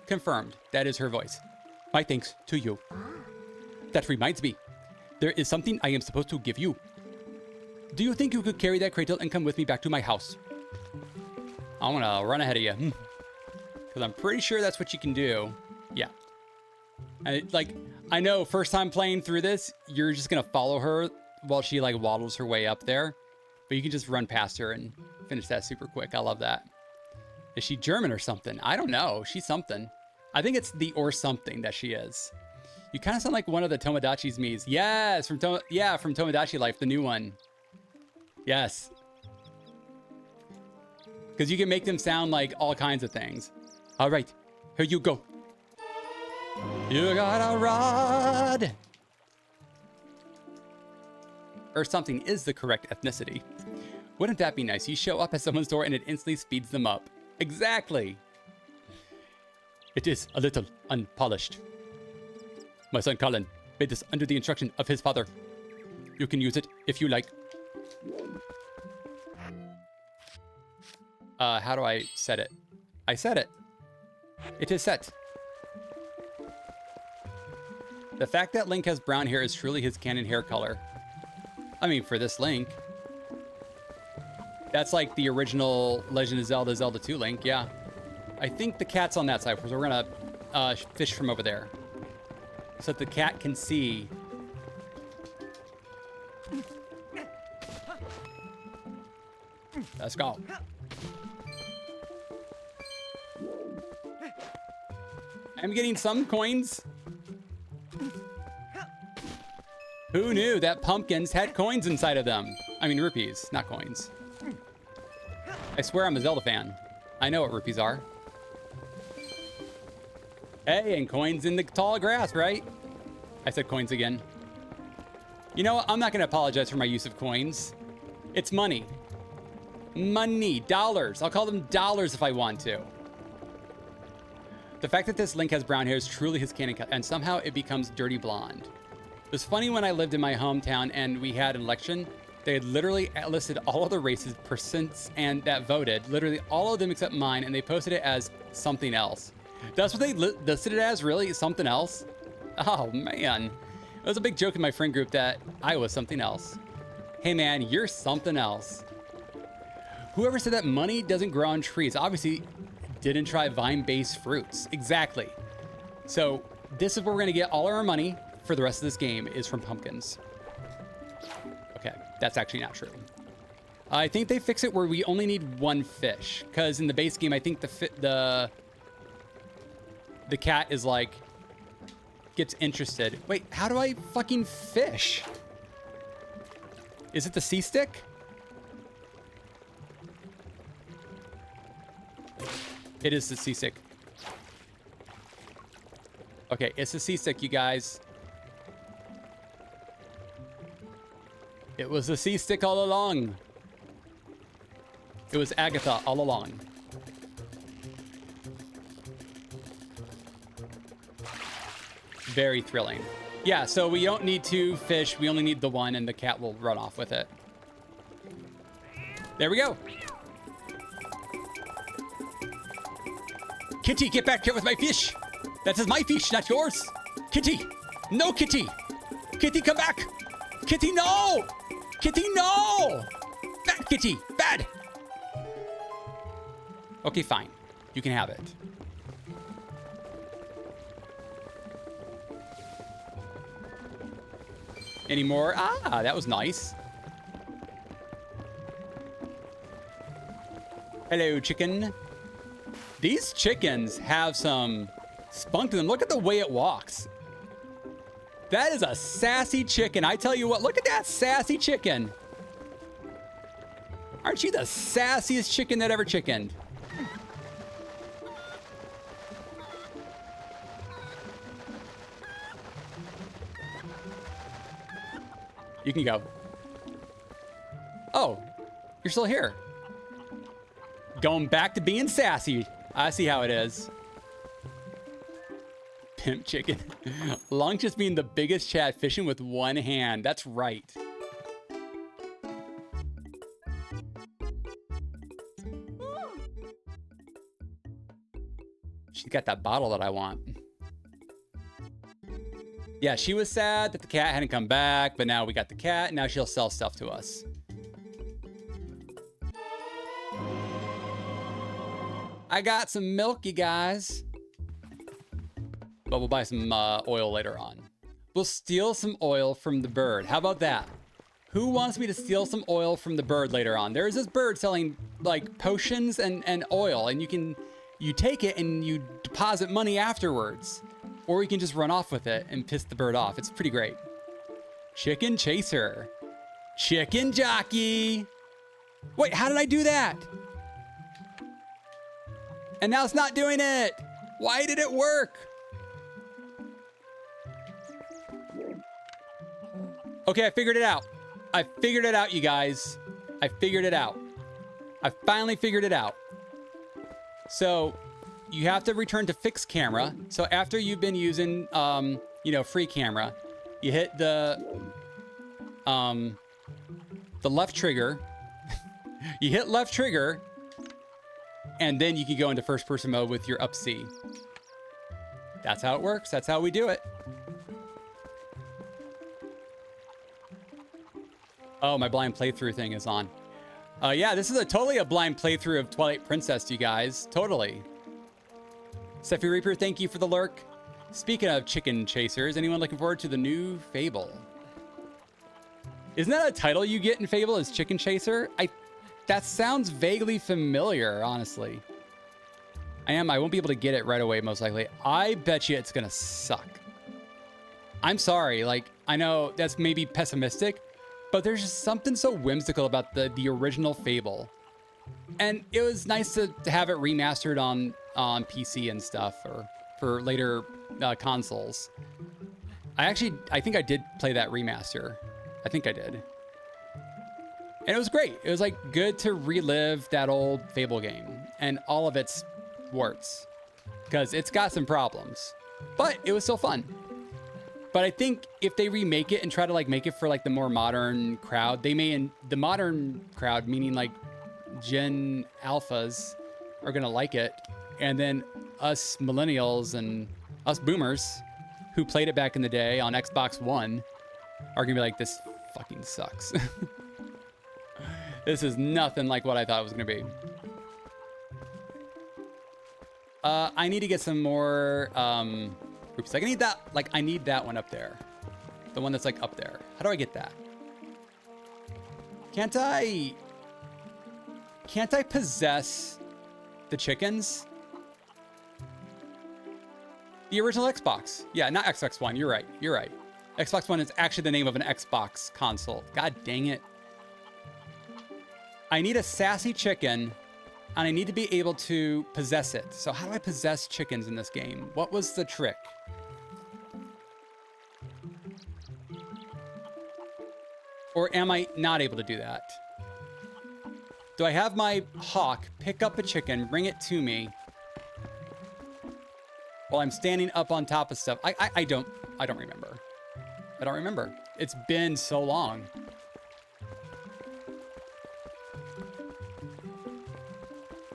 A: confirmed. That is her voice. My thanks to you. That reminds me. There is something I am supposed to give you. Do you think you could carry that cradle and come with me back to my house? I'm gonna run ahead of you. Because I'm pretty sure that's what you can do. Yeah. And I know first time playing through this, you're just gonna follow her while she like waddles her way up there. But you can just run past her and finish that super quick. I love that. Is she German or something? I don't know. She's something. I think it's the or something that she is. You kind of sound like one of the Tomodachi's Miis. Yes, from Tomodachi Life, the new one. Yes. Because you can make them sound like all kinds of things. All right, here you go. You got a rod. Or something is the correct ethnicity. Wouldn't that be nice? You show up at someone's door and it instantly speeds them up. Exactly. It is a little unpolished. My son Colin made this under the instruction of his father. You can use it if you like. How do I set it? I set it. It is set. The fact that Link has brown hair is truly his canon hair color. I mean, for this Link. That's like the original Legend of Zelda, Zelda 2 Link, yeah. I think the cat's on that side, so we're gonna fish from over there. So that the cat can see. Let's go. I'm getting some coins. Who knew that pumpkins had coins inside of them? I mean rupees, not coins. I swear I'm a Zelda fan. I know what rupees are. Hey, and coins in the tall grass, right? I said coins again. You know what? I'm not going to apologize for my use of coins. It's money. Money. Dollars. I'll call them dollars if I want to. The fact that this Link has brown hair is truly his canon cut, and somehow it becomes dirty blonde. It was funny when I lived in my hometown and we had an election. They had literally listed all of the races, percents, and that voted. Literally all of them except mine, and they posted it as something else. That's what they listed it as, really? Something else? Oh, man. It was a big joke in my friend group that I was something else. Hey, man, you're something else. Whoever said that money doesn't grow on trees obviously didn't try vine-based fruits. Exactly. So this is where we're going to get all our money for the rest of this game is from pumpkins. Okay, that's actually not true. I think they fix it where we only need one fish, because in the base game, I think the cat is like, gets interested. Wait, how do I fucking fish? Is it the C-stick? It is the C-stick. Okay, it's the C-stick, you guys. It was the C-stick all along. It was Agatha all along. Very thrilling. Yeah, so we don't need 2 fish. We only need the 1, and the cat will run off with it. There we go. Kitty, get back here with my fish. That is my fish, not yours. Kitty. No, Kitty. Kitty, come back. Kitty, no. Kitty, no. Bad Kitty. Bad. Okay, fine. You can have it. Any more? Ah, that was nice. Hello, chicken. These chickens have some spunk to them. Look at the way it walks. That is a sassy chicken. I tell you what, look at that sassy chicken. Aren't you the sassiest chicken that ever chickened? You can go. Oh, you're still here. Going back to being sassy. I see how it is. Pimp chicken. Long just being the biggest chat fishing with 1 hand. That's right. She's got that bottle that I want. Yeah, she was sad that the cat hadn't come back, but now we got the cat. Now she'll sell stuff to us. I got some milk, you guys. But we'll buy some oil later on. We'll steal some oil from the bird. How about that? Who wants me to steal some oil from the bird later on? There's this bird selling like potions and oil, and you take it and you deposit money afterwards. Or you can just run off with it and piss the bird off. It's pretty great. Chicken chaser. Chicken jockey. Wait, how did I do that? And now it's not doing it. Why did it work? Okay, I figured it out. I figured it out, you guys. I figured it out. I finally figured it out. So you have to return to fixed camera. So after you've been using, free camera, you hit the left trigger. You hit left trigger, and then you can go into first person mode with your up C. That's how it works. That's how we do it. Oh, my blind playthrough thing is on. Yeah, this is totally a blind playthrough of Twilight Princess, you guys. Totally. Steffi Reaper, thank you for the lurk. Speaking of chicken chasers, anyone looking forward to the new Fable? Isn't that a title you get in Fable, as Chicken Chaser? That sounds vaguely familiar, honestly. I won't be able to get it right away, most likely. I bet you it's gonna suck. I'm sorry, I know that's maybe pessimistic, but there's just something so whimsical about the original Fable. And it was nice to have it remastered on PC and stuff, or for later consoles. I think I did play that remaster. I think I did. And it was great. It was good to relive that old Fable game and all of its warts, because it's got some problems, but it was still fun. But I think if they remake it and try to make it for the more modern crowd, they may, the modern crowd, meaning Gen Alphas, are gonna like it. And then us millennials and us boomers who played it back in the day on Xbox One are gonna be like, this fucking sucks. This is nothing like what I thought it was gonna be. I need to get some more groups. I need that, I need that one up there. The one that's up there. How do I get that? Can't I possess the chickens? The original Xbox. Yeah, not Xbox One. You're right. You're right. Xbox One is actually the name of an Xbox console. God dang it. I need a sassy chicken, and I need to be able to possess it. So how do I possess chickens in this game? What was the trick? Or am I not able to do that? Do I have my hawk pick up a chicken, bring it to me while I'm standing up on top of stuff? I don't remember. I don't remember. It's been so long.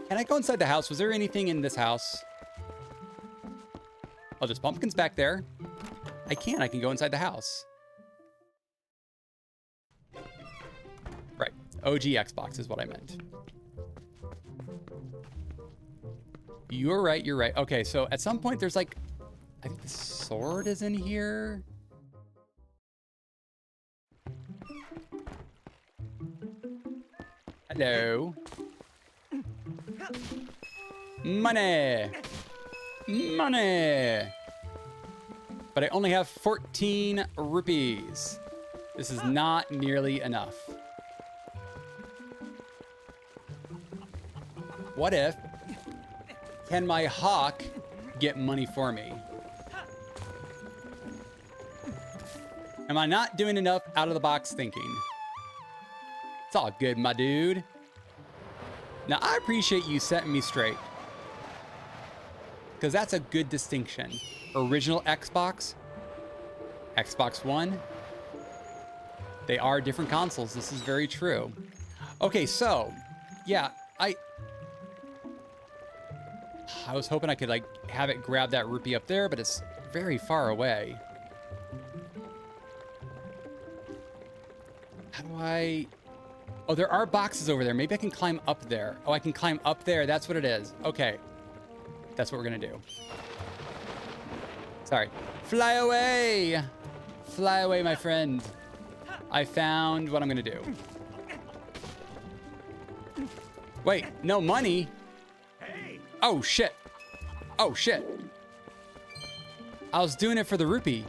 A: Can I go inside the house? Was there anything in this house? Oh, there's pumpkins back there. I can go inside the house. Right. OG Xbox is what I meant. You're right, you're right. Okay, so at some point there's like, I think the sword is in here. Hello. Money. Money. But I only have 14 rupees. This is not nearly enough. What if, can my hawk get money for me? Am I not doing enough out of the box thinking? It's all good, my dude. Now, I appreciate you setting me straight, because that's a good distinction. Original Xbox, Xbox One, they are different consoles. This is very true. Okay, so, yeah, I was hoping I could, like, have it grab that rupee up there, but it's very far away. How do I... Oh, there are boxes over there. Maybe I can climb up there. Oh, I can climb up there. That's what it is. Okay. That's what we're going to do. Sorry. Fly away. Fly away, my friend. I found what I'm going to do. Wait, no money? Oh, shit. Oh, shit. I was doing it for the rupee.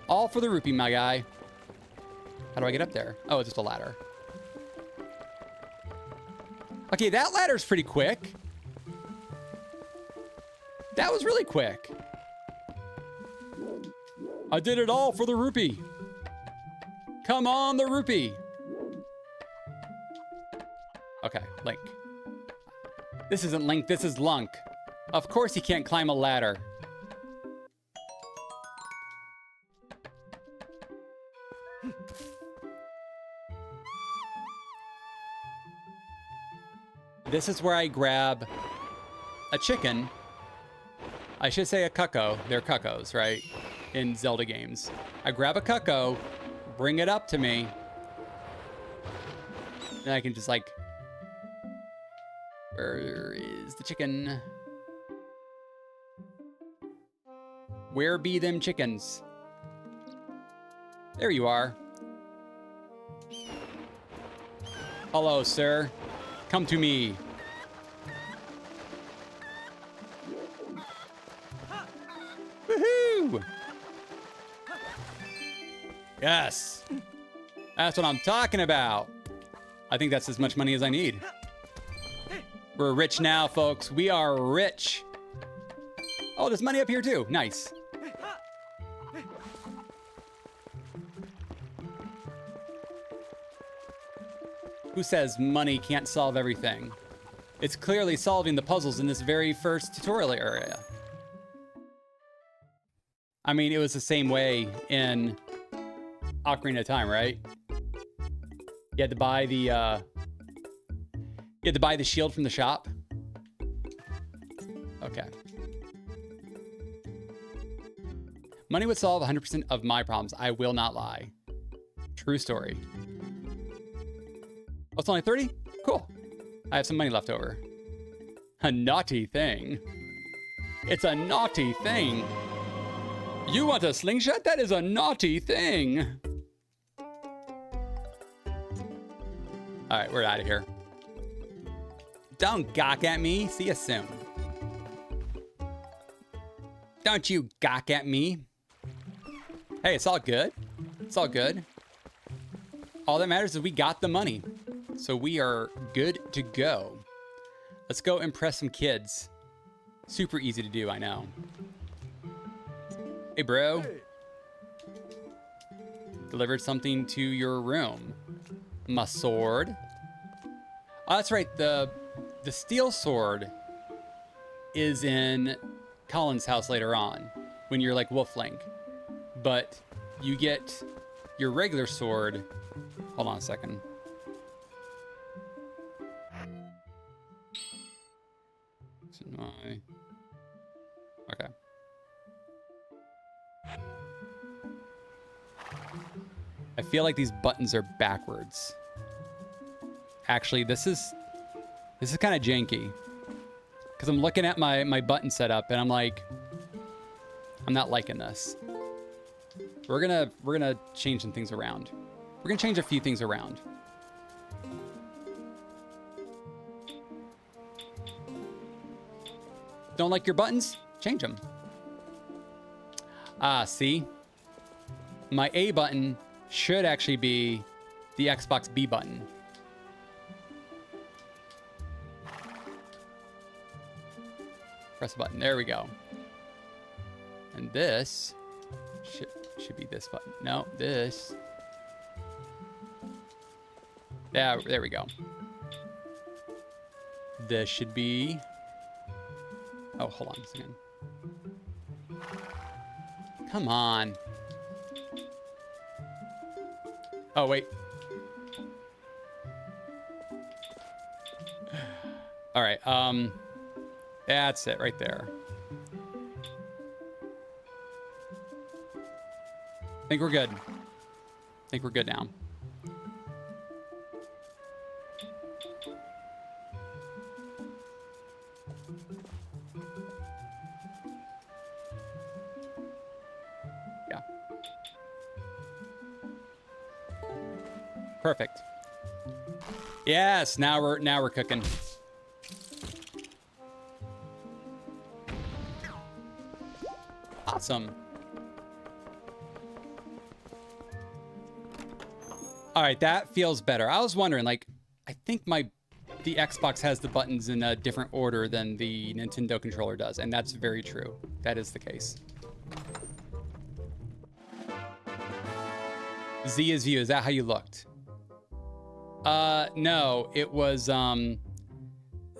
A: All for the rupee, my guy. How do I get up there? Oh, it's just a ladder. Okay, that ladder's pretty quick. That was really quick. I did it all for the rupee. Come on, the rupee. Okay, Link. This isn't Link, this is Lunk. Of course he can't climb a ladder. This is where I grab a chicken. I should say a cucko. They're cuckos, right? In Zelda games. I grab a cucko, bring it up to me, and I can just like... Where is the chicken? Where be them chickens? There you are. Hello, sir. Come to me. Woohoo! Yes. That's what I'm talking about. I think that's as much money as I need. We're rich now, folks. We are rich. Oh, there's money up here too. Nice. Who says money can't solve everything? It's clearly solving the puzzles in this very first tutorial area. I mean, it was the same way in Ocarina of Time, right? You had to buy the shield from the shop. Okay. Money would solve 100% of my problems. I will not lie. True story. Oh, it's only 30? Cool. I have some money left over. A naughty thing. It's a naughty thing. You want a slingshot? That is a naughty thing. All right, we're out of here. Don't gawk at me. See you soon. Don't you gawk at me. Hey, it's all good. It's all good. All that matters is we got the money. So we are good to go. Let's go impress some kids. Super easy to do, I know. Hey, bro. Delivered something to your room. My sword. Oh, that's right. The steel sword is in Colin's house later on when you're like Wolflink. But you get your regular sword. Hold on a second. Okay. I feel like these buttons are backwards. Actually, this is kind of janky. Because I'm looking at my button setup and I'm like, I'm not liking this. We're gonna change some things around. We're gonna change a few things around. Don't like your buttons? Change them. Ah, see? My A button should actually be the Xbox B button. Press the button. There we go. And this should be this button. No, this. Yeah, there we go. This should be... Oh, hold on a second. Come on. Oh, wait. All right. That's it right there. I think we're good. I think we're good now. Yeah. Perfect. Yes, now we're cooking. Awesome. All right, that feels better. I was wondering, like, I think the Xbox has the buttons in a different order than the Nintendo controller does, and that's very true. That is the case. Z is view. Is that how you looked? No, it was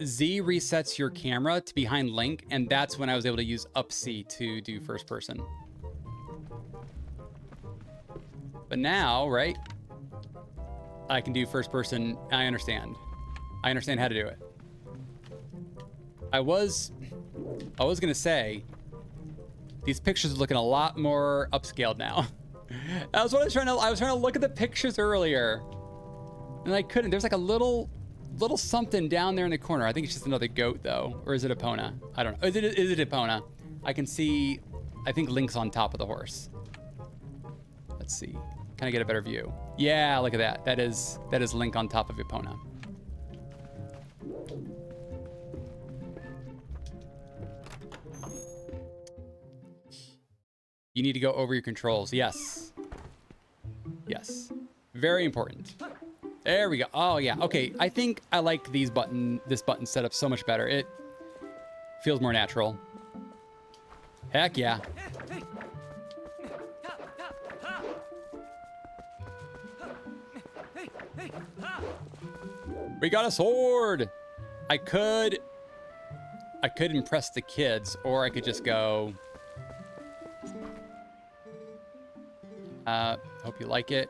A: Z resets your camera to behind Link, and that's when I was able to use up C to do first person. But now, right? I can do first person. I understand how to do it. I was gonna say these pictures are looking a lot more upscaled now. That's what I was trying to look at the pictures earlier, and I couldn't. There's like a little something down there in the corner. I think it's just another goat though, or is it Epona? I don't know. Is it Epona? I can see. I think Link's on top of the horse. Let's see. Can I get a better view? Yeah, look at that. That is Link on top of Epona. You need to go over your controls. Yes. Yes. Very important. There we go. Oh yeah. Okay. I think I like this button setup so much better. It feels more natural. Heck yeah. We got a sword. I could impress the kids, or I could just go. Hope you like it.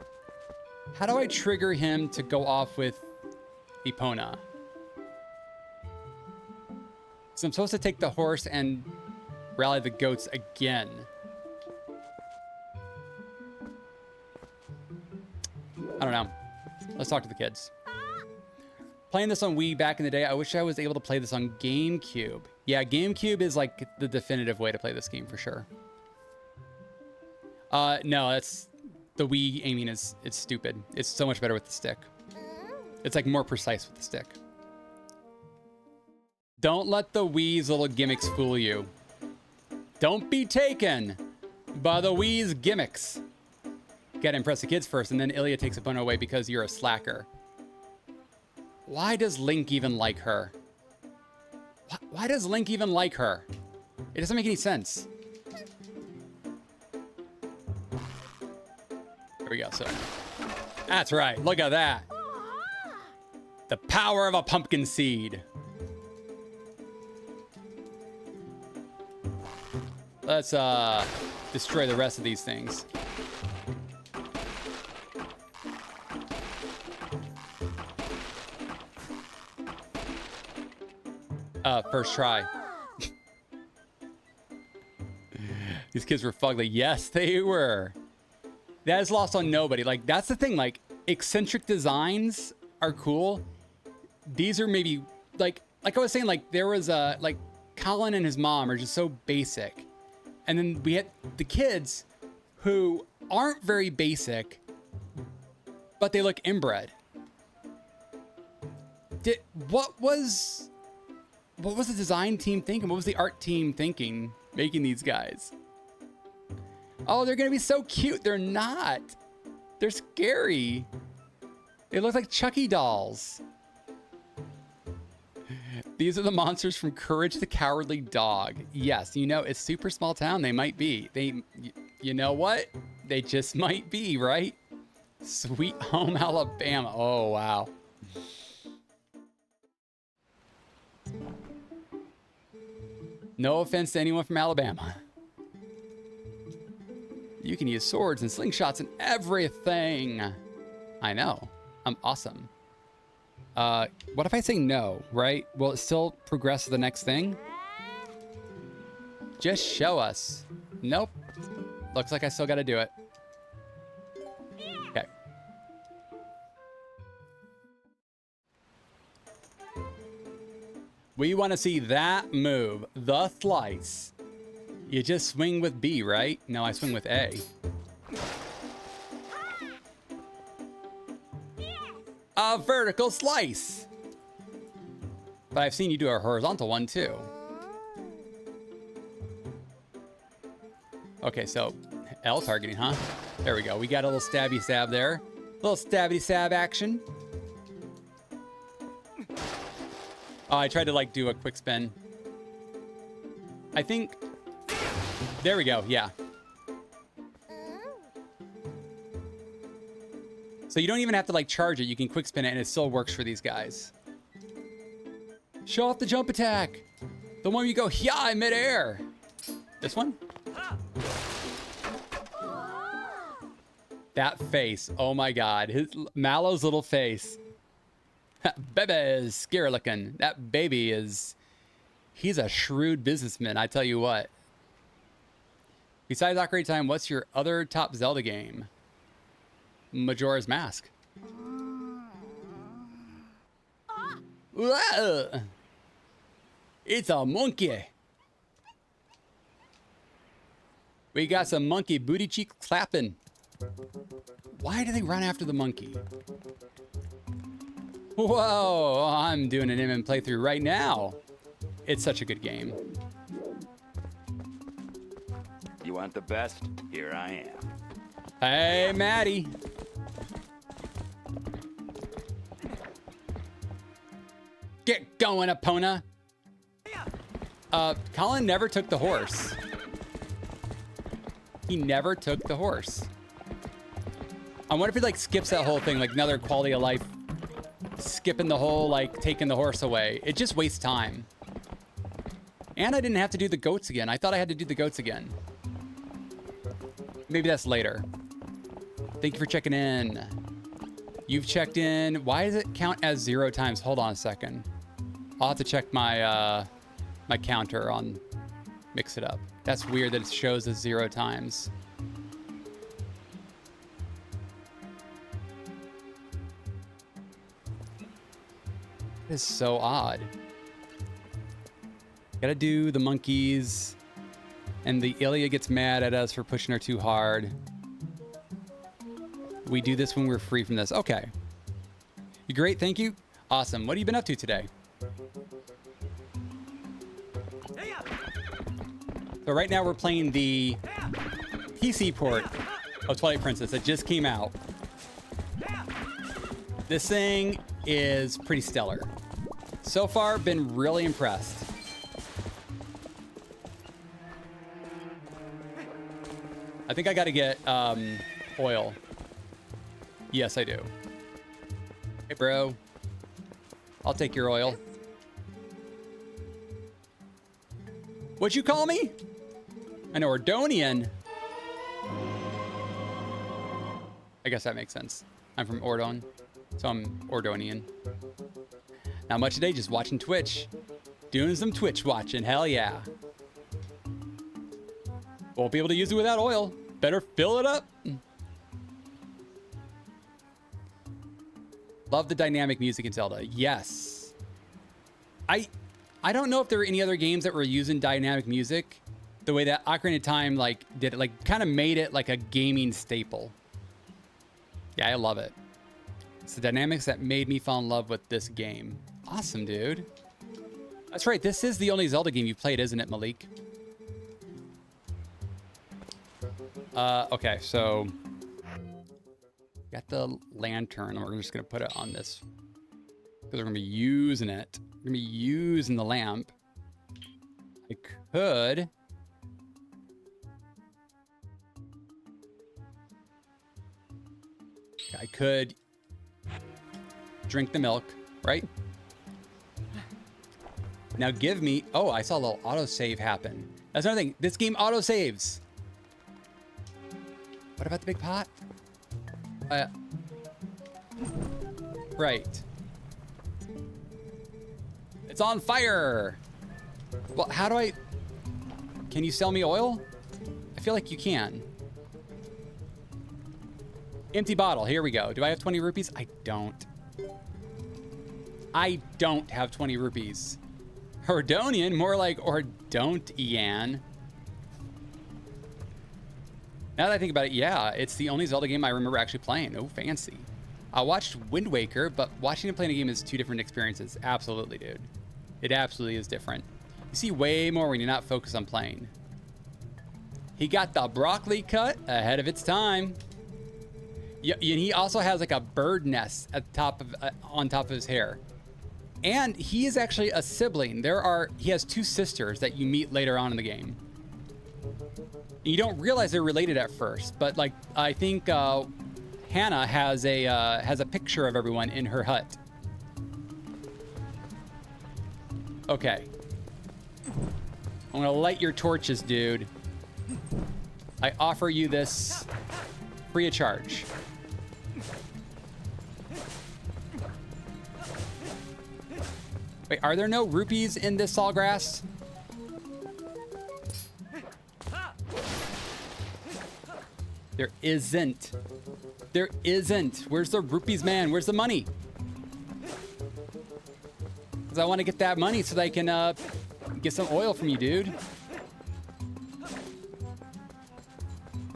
A: How do I trigger him to go off with Epona? So I'm supposed to take the horse and rally the goats again. I don't know. Let's talk to the kids. Playing this on Wii back in the day, I wish I was able to play this on GameCube. Yeah, GameCube is like the definitive way to play this game for sure. No, that's the Wii aiming it's stupid. It's so much better with the stick. It's like more precise with the stick. Don't let the Wii's little gimmicks fool you. Don't be taken by the Wii's gimmicks. Gotta impress the kids first, and then Ilya takes Epona away because you're a slacker. Why does Link even like her? Why does Link even like her? It doesn't make any sense. Here we go. So that's right. Look at that. The power of a pumpkin seed. Let's destroy the rest of these things. First try. These kids were fugly. Yes, they were. That is lost on nobody. Like, that's the thing. Like, eccentric designs are cool. These are maybe, like I was saying, like, there was like, Colin and his mom are just so basic. And then we had the kids who aren't very basic, but they look inbred. What was the design team thinking? What was the art team thinking making these guys? Oh, they're gonna be so cute. They're not. They're scary. They look like Chucky dolls. These are the monsters from Courage the Cowardly Dog. Yes, you know, it's super small town. They might be. You know what? They just might be, right? Sweet Home Alabama. Oh, wow. No offense to anyone from Alabama. You can use swords and slingshots and everything. I know. I'm awesome. What if I say no, right? Will it still progress to the next thing? Just show us. Nope. Looks like I still got to do it. Okay. We want to see that move, the slice. You just swing with B, right? No, I swing with A. A vertical slice. But I've seen you do a horizontal one too. Okay, so L targeting, huh? There we go. We got a little stabby stab there. A little stabby stab action. Oh, I tried to like do a quick spin. I think, there we go, yeah. So you don't even have to like charge it. You can quick spin it and it still works for these guys. Show off the jump attack. The one where you go, yeah, in midair. This one? That face, oh my God. Mallow's little face. Baby is scary looking. That baby is, he's a shrewd businessman, I tell you what. Besides Ocarina of Time, what's your other top Zelda game? Majora's Mask. Whoa. It's a monkey. We got some monkey booty cheek clapping. Why do they run after the monkey? Whoa, I'm doing an MM playthrough right now. It's such a good game.
M: You want the best? Here I am.
A: Hey, Maddie. Get going, Epona. Colin never took the horse. He never took the horse. I wonder if he like skips that whole thing, like another quality of life, skipping the whole, like taking the horse away. It just wastes time. And I didn't have to do the goats again. I thought I had to do the goats again. Maybe that's later. Thank you for checking in. You've checked in. Why does it count as 0 times? Hold on a second. I'll have to check my my counter on Mix It Up. That's weird that it shows as 0 times. It is so odd. Gotta do the monkeys. And the Ilya gets mad at us for pushing her too hard. We do this when we're free from this. Okay. You're great, thank you. Awesome. What have you been up to today? So right now we're playing the PC port of Twilight Princess that just came out. This thing is pretty stellar. So far, been really impressed. I think I got to get oil. Yes, I do. Hey, bro. I'll take your oil. What'd you call me? An Ordonian. I guess that makes sense. I'm from Ordon, so I'm Ordonian. Not much today, just watching Twitch. Doing some Twitch watching, hell yeah. Won't be able to use it without oil. Better fill it up. Love the dynamic music in Zelda. Yes. I don't know if there were any other games that were using dynamic music the way that Ocarina of Time like did it, like kind of made it like a gaming staple. Yeah, I love it. It's the dynamics that made me fall in love with this game. Awesome, dude. That's right. This is the only Zelda game you've played, isn't it, Malik? Okay, so got the lantern. We're just gonna put it on this because we're gonna be using it. We're gonna be using the lamp. I could drink the milk, right? Now give me, oh, I saw a little autosave happen. That's another thing. This game autosaves. What about the big pot? Right. It's on fire. Well, how do I... Can you sell me oil? I feel like you can. Empty bottle. Here we go. Do I have 20 rupees? I don't. I don't have 20 rupees. Ordonian? More like Ordon't-ian. Now that I think about it, yeah, it's the only Zelda game I remember actually playing. Oh, fancy. I watched Wind Waker, but watching and playing a game is two different experiences. Absolutely, dude. It absolutely is different. You see way more when you're not focused on playing. He got the broccoli cut ahead of its time. Yeah, and he also has like a bird nest at the top of on top of his hair. And he is actually a sibling. He has two sisters that you meet later on in the game. You don't realize they're related at first, but like I think Hannah has a picture of everyone in her hut. Okay. I'm gonna light your torches, dude. I offer you this free of charge. Wait, are there no rupees in this sawgrass? There isn't. There isn't. Where's the rupees, man? Where's the money? Because I want to get that money so that I can get some oil from you, dude.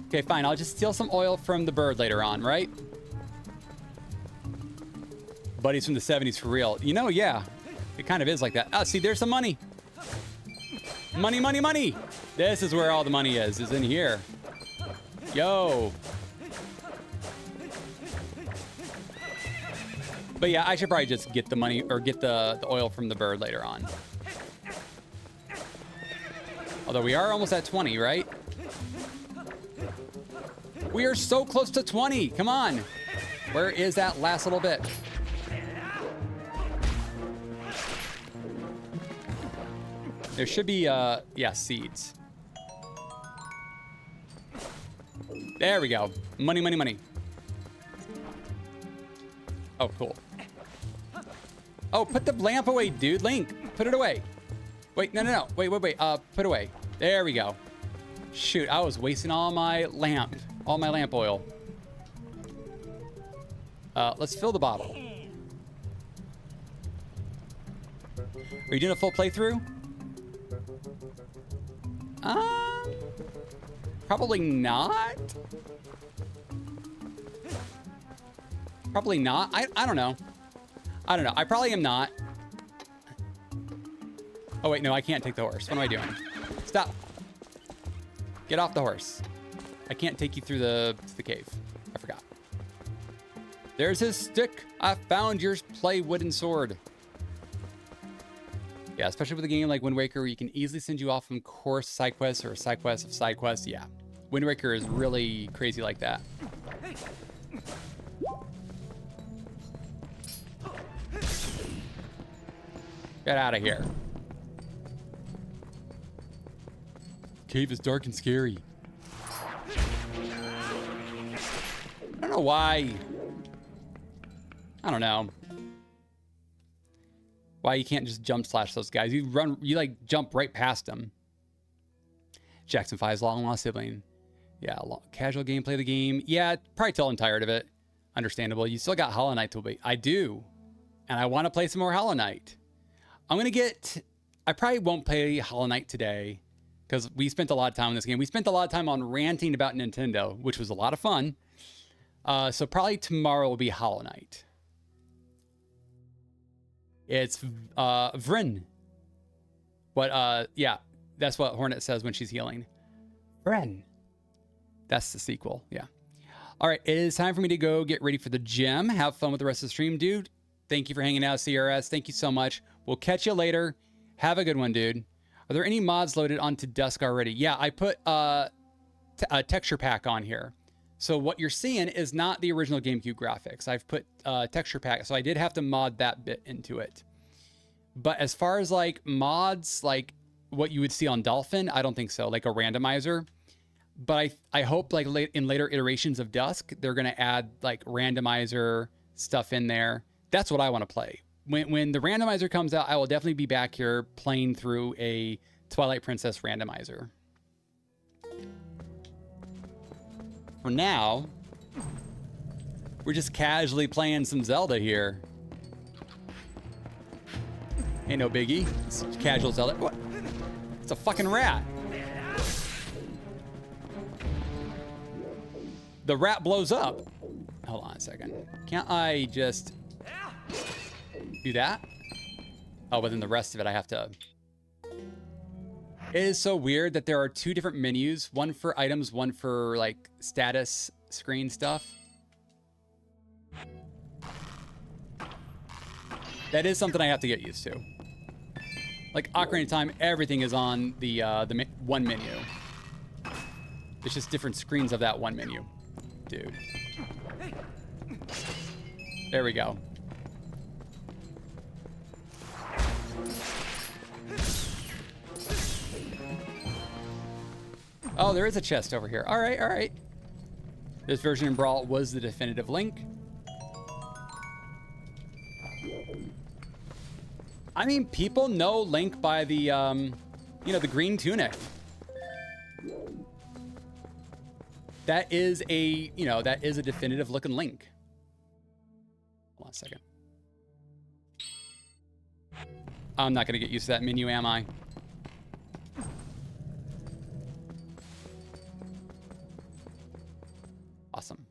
A: Okay, fine. I'll just steal some oil from the bird later on, right? Buddies from the 70s for real. You know, yeah. It kind of is like that. Oh, see, there's some money. Money, money, money. This is where all the money is in here. Yo. But yeah, I should probably just get the money or get the oil from the bird later on. Although we are almost at 20, right? We are so close to 20. Come on. Where is that last little bit? There should be, yeah, seeds. There we go. Money, money, money. Oh, cool. Oh, put the lamp away, dude. Link, put it away. Wait, no, no, no. Wait, wait, wait. Put it away. There we go. Shoot, I was wasting all my lamp oil. Let's fill the bottle. Are you doing a full playthrough? Probably not. Probably not. I don't know. I don't know. I probably am not. Oh, wait, no, I can't take the horse. What am I doing? Stop. Get off the horse. I can't take you through the cave. I forgot. There's his stick. I found yours. Play wooden sword. Yeah, especially with a game like Wind Waker where you can easily send you off from course side quests or side quests of side quests. Yeah, Wind Waker is really crazy like that. Get out of here. Cave is dark and scary. I don't know why. I don't know why you can't just jump slash those guys. You like jump right past them. Jackson 5's long lost sibling. Yeah, casual gameplay of the game. Yeah, probably tell I'm tired of it. Understandable. You still got Hollow Knight to beat. I do. And I want to play some more Hollow Knight. I probably won't play Hollow Knight today because we spent a lot of time on this game. We spent a lot of time on ranting about Nintendo, which was a lot of fun. So probably tomorrow will be Hollow Knight. It's Vryn. But yeah, that's what Hornet says when she's healing. Vryn. That's the sequel. Yeah. All right, it is time for me to go get ready for the gym. Have fun with the rest of the stream, dude. Thank you for hanging out, CRS. Thank you so much. We'll catch you later. Have a good one, dude. Are there any mods loaded onto Dusk already? Yeah, I put a texture pack on here. So what you're seeing is not the original GameCube graphics. I've put texture pack, so I did have to mod that bit into it. But as far as like mods, like what you would see on Dolphin, I don't think so. Like a randomizer. But I hope like in later iterations of Dusk, they're gonna add like randomizer stuff in there. That's what I want to play. When the randomizer comes out, I will definitely be back here playing through a Twilight Princess randomizer. For now, we're just casually playing some Zelda here. Ain't no biggie. It's casual Zelda. What? It's a fucking rat. The rat blows up. Hold on a second. Can't I just do that? Oh, but then the rest of it I have to... It is so weird that there are two different menus. One for items, one for like status screen stuff. That is something I have to get used to. Like Ocarina of Time, everything is on the one menu. It's just different screens of that one menu. Dude. There we go. Oh, there is a chest over here. All right, all right. This version in Brawl was the definitive Link. I mean, people know Link by the, you know, the green tunic. That is a, you know, that is a definitive looking Link. Hold on a second. I'm not going to get used to that menu, am I? Awesome.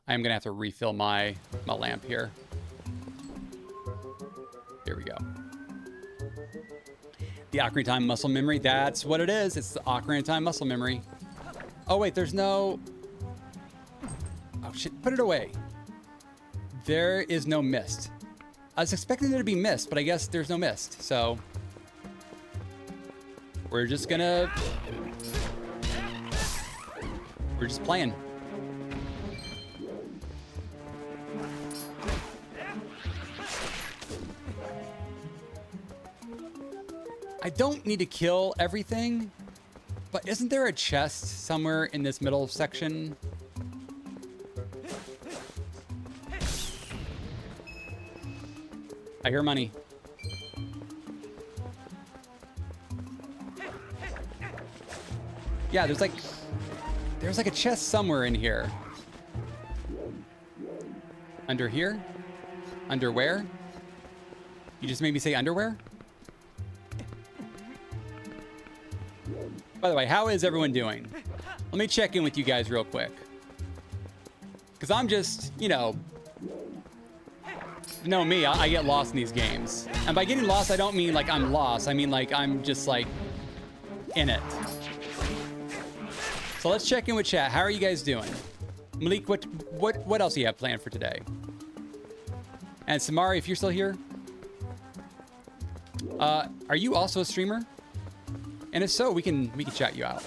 A: I am going to have to refill my lamp here. Here we go. The Ocarina of Time muscle memory. That's what it is. It's the Ocarina of Time muscle memory. Oh, wait. There's no... Oh, shit. Put it away. There is no mist. I was expecting there to be mist, but I guess there's no mist. So... We're just gonna... We're just playing. I don't need to kill everything, but isn't there a chest somewhere in this middle section? I hear money. Yeah, there's like a chest somewhere in here. Under here? Underwear? You just made me say underwear? By the way, how is everyone doing? Let me check in with you guys real quick. Because I'm just, you know me, I get lost in these games. And by getting lost, I don't mean like I'm lost. I mean like I'm just like in it. So let's check in with chat. How are you guys doing? Malik, what else do you have planned for today? And Samari, if you're still here, are you also a streamer? And if so, we can chat you out.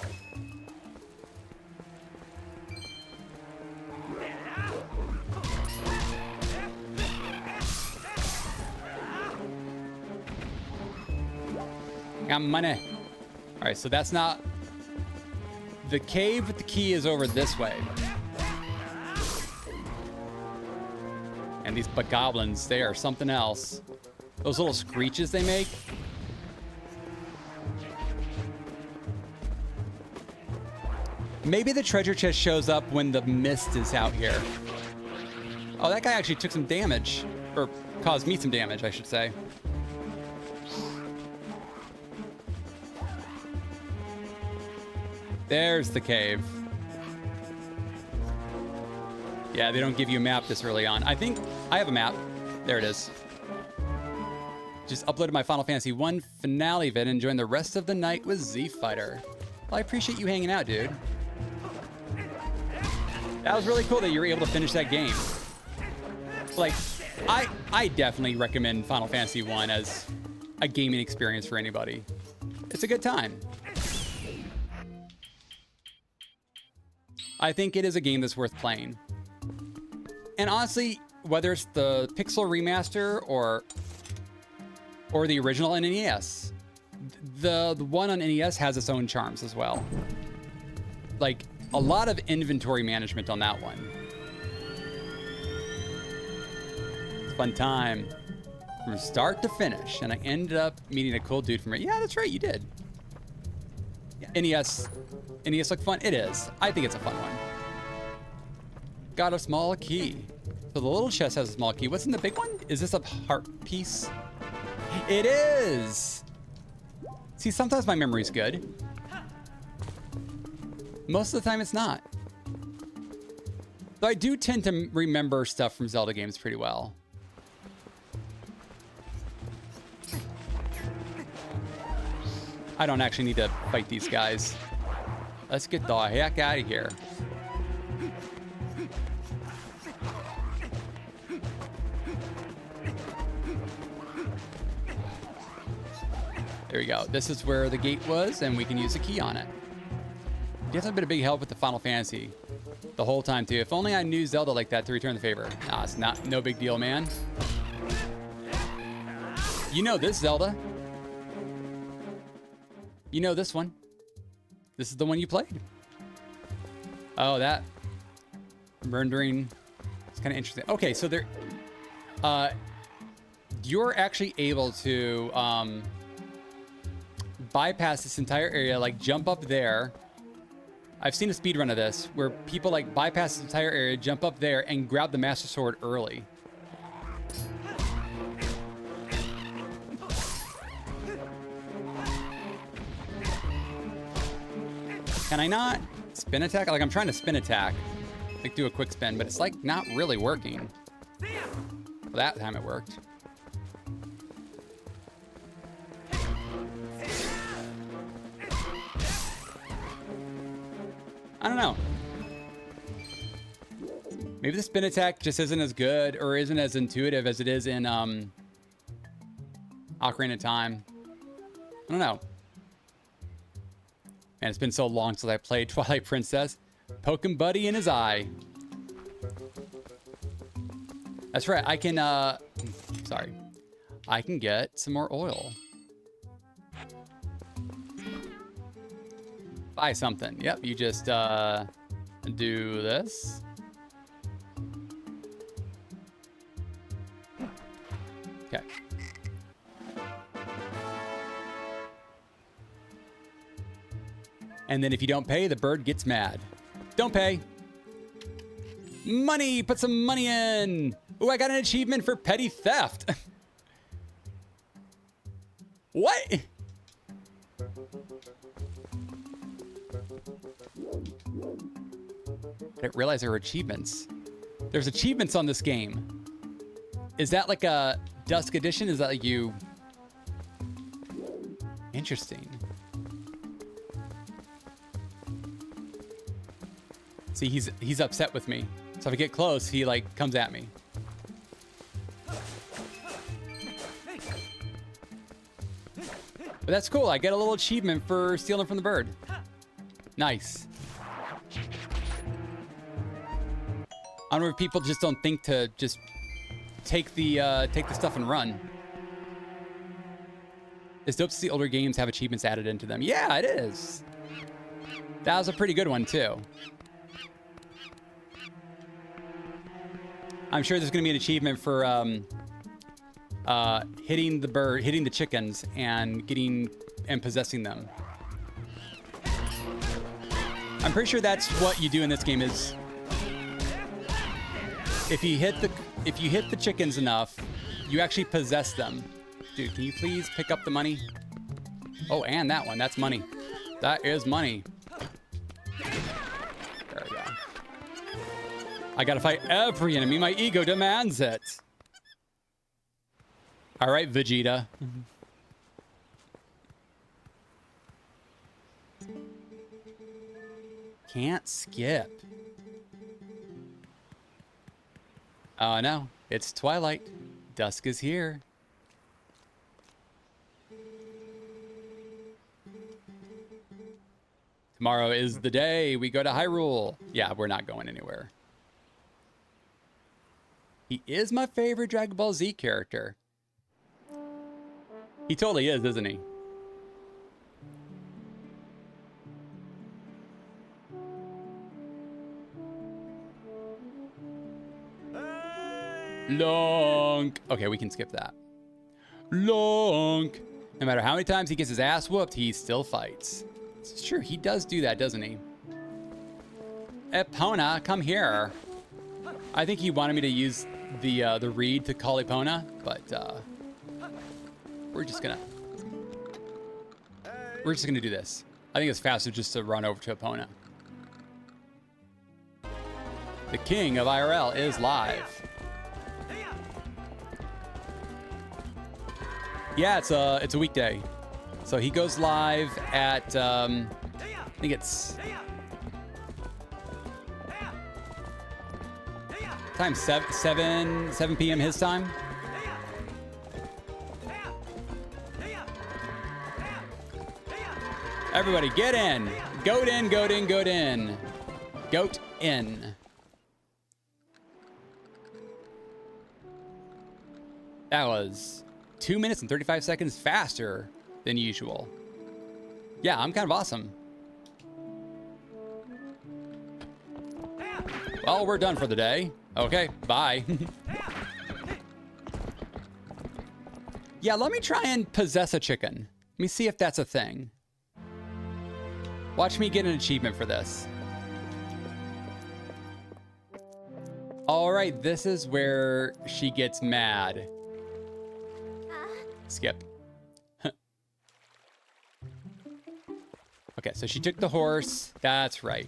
A: Got money. All right, so that's not... The cave with the key is over this way. And these bogoblins, they are something else. Those little screeches they make. Maybe the treasure chest shows up when the mist is out here. Oh, that guy actually took some damage. Or caused me some damage, I should say. There's the cave. Yeah, they don't give you a map this early on. I think I have a map. There it is. Just uploaded my Final Fantasy 1 finale vid and joined the rest of the night with Z Fighter. Well, I appreciate you hanging out, dude. That was really cool that you were able to finish that game. Like, I definitely recommend Final Fantasy 1 as a gaming experience for anybody. It's a good time. I think it is a game that's worth playing. And honestly, whether it's the Pixel remaster or the original on NES, the one on NES has its own charms as well. Like, a lot of inventory management on that one. It's a fun time from start to finish, and I ended up meeting a cool dude from it. Yeah, that's right, you did. Yeah, NES look fun? It is. I think it's a fun one. Got a small key. So the little chest has a small key. What's in the big one? Is this a heart piece? It is! See, sometimes my memory's good. Most of the time it's not. So I do tend to remember stuff from Zelda games pretty well. I don't actually need to fight these guys. Let's get the heck out of here. There we go. This is where the gate was, and we can use the key on it. Definitely been a big help with the Final Fantasy the whole time, too. If only I knew Zelda like that to return the favor. Nah, it's no big deal, man. You know this, Zelda. You know this one. This is the one you played. Oh, that rendering. It's kind of interesting. Okay, so there, you're actually able to bypass this entire area, like jump up there. I've seen a speed run of this where people like bypass this entire area, jump up there, and grab the Master Sword early. Can I not spin attack? Like, I'm trying to spin attack, like do a quick spin, but it's like not really working. Well, that time it worked. I don't know. Maybe the spin attack just isn't as good or isn't as intuitive as it is in Ocarina of Time. I don't know. Man, it's been so long since I played Twilight Princess. Poking Buddy in his eye. That's right, I can, sorry. I can get some more oil. Buy something. Yep, you just, do this. Okay. And then if you don't pay, the bird gets mad. Don't pay. Money! Put some money in! Ooh, I got an achievement for petty theft. What? I didn't realize there were achievements. There's achievements on this game. Is that like a Dusk edition? Is that like you... Interesting. See, he's upset with me. So if I get close, he like comes at me. But that's cool. I get a little achievement for stealing from the bird. Nice. I don't know if people just don't think to just take the stuff and run. It's dope to see older games have achievements added into them. Yeah, it is. That was a pretty good one too. I'm sure there's gonna be an achievement for hitting the chickens and possessing them. I'm pretty sure that's what you do in this game is if you hit the chickens enough, you actually possess them. Dude, can you please pick up the money? Oh, and that one, that's money. That is money. There we go. I gotta fight every enemy. My ego demands it. All right, Vegeta. Can't skip. Oh no, it's Twilight. Dusk is here. Tomorrow is the day we go to Hyrule. Yeah, we're not going anywhere. He is my favorite Dragon Ball Z character. He totally is, isn't he? Lonk. Okay, we can skip that. Lonk. No matter how many times he gets his ass whooped, he still fights. It's true, he does do that, doesn't he? Epona, come here. I think he wanted me to use the reed to call Epona, but we're just gonna do this. I think it's faster just to run over to Epona. The king of IRL is live. Yeah, it's a weekday. So he goes live at I think it's time 7 p.m. his time. Everybody get in. Goat in, goat in, goat in. Goat in. That was 2 minutes and 35 seconds faster than usual. Yeah, I'm kind of awesome. Well, we're done for the day. Okay, bye. Yeah, let me try and possess a chicken. Let me see if that's a thing. Watch me get an achievement for this. All right, this is where she gets mad. Skip. Okay, so she took the horse. That's right.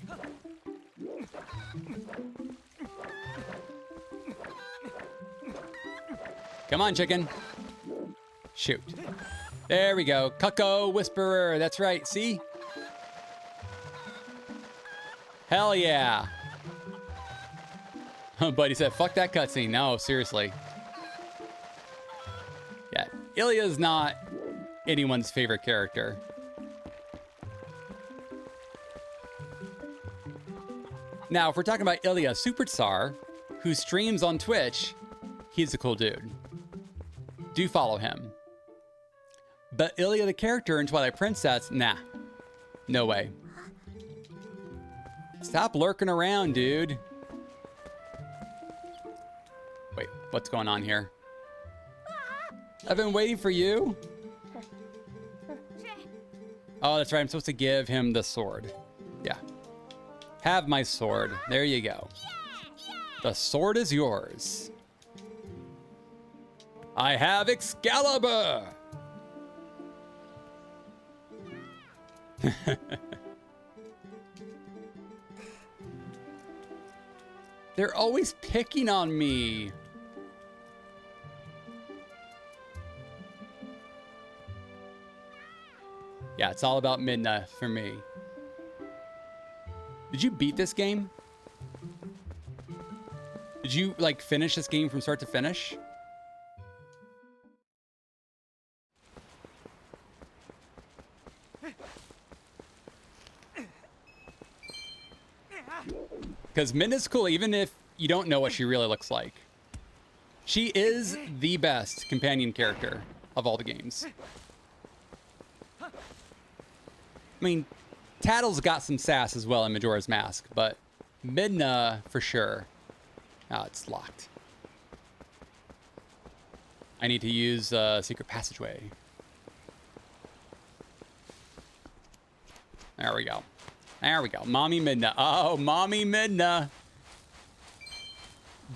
A: Come on, chicken. Shoot. There we go. Cuckoo Whisperer. That's right. See? Hell yeah. But he said, fuck that cutscene. No, seriously. Yeah, Ilya's not anyone's favorite character. Now, if we're talking about Ilya Superstar, who streams on Twitch, he's a cool dude. Do follow him. But Ilya the character in Twilight Princess, nah. No way. Stop lurking around, dude. Wait, what's going on here? I've been waiting for you. Oh, that's right. I'm supposed to give him the sword. Yeah. Have my sword. There you go. The sword is yours. I have Excalibur. They're always picking on me. Yeah, it's all about Midna for me. Did you beat this game? Did you like finish this game from start to finish? Because Midna's cool, even if you don't know what she really looks like. She is the best companion character of all the games. I mean, Tattle's got some sass as well in Majora's Mask, but Midna for sure. Oh, it's locked. I need to use secret passageway. There we go. There we go. Mommy Midna. Oh, Mommy Midna.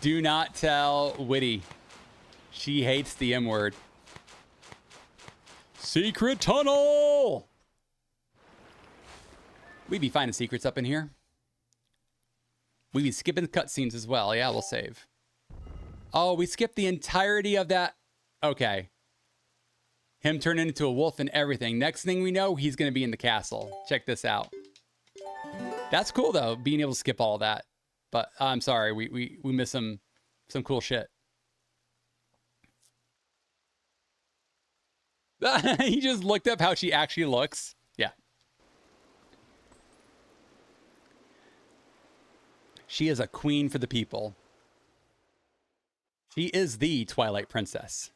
A: Do not tell Witty. She hates the M word. Secret tunnel! We be finding secrets up in here. We be skipping cutscenes as well. Yeah, we'll save. Oh, we skipped the entirety of that. Okay. Him turning into a wolf and everything. Next thing we know, he's going to be in the castle. Check this out. That's cool, though, being able to skip all that. But I'm sorry, we missed some cool shit. He just looked up how she actually looks. Yeah. She is a queen for the people. She is the Twilight Princess.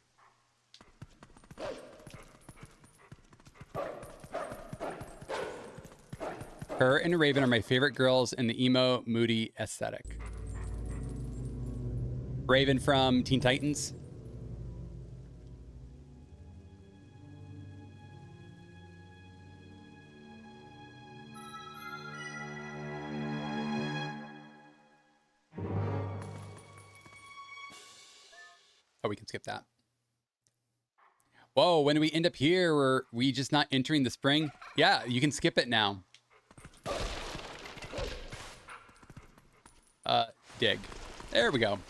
A: Her and Raven are my favorite girls in the emo, moody aesthetic. Raven from Teen Titans. Oh, we can skip that. Whoa, when do we end up here? Were we just not entering the spring? Yeah, you can skip it now. Dig. There we go.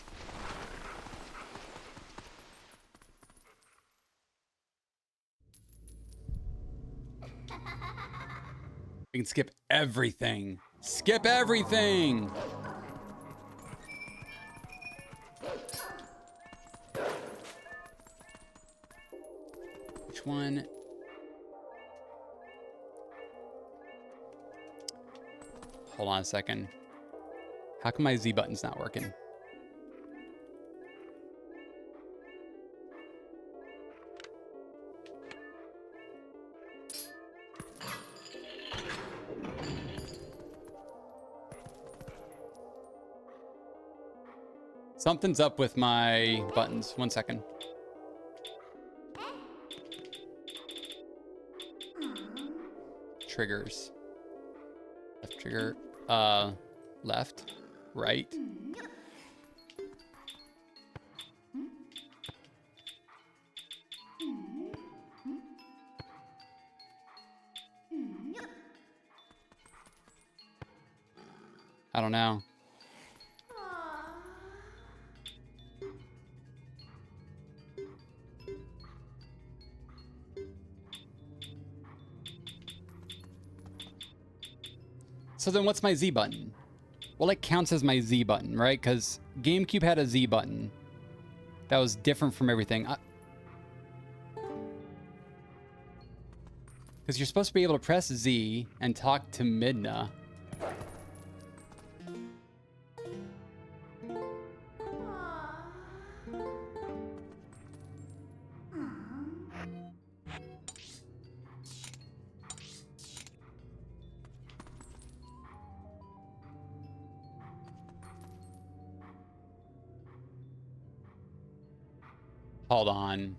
A: We can skip everything. Skip everything! Which one? Hold on a second. How come my Z button's not working? Something's up with my buttons. 1 second. Triggers. Left trigger. Left. Right. I don't know. So then what's my Z button? Well, it counts as my Z button, right? Because GameCube had a Z button that was different from everything. Because you're supposed to be able to press Z and talk to Midna. Hold on.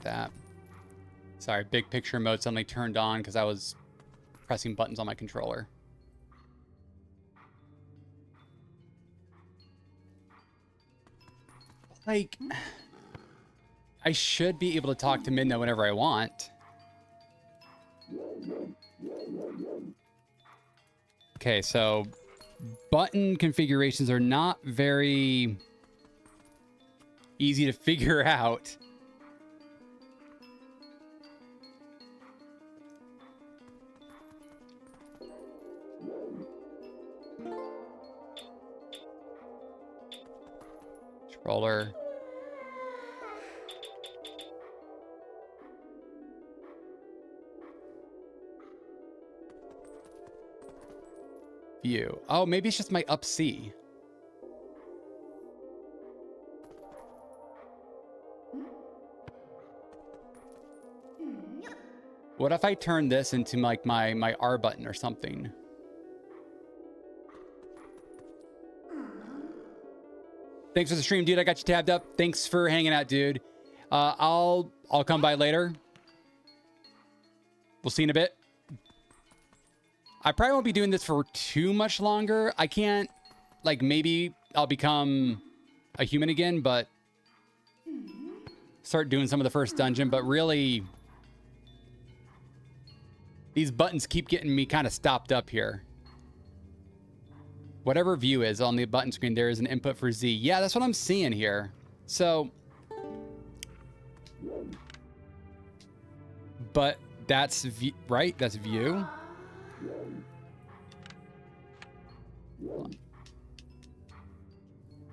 A: That. Sorry, big picture mode suddenly turned on because I was pressing buttons on my controller. Like, I should be able to talk to Midna whenever I want. Okay, so button configurations are not very easy to figure out. Controller. View. Oh, maybe it's just my up C. What if I turn this into like my R button or something? Thanks for the stream, dude. I got you tabbed up. Thanks for hanging out, dude. I'll come by later. We'll see you in a bit. I probably won't be doing this for too much longer. I can't, like, maybe I'll become a human again, but start doing some of the first dungeon. But really, these buttons keep getting me kind of stopped up here. Whatever view is on the button screen, there is an input for Z. Yeah, that's what I'm seeing here. So, but that's right. That's view.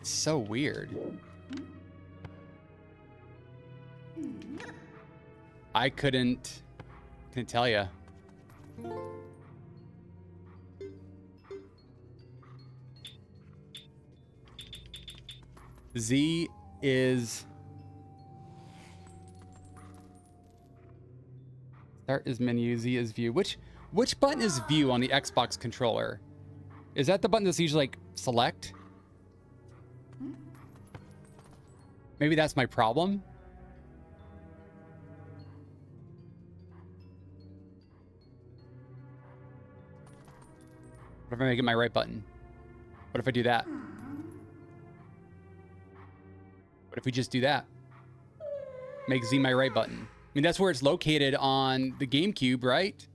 A: It's so weird. I couldn't tell you. Z is start is menu, Z is view. Which button is view on the Xbox controller? Is that the button that's usually like select? Maybe that's my problem. What if I make it my right button? What if I do that? What if we just do that? Make Z my right button. I mean, that's where it's located on the GameCube, right?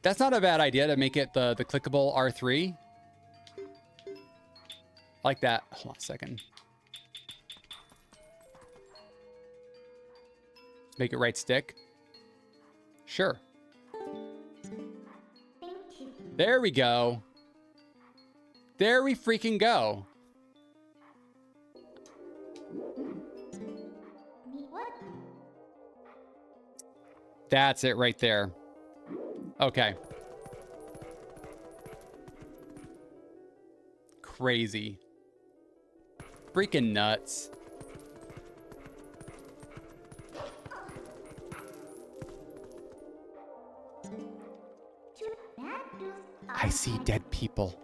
A: That's not a bad idea to make it the clickable R3. Like that. Hold on a second. Make it right stick. Sure. There we go. There we freaking go. That's it right there. Okay. Crazy. Freaking nuts. I see dead people.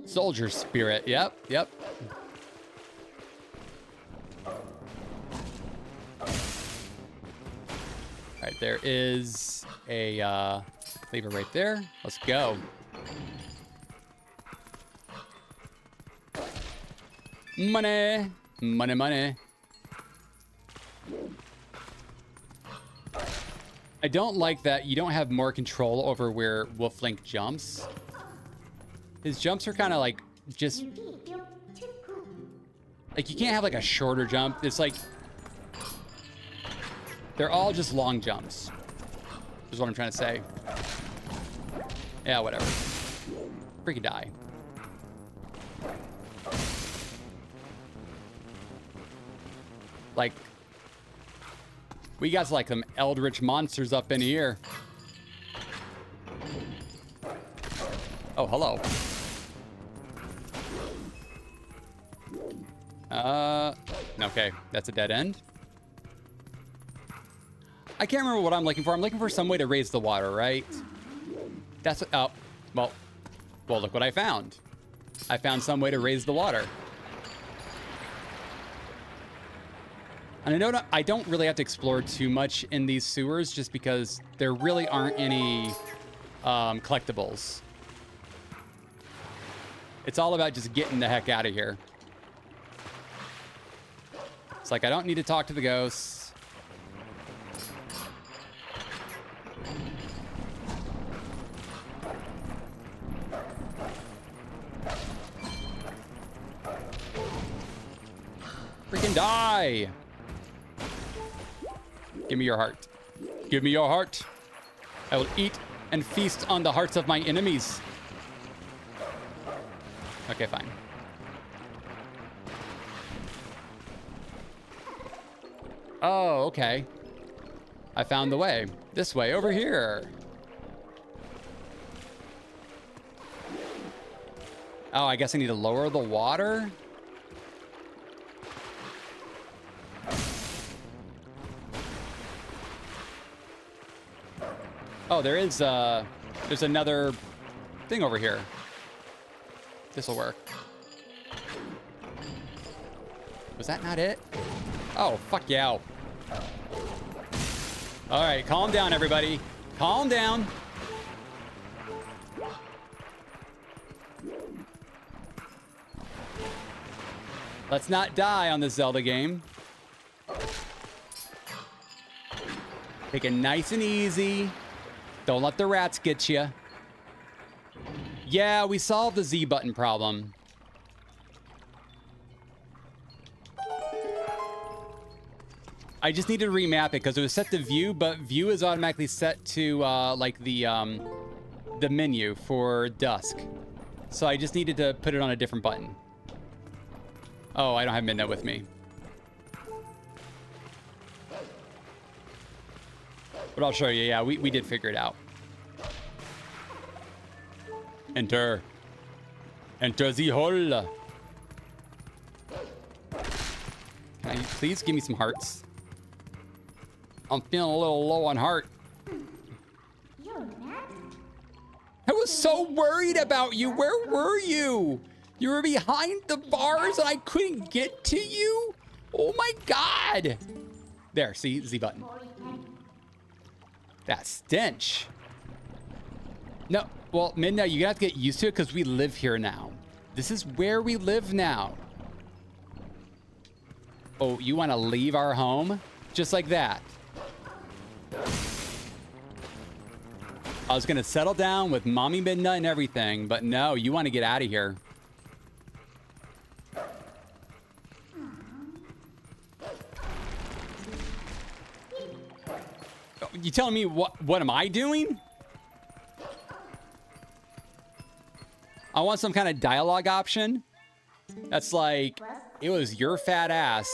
A: Soldier spirit. Yep, yep. All right, there is a lever right there. Let's go. Money, money, money. I don't like that you don't have more control over where Wolflink jumps. His jumps are kind of like just like you can't have like a shorter jump. It's like they're all just long jumps. Is what I'm trying to say. Yeah, whatever. Freaking die. Like we got like some eldritch monsters up in here. Oh, hello. Okay, that's a dead end. I can't remember what I'm looking for. I'm looking for some way to raise the water, right? That's, oh, well, look what I found. I found some way to raise the water. And I don't really have to explore too much in these sewers just because there really aren't any collectibles. It's all about just getting the heck out of here. It's like I don't need to talk to the ghosts. Freaking die! Give me your heart. Give me your heart. I will eat and feast on the hearts of my enemies. Okay, fine. Oh, okay. I found the way. This way, over here. Oh, I guess I need to lower the water? Oh, there's another thing over here. This'll work. Was that not it? Oh, fuck yeah. All right, calm down, everybody. Calm down. Let's not die on this Zelda game. Take it nice and easy. Don't let the rats get you. Yeah, we solved the Z button problem. I just needed to remap it because it was set to view, but view is automatically set to like the menu for Dusk. So I just needed to put it on a different button. Oh, I don't have Midnight with me. But I'll show you. Yeah, we did figure it out. Enter. Enter the hole. Can you please give me some hearts? I'm feeling a little low on heart. I was so worried about you. Where were you? You were behind the bars and I couldn't get to you? Oh my God. There, see, Z button. That stench. No, well, Midnight, you're gonna have to get used to it because we live here now. This is where we live now. Oh, you want to leave our home? Just like that. I was gonna settle down with Mommy Midnight and everything, but no, you want to get out of here. You telling me what am I doing? I want some kind of dialogue option. That's like, it was your fat ass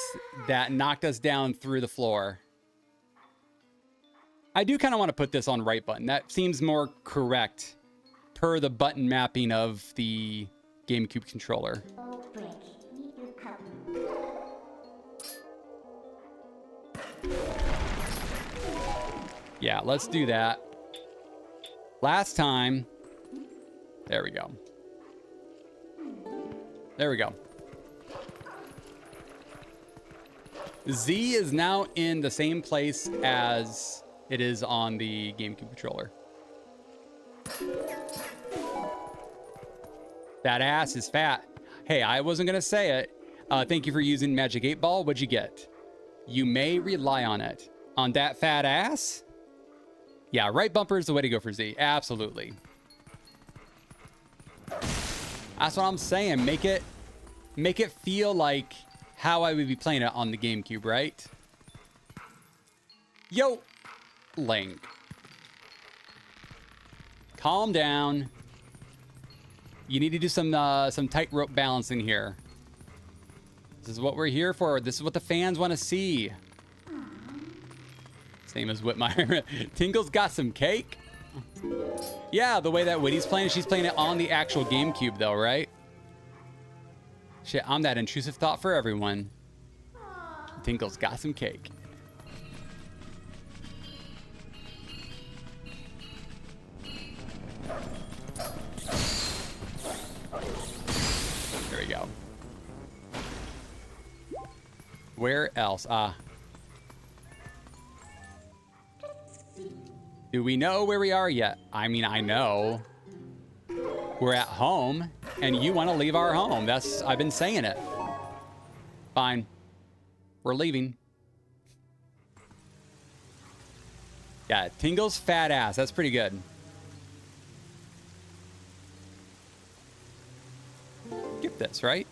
A: that knocked us down through the floor. I do kind of want to put this on right button. That seems more correct per the button mapping of the GameCube controller. Yeah, let's do that. Last time. There we go. There we go. Z is now in the same place as it is on the GameCube controller. That ass is fat. Hey, I wasn't going to say it. Thank you for using Magic 8 Ball. What'd you get? You may rely on it. On that fat ass? Yeah, right bumper is the way to go for Z. Absolutely. That's what I'm saying. Make it feel like how I would be playing it on the GameCube, right? Yo, Link. Calm down. You need to do some tightrope balancing here. This is what we're here for. This is what the fans want to see. Same as Whitmire. Tingle's got some cake. Yeah, the way that Whitty's playing, she's playing it on the actual GameCube though, right? Shit, I'm that intrusive thought for everyone. Tingle's got some cake. There we go. Where else? Do we know where we are yet? I mean, I know. We're at home. and you want to leave our home. I've been saying it. Fine. We're leaving. Yeah, Tingle's fat ass. That's pretty good. Skip this, right?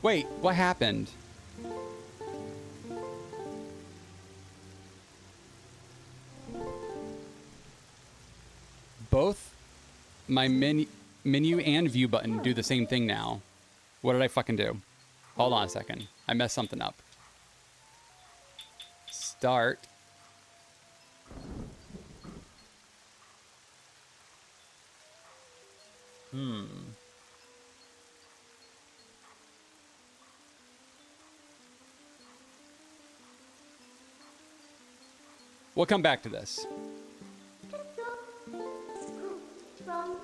A: Wait, what happened? Both my menu and view button do the same thing now. What did I fucking do? Hold on a second. I messed something up. Start. We'll come back to this.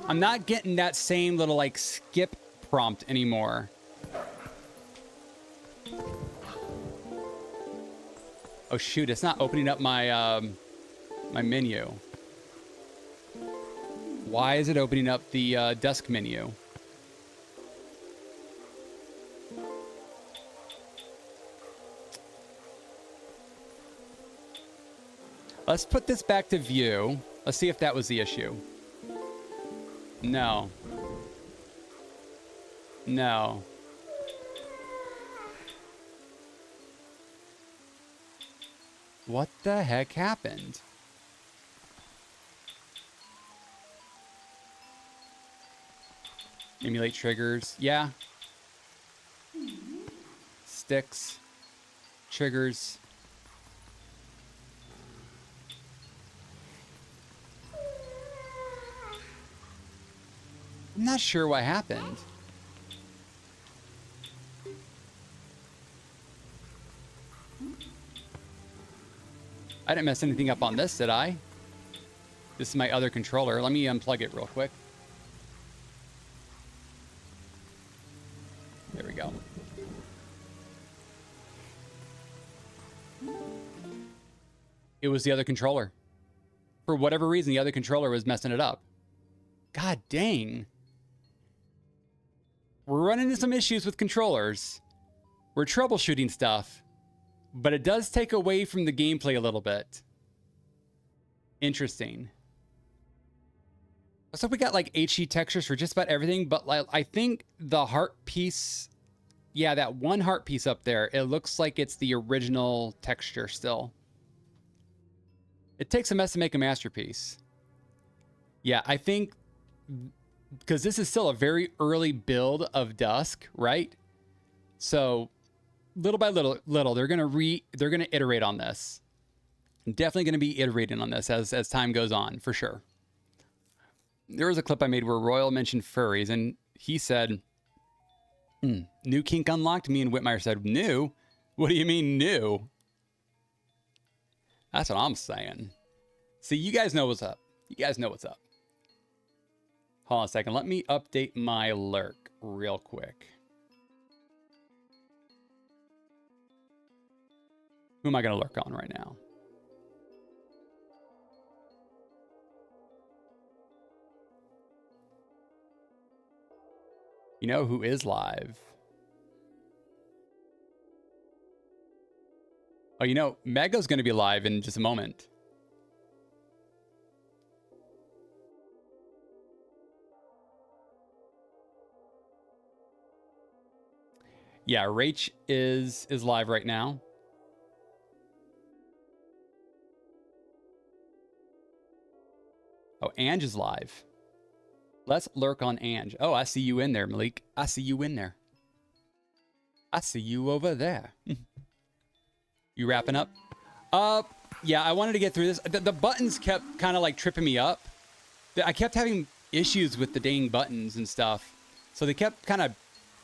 A: I'm not getting that same little like skip prompt anymore. Oh shoot, it's not opening up my my menu. Why is it opening up the Dusk menu? Let's put this back to view. Let's see if that was the issue. No. No. What the heck happened? Emulate triggers. Yeah. Sticks. Triggers. I'm not sure what happened. I didn't mess anything up on this, did I? This is my other controller. Let me unplug it real quick. There we go. It was the other controller. For whatever reason, the other controller was messing it up. God dang. We're running into some issues with controllers. We're troubleshooting stuff, but it does take away from the gameplay a little bit. Interesting. So we got like HE textures for just about everything, but like I think the heart piece, yeah, that one heart piece up there, it looks like it's the original texture still. It takes a mess to make a masterpiece. Yeah, I think because this is still a very early build of Dusk, right? So little by little, they're gonna iterate on this. Definitely gonna be iterating on this as time goes on, for sure. There was a clip I made where Royal mentioned furries, and he said, new kink unlocked. Me and Whitmire said, new? What do you mean new? That's what I'm saying. See, you guys know what's up. You guys know what's up. Hold on a second. Let me update my lurk real quick. Who am I going to lurk on right now? You know who is live? Oh, you know, Mega's going to be live in just a moment. Yeah, Rach is live right now. Oh, Ange is live. Let's lurk on Ange. Oh, I see you in there, Malik. I see you in there. I see you over there. You wrapping up? Yeah, I wanted to get through this. The buttons kept kind of like tripping me up. I kept having issues with the dang buttons and stuff. So they kept kind of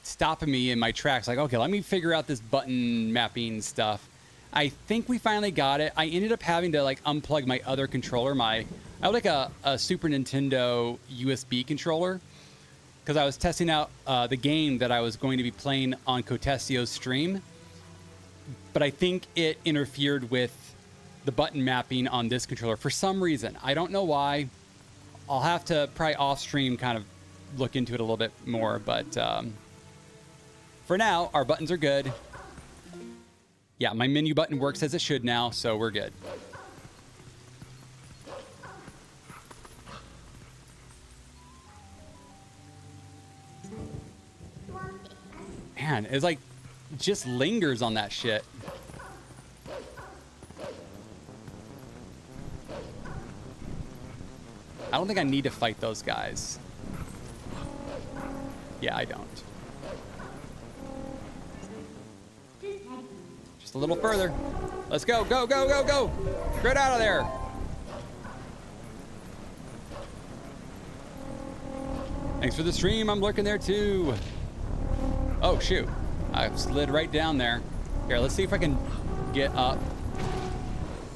A: stopping me in my tracks. Like, okay, let me figure out this button mapping stuff. I think we finally got it. I ended up having to like unplug my other controller. I have like a Super Nintendo USB controller because I was testing out the game that I was going to be playing on Cotesio's stream. But I think it interfered with the button mapping on this controller for some reason. I don't know why. I'll have to probably off stream kind of look into it a little bit more, but for now, our buttons are good. Yeah, my menu button works as it should now, so we're good. Man, it's like just lingers on that shit. I don't think I need to fight those guys. Yeah, I don't. Just a little further. Let's go, go, go, go, go! Get out of there! Thanks for the stream, I'm lurking there too. Oh, shoot. I slid right down there. Here, let's see if I can get up.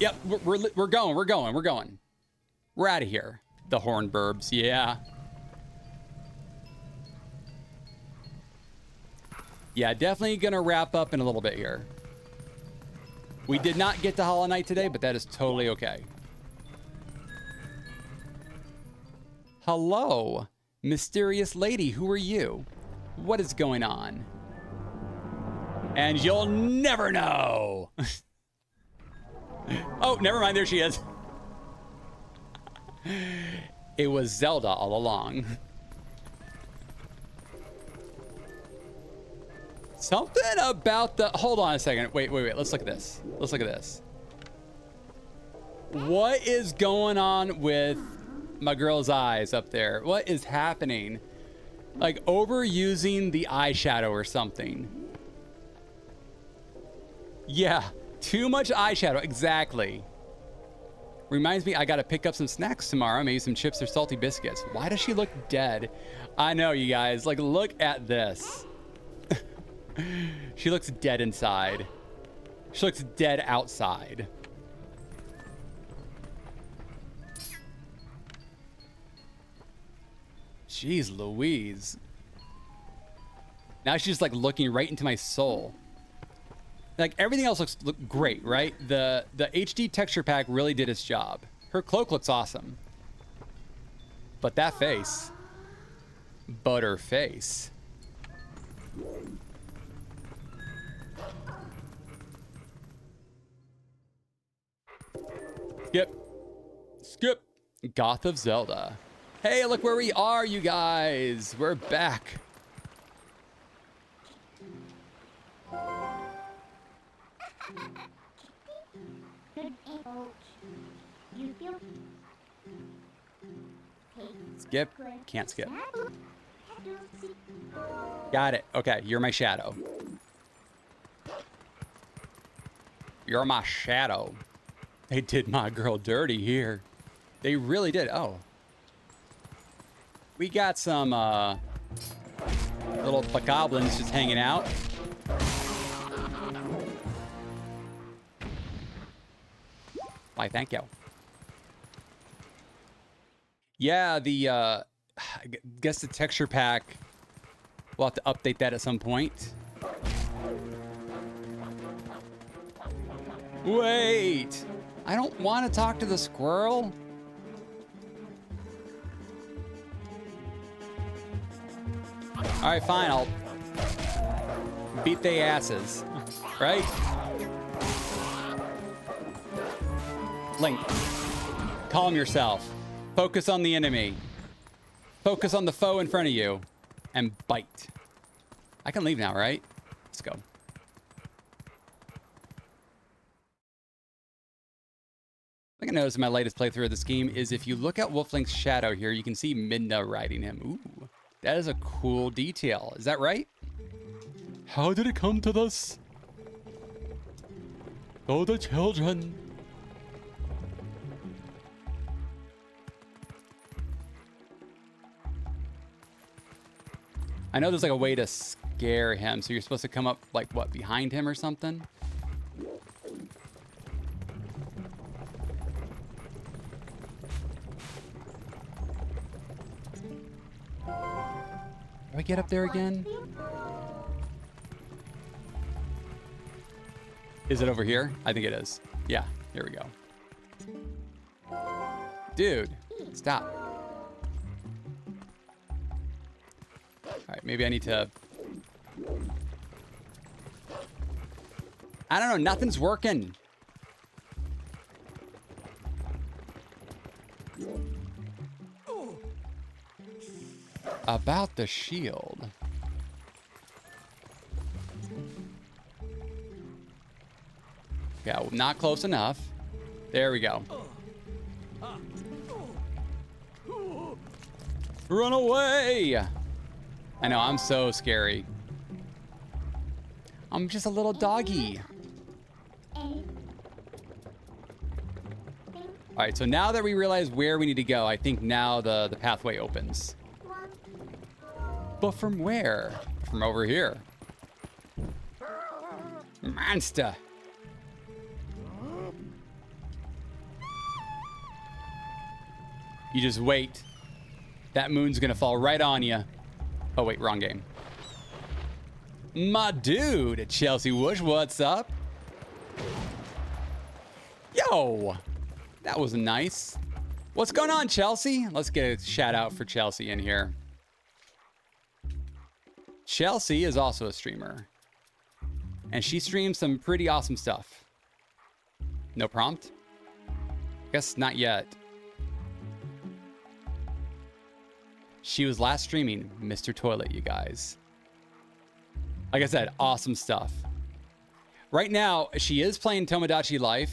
A: Yep, we're going. We're out of here. The horn burbs, yeah. Yeah, definitely gonna wrap up in a little bit here. We did not get to Hollow Knight today, but that is totally okay. Hello, mysterious lady, who are you? What is going on? And you'll never know. Oh, never mind, there she is. It was Zelda all along. Something about the... Hold on a second. Wait. Let's look at this. What is going on with my girl's eyes up there? What is happening? Like overusing the eyeshadow or something. Yeah, too much eyeshadow. Exactly. Reminds me, I gotta pick up some snacks tomorrow. Maybe some chips or salty biscuits. Why does she look dead? I know, you guys. Like, look at this. She looks dead inside. She looks dead outside. Jeez Louise. Now she's just like looking right into my soul. Like everything else looks great, right? The HD texture pack really did its job. Her cloak looks awesome. But that face. Butter face. Skip. Goth of Zelda. Hey, look where we are, you guys. We're back. Skip. Can't skip. Got it. Okay, you're my shadow. You're my shadow. They did my girl dirty here. They really did. Oh. We got some little bokoblins just hanging out. Why, thank you. Yeah, the I guess the texture pack, we'll have to update that at some point. Wait, I don't want to talk to the squirrel. All right, fine, I'll beat they asses, right? Link, calm yourself. Focus on the enemy. Focus on the foe in front of you. And bite. I can leave now, right? Let's go. I think I noticed in my latest playthrough of this game is if you look at Wolflink's shadow here, you can see Midna riding him. Ooh, that is a cool detail. Is that right? How did it come to this? Oh, the children. I know there's like a way to scare him, so you're supposed to come up like what, behind him or something? Do I get up there again? Is it over here? I think it is. Yeah, here we go. Dude, stop. right, maybe I need to... I don't know, nothing's working. About the shield. Yeah, not close enough. There we go. Run away! I know, I'm so scary. I'm just a little doggy. All right, so now that we realize where we need to go, I think now the pathway opens. But from where? From over here. Monster. You just wait. That moon's gonna fall right on you. Oh wait, wrong game. My dude, Chelsea Woosh, what's up? Yo, that was nice. What's going on, Chelsea? Let's get a shout out for Chelsea in here. Chelsea is also a streamer, and she streams some pretty awesome stuff. No prompt? Guess not yet. She was last streaming Mr. Toilet, you guys. Like I said, awesome stuff. Right now, she is playing Tomodachi Life,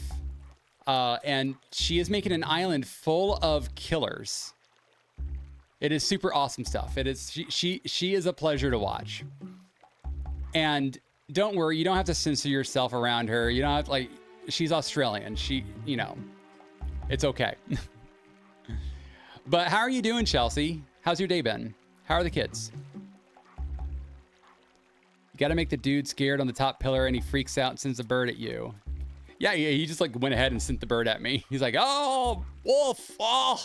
A: and she is making an island full of killers. It is super awesome stuff. It is she is a pleasure to watch. And don't worry, you don't have to censor yourself around her. You don't have to, like, she's Australian. She, you know, it's okay. But how are you doing, Chelsea? How's your day been? How are the kids? You gotta make the dude scared on the top pillar and he freaks out and sends a bird at you. Yeah, he just like went ahead and sent the bird at me. He's like, oh, wolf, oh.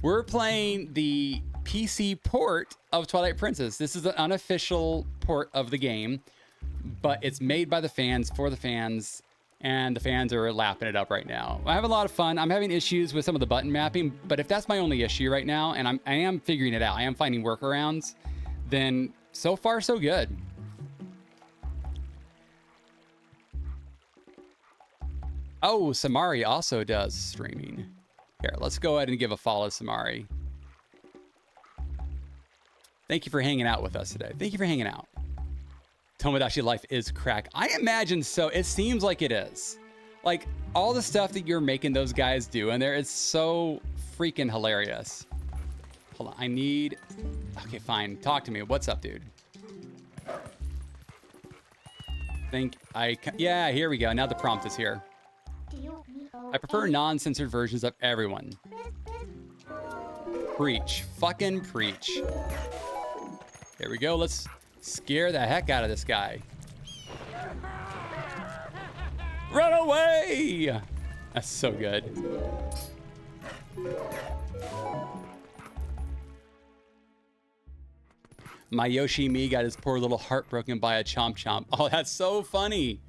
A: We're playing the PC port of Twilight Princess. This is an unofficial port of the game, but it's made by the fans for the fans, and the fans are lapping it up right now. I have a lot of fun. I'm having issues with some of the button mapping, but if that's my only issue right now, and I am figuring it out, I am finding workarounds, then so far so good. Oh, Samari also does streaming. Here, let's go ahead and give a follow, Samari. Thank you for hanging out with us today. Thank you for hanging out. Tomodachi Life is crack. I imagine so. It seems like it is. Like, all the stuff that you're making those guys do in there, it's so freaking hilarious. Hold on, I need... Okay, fine. Talk to me. What's up, dude? Yeah, here we go. Now the prompt is here. I prefer non-censored versions of everyone. Preach. Fucking preach. Here we go. Let's scare the heck out of this guy. Run away! That's so good. My Yoshi-me got his poor little heart broken by a chomp chomp. Oh, that's so funny.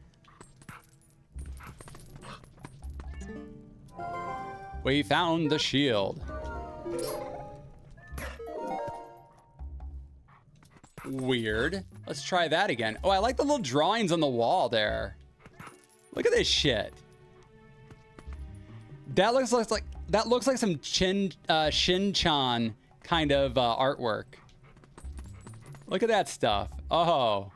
A: We found the shield. Weird. Let's try that again. Oh, I like the little drawings on the wall there. Look at this shit. That looks like some Shin-chan kind of artwork. Look at that stuff. Oh.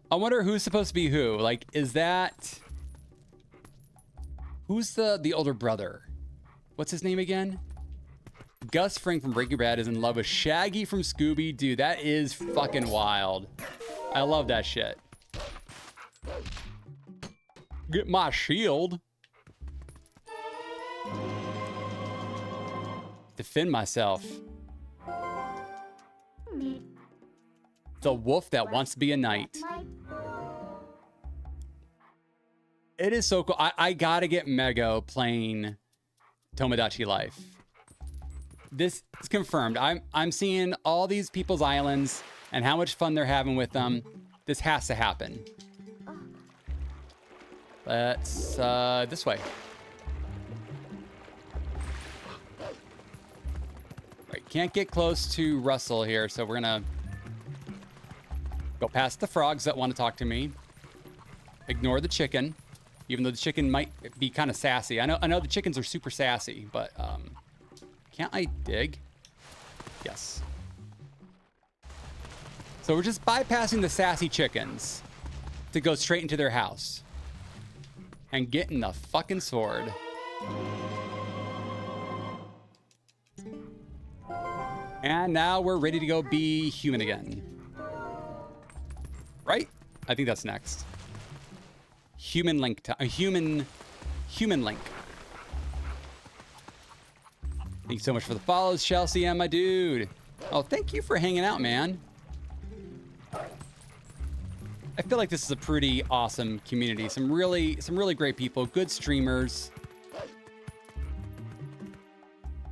A: I wonder who's supposed to be who. Like, is that... Who's the older brother? What's his name again? Gus Fring from Breaking Bad is in love with Shaggy from Scooby. Dude, that is fucking wild. I love that shit. Get my shield. Defend myself. The wolf that wants to be a knight. It is so cool. I gotta get Mego playing Tomodachi Life. This is confirmed. I'm seeing all these people's islands and how much fun they're having with them. This has to happen. Let's this way. Right, can't get close to Russell here, so we're gonna go past the frogs that want to talk to me. Ignore the chicken, even though the chicken might be kind of sassy. I know the chickens are super sassy, but can't I dig? Yes. So we're just bypassing the sassy chickens to go straight into their house and getting the fucking sword. And now we're ready to go be human again. Right? I think that's next. Human link to human link. Thank you so much for the follows, Chelsea and my dude. Oh, thank you for hanging out, man. I feel like this is a pretty awesome community. Some really great people, good streamers.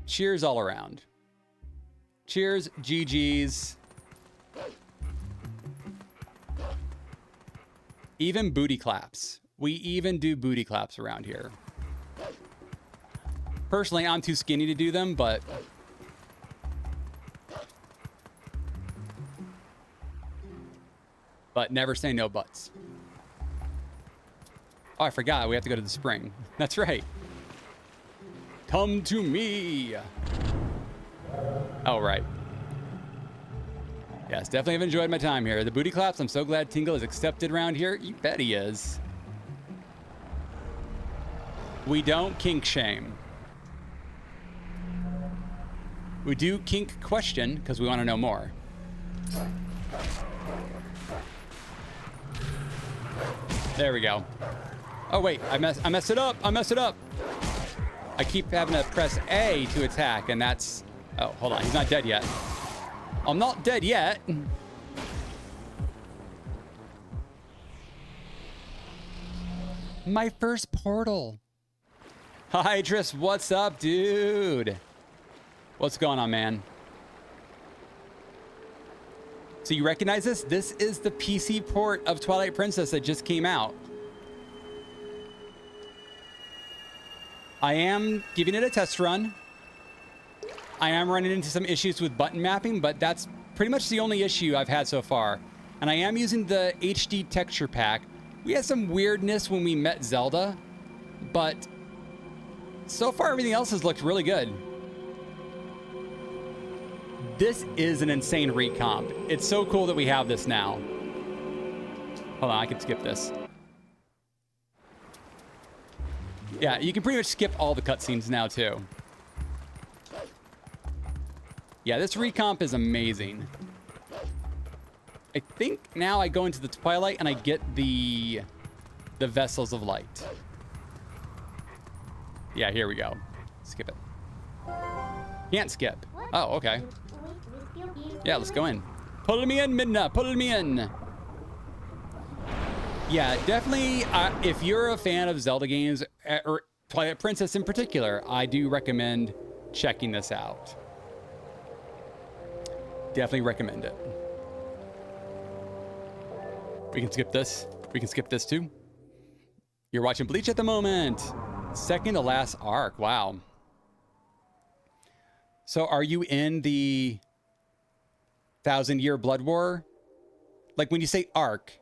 A: Cheers all around. Cheers, GG's. Even booty claps. We even do booty claps around here. Personally, I'm too skinny to do them, but never say no buts. Oh, I forgot. We have to go to the spring. That's right. Come to me. Oh, right. Yes, definitely have enjoyed my time here. The booty claps, I'm so glad Tingle is accepted around here. You bet he is. We don't kink shame. We do kink question because we want to know more. There we go. Oh wait, I messed it up. I messed it up. I keep having to press A to attack, and that's... Oh, hold on. He's not dead yet. I'm not dead yet. My first portal. Hi, Idris. What's up, dude? What's going on, man? So you recognize this? This is the PC port of Twilight Princess that just came out. I am giving it a test run. I am running into some issues with button mapping, but that's pretty much the only issue I've had so far. And I am using the HD texture pack. We had some weirdness when we met Zelda, but so far everything else has looked really good. This is an insane recomp. It's so cool that we have this now. Hold on, I can skip this. Yeah, you can pretty much skip all the cutscenes now too. Yeah, this recomp is amazing. I think now I go into the Twilight and I get the Vessels of Light. Yeah, here we go. Skip it. Can't skip. Oh, okay. Yeah, let's go in. Pull me in, Midna. Pull me in. Yeah, definitely. If you're a fan of Zelda games, or Twilight Princess in particular, I do recommend checking this out. Definitely recommend it. We can skip this. We can skip this too. You're watching Bleach at the moment. Second to last arc. Wow. So are you in the 1,000-year Blood War? Like when you say arc,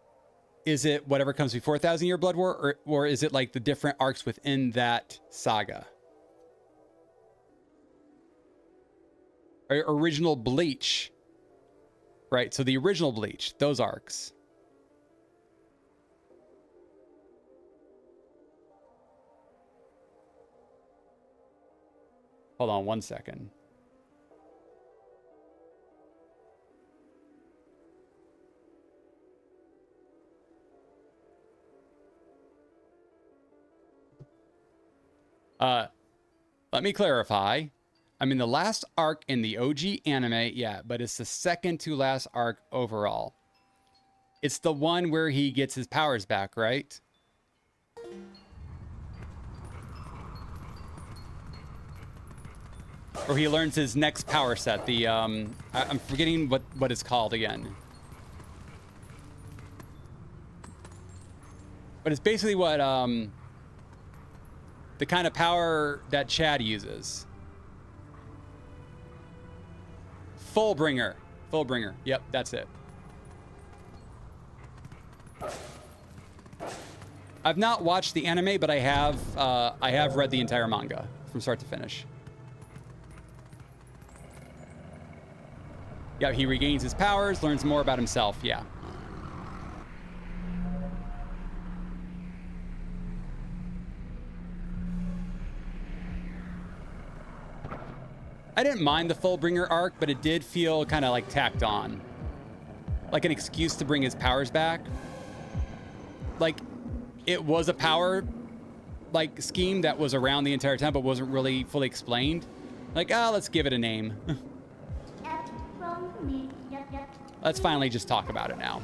A: is it whatever comes before 1,000-year Blood War, or is it like the different arcs within that saga? Or original Bleach. Right, so the original Bleach, those arcs. Hold on one second. Let me clarify. I'm in the last arc in the OG anime, yeah, but it's the second to last arc overall. It's the one where he gets his powers back, right? Or he learns his next power set. The I'm forgetting what it's called again. But it's basically what the kind of power that Chad uses. Fullbringer. Fullbringer. Yep, that's it. I've not watched the anime, but I have read the entire manga from start to finish. Yeah, he regains his powers, learns more about himself. Yeah. I didn't mind the Fullbringer arc, but it did feel kind of like tacked on. Like an excuse to bring his powers back. Like, it was a power, like, scheme that was around the entire time, but wasn't really fully explained. Like, let's give it a name. Let's finally just talk about it now.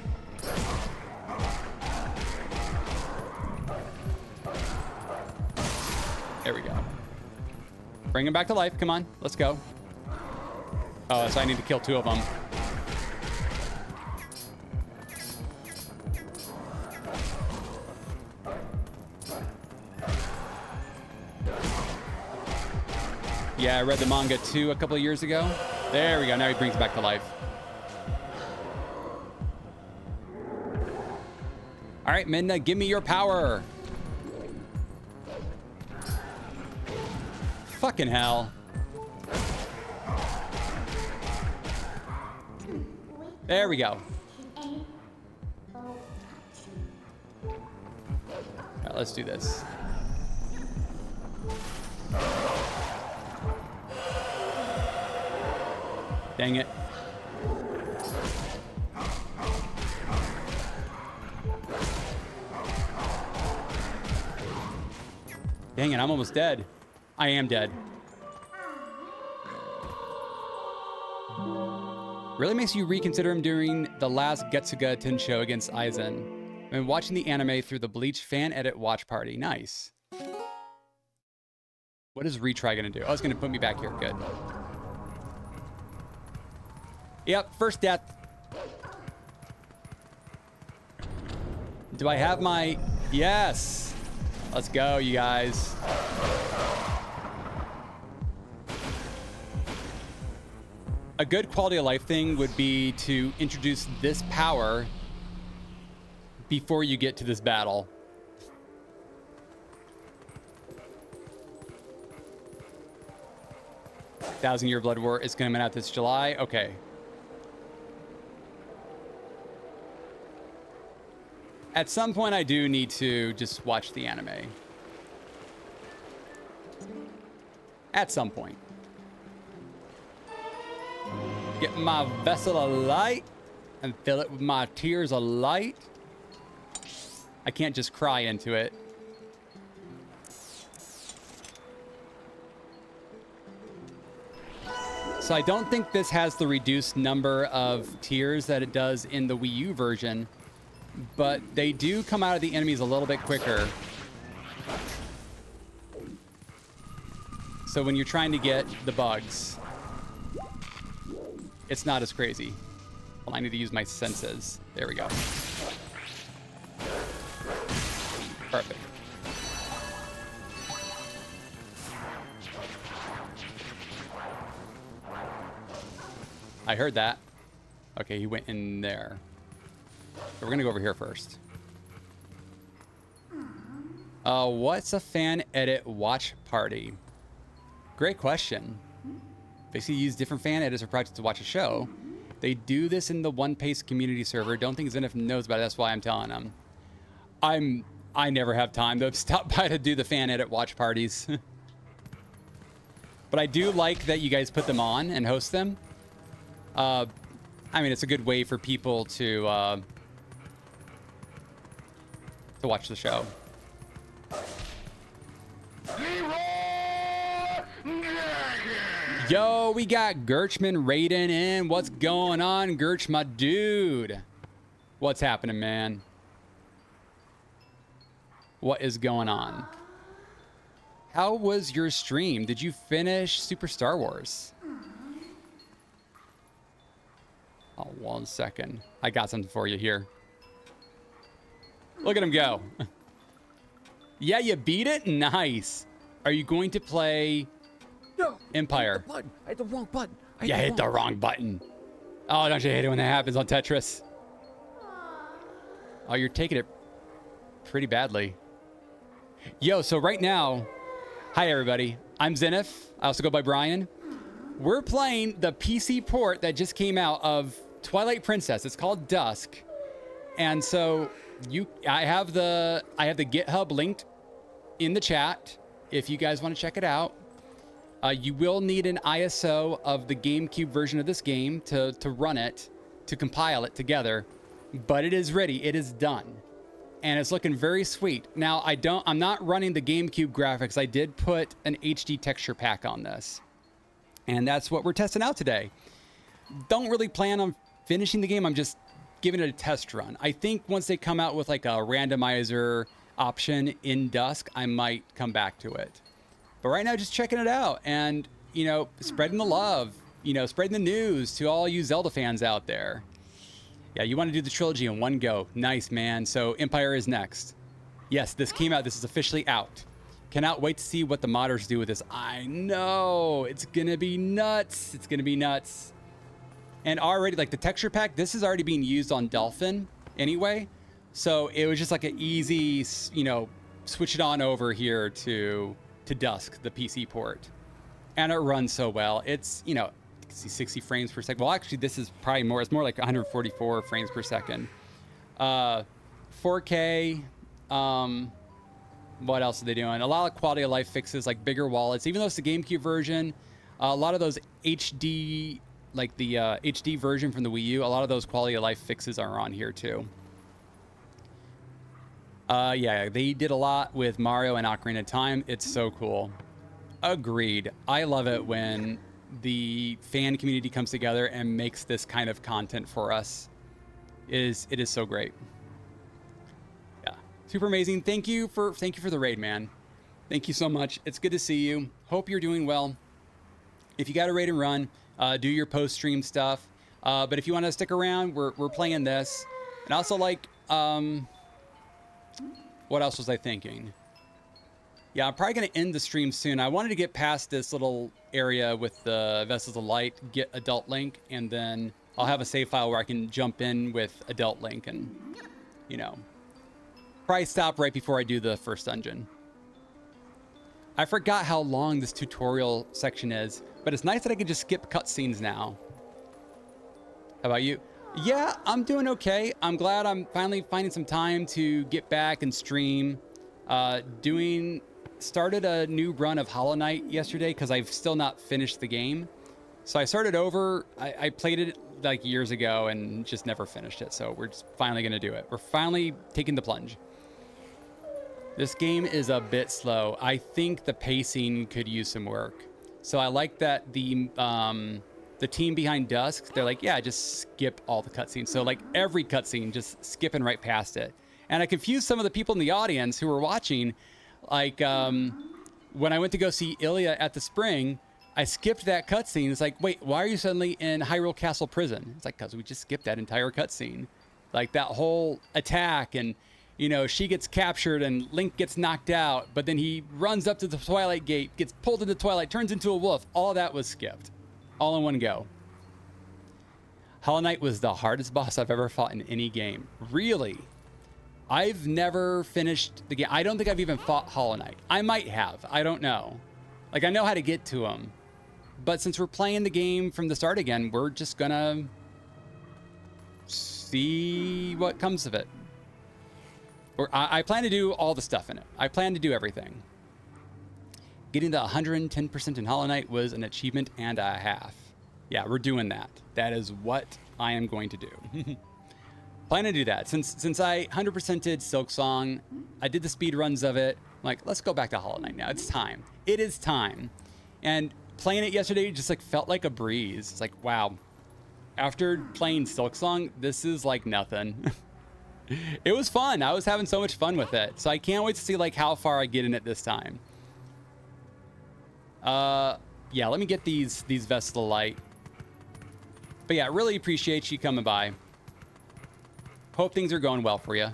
A: There we go. Bring him back to life. Come on, let's go. Oh, so I need to kill 2 of them. Yeah, I read the manga too a couple of years ago. There we go. Now he brings back to life. All right, Minna, give me your power. Fucking hell. There we go. All right, let's do this. Dang it. Dang it, I'm almost dead. I am dead. Really makes you reconsider him during the last Getsuga Tensho against Aizen. I've been watching the anime through the Bleach fan edit watch party. Nice. What is retry gonna do? Oh, it's gonna put me back here. Good. Yep, first death. Do I have my... Yes. Let's go, you guys. A good quality of life thing would be to introduce this power before you get to this battle. Thousand-Year Blood War is coming out this July. Okay. At some point, I do need to just watch the anime. At some point. Get my vessel alight and fill it with my tears of light. I can't just cry into it. So I don't think this has the reduced number of tears that it does in the Wii U version, but they do come out of the enemies a little bit quicker. So when you're trying to get the bugs, it's not as crazy. Well, I need to use my senses. There we go. Perfect. I heard that. Okay, he went in there. So we're gonna go over here first. What's a fan edit watch party? Great question. Basically use different fan edits or projects to watch a show. They do this in the One Piece community server. Don't think Zenef knows about it. That's why I'm telling them. I never have time to stop by to do the fan edit watch parties. But I do like that you guys put them on and host them. I mean, it's a good way for people to watch the show. Yo, we got Gerchman Raiden in. What's going on, Gerch, my dude? What's happening, man? What is going on? How was your stream? Did you finish Super Star Wars? Oh, 1 second. I got something for you here. Look at him go. Yeah, you beat it? Nice. Are you going to play...
N: No,
A: Empire?
N: I hit the wrong button.
A: You hit the wrong button. Oh, don't you hate it when that happens on Tetris? Oh, you're taking it pretty badly. Yo, so right now, hi everybody. I'm Zenef. I also go by Brian. We're playing the PC port that just came out of Twilight Princess. It's called Dusk. And so I have the GitHub linked in the chat if you guys want to check it out. You will need an ISO of the GameCube version of this game to run it, to compile it together, but it is ready. It is done. And it's looking very sweet. Now, I'm not running the GameCube graphics. I did put an HD texture pack on this. And that's what we're testing out today. Don't really plan on finishing the game. I'm just giving it a test run. I think once they come out with like a randomizer option in Dusk, I might come back to it. But right now, just checking it out and, you know, spreading the love, you know, spreading the news to all you Zelda fans out there. Yeah, you want to do the trilogy in one go. Nice, man. So Empire is next. Yes, this came out. This is officially out. Cannot wait to see what the modders do with this. I know. It's going to be nuts. It's going to be nuts. And already, like the texture pack, this is already being used on Dolphin anyway. So it was just like an easy, you know, switch it on over here to Dusk, the PC port. And it runs so well. It's, you know, you can see 60 frames per second. Well, actually, this is probably more. It's more like 144 frames per second. 4K. What else are they doing? A lot of quality of life fixes, like bigger wallets. Even though it's the GameCube version, a lot of those HD, like the HD version from the Wii U, a lot of those quality of life fixes are on here too. Yeah, they did a lot with Mario and Ocarina of Time. It's so cool. Agreed. I love it when the fan community comes together and makes this kind of content for us. It is so great. Yeah, super amazing. Thank you for the raid, man. Thank you so much. It's good to see you. Hope you're doing well. If you got a raid and run, do your post-stream stuff. But if you want to stick around, we're playing this. And also, like, what else was I thinking? Yeah, I'm probably going to end the stream soon. I wanted to get past this little area with the Vessels of Light, get Adult Link, and then I'll have a save file where I can jump in with Adult Link and, you know, probably stop right before I do the first dungeon. I forgot how long this tutorial section is, but it's nice that I can just skip cutscenes now. How about you? Yeah, I'm doing okay. I'm glad I'm finally finding some time to get back and stream. Started a new run of Hollow Knight yesterday because I've still not finished the game. So I started over. I played it like years ago and just never finished it. So we're just finally going to do it. We're finally taking the plunge. This game is a bit slow. I think the pacing could use some work. So I like that the team behind Dusk, they're like, yeah, just skip all the cutscenes. So like every cutscene, just skipping right past it. And I confused some of the people in the audience who were watching. Like when I went to go see Ilya at the Spring, I skipped that cutscene. It's like, wait, why are you suddenly in Hyrule Castle Prison? It's like, because we just skipped that entire cutscene. Like that whole attack and, you know, she gets captured and Link gets knocked out, but then he runs up to the Twilight Gate, gets pulled into Twilight, turns into a wolf. All that was skipped. All in one go. Hollow Knight was the hardest boss I've ever fought in any game. Really? I've never finished the game. I don't think I've even fought Hollow Knight. I might have. I don't know. Like, I know how to get to him. But since we're playing the game from the start again, we're just gonna see what comes of it. I plan to do all the stuff in it. I plan to do everything. Getting the 110% in Hollow Knight was an achievement and a half. Yeah, we're doing that. That is what I am going to do. Plan to do that. Since I 100%ed Silksong, I did the speed runs of it. I'm like, let's go back to Hollow Knight now. It's time. It is time. And playing it yesterday just like felt like a breeze. It's like, wow. After playing Silksong, this is like nothing. It was fun. I was having so much fun with it. So I can't wait to see like how far I get in it this time. Yeah, let me get these Vessel of Light. But yeah, really appreciate you coming by. Hope things are going well for you.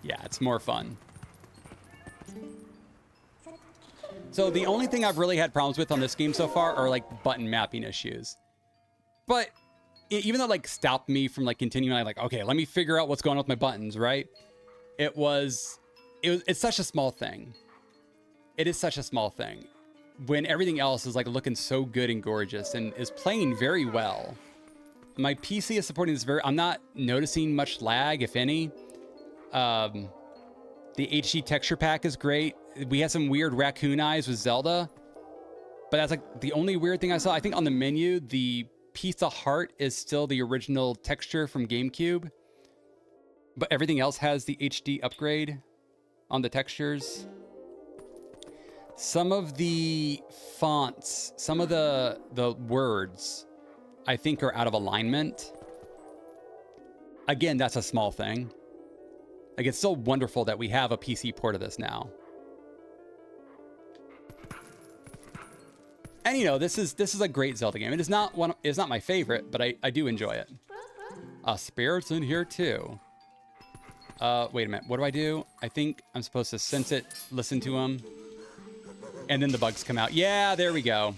A: Yeah, it's more fun. So the only thing I've really had problems with on this game so far are like button mapping issues. But even though it like stopped me from like continuing, like, okay, let me figure out what's going on with my buttons, right? It's such a small thing. It is such a small thing when everything else is like looking so good and gorgeous and is playing very well. My PC is supporting this I'm not noticing much lag, if any. The HD texture pack is great. We had some weird raccoon eyes with Zelda, but that's like the only weird thing I saw. I think on the menu, the Pizza Heart is still the original texture from GameCube, but everything else has the HD upgrade on the textures. Some of the fonts, some of the words, I think are out of alignment. Again, that's a small thing. Like, it's so wonderful that we have a PC port of this now. And you know, this is a great Zelda game. It is not it's not my favorite, but I do enjoy it. Spirit's in here too. Wait a minute, what do? I think I'm supposed to sense it, listen to him, and then the bugs come out. Yeah, there we go.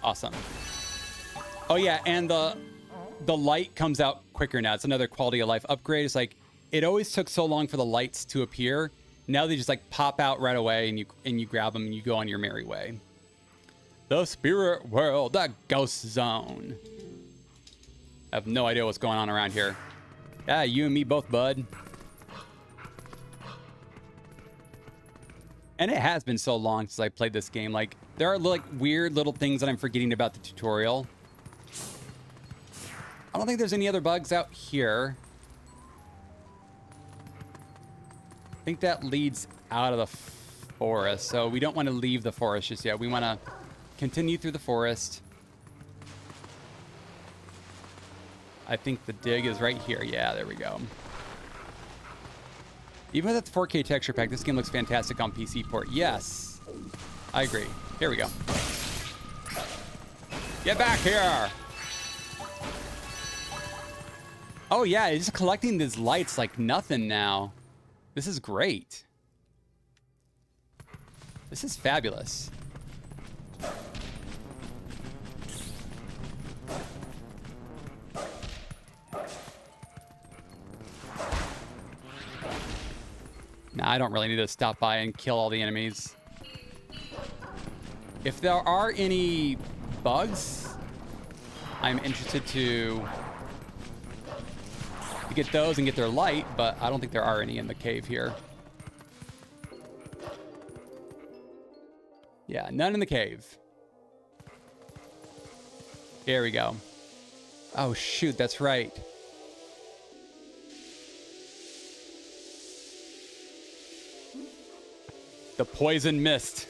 A: Awesome. Oh yeah, and the light comes out quicker now. It's another quality of life upgrade. It's like, it always took so long for the lights to appear. Now they just like pop out right away, and you grab them and you go on your merry way. The spirit world, the ghost zone. I have no idea what's going on around here. Yeah, you and me both, bud. And it has been so long since I played this game. Like, there are like weird little things that I'm forgetting about the tutorial. I don't think there's any other bugs out here. I think that leads out of the forest, so we don't want to leave the forest just yet. We want to continue through the forest. I think the dig is right here. Yeah, there we go. Even with the 4K texture pack, this game looks fantastic on PC port. Yes, I agree. Here we go. Get back here. Oh yeah, it's just collecting these lights like nothing now. This is great. This is fabulous. Nah, I don't really need to stop by and kill all the enemies. If there are any bugs, I'm interested to get those and get their light, but I don't think there are any in the cave here. Yeah, none in the cave. Here we go. Oh shoot, that's right. The poison mist.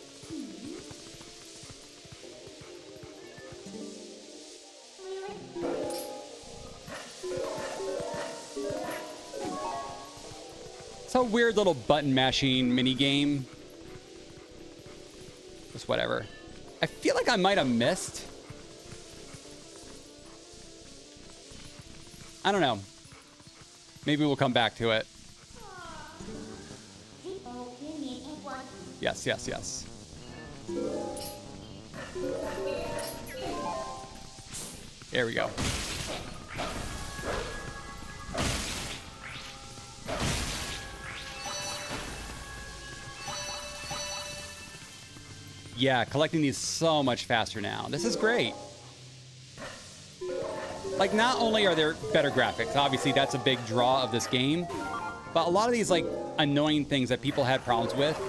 A: It's a weird little button mashing mini game. Just whatever. I feel like I might have missed. I don't know. Maybe we'll come back to it. Yes, yes, yes. There we go. Yeah, collecting these so much faster now. This is great. Like, not only are there better graphics, obviously that's a big draw of this game, but a lot of these like annoying things that people had problems with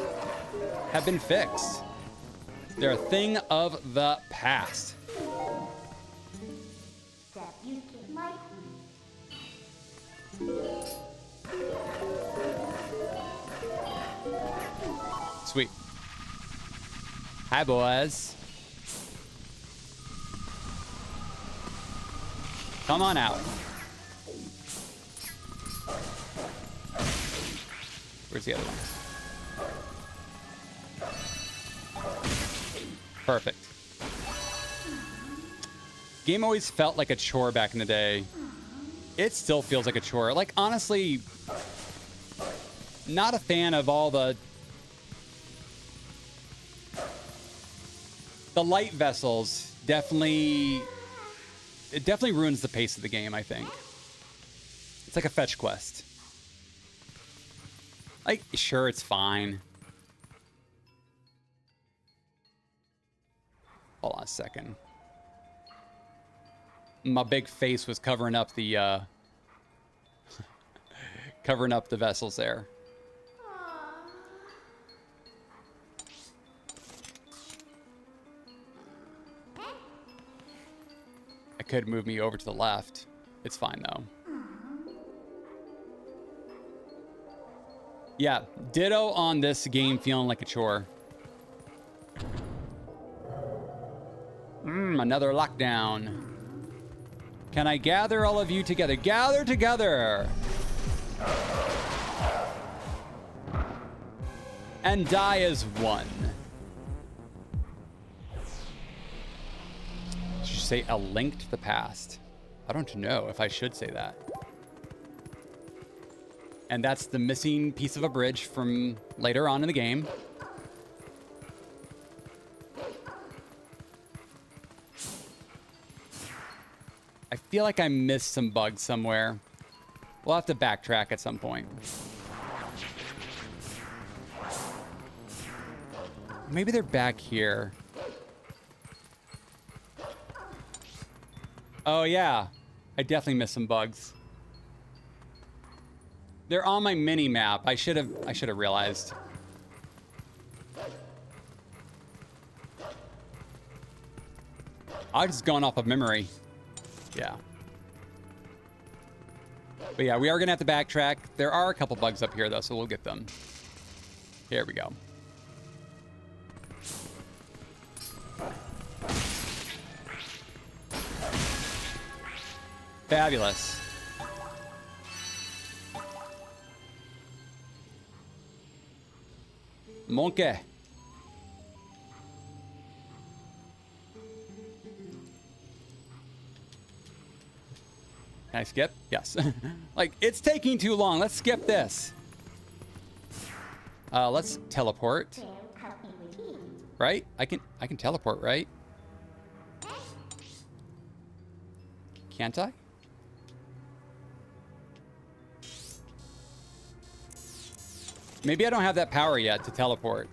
A: have been fixed. They're a thing of the past. Sweet. Hi, boys. Come on out. Where's the other one? Perfect. Game always felt like a chore back in the day. It still feels like a chore. Like, honestly, not a fan of all the light vessels. Definitely, it definitely ruins the pace of the game, I think. It's like a fetch quest. Like, sure, it's fine. Hold on a second. My big face was covering up the covering up the vessels there. I could move me over to the left. It's fine though. Yeah, ditto on this game feeling like a chore. Another lockdown. Can I gather all of you together? Gather together! And die as one. Should you say a link to the past? I don't know if I should say that. And that's the missing piece of a bridge from later on in the game. I feel like I missed some bugs somewhere. We'll have to backtrack at some point. Maybe they're back here. Oh yeah, I definitely missed some bugs. They're on my mini map. I should have realized. I've just gone off of memory. Yeah. But yeah, we are gonna have to backtrack. There are a couple bugs up here though, so we'll get them. Here we go. Fabulous. Monkey. Can I skip? Yes. Like, it's taking too long. Let's skip this. Let's teleport. Right? I can teleport, right? Can't I? Maybe I don't have that power yet to teleport.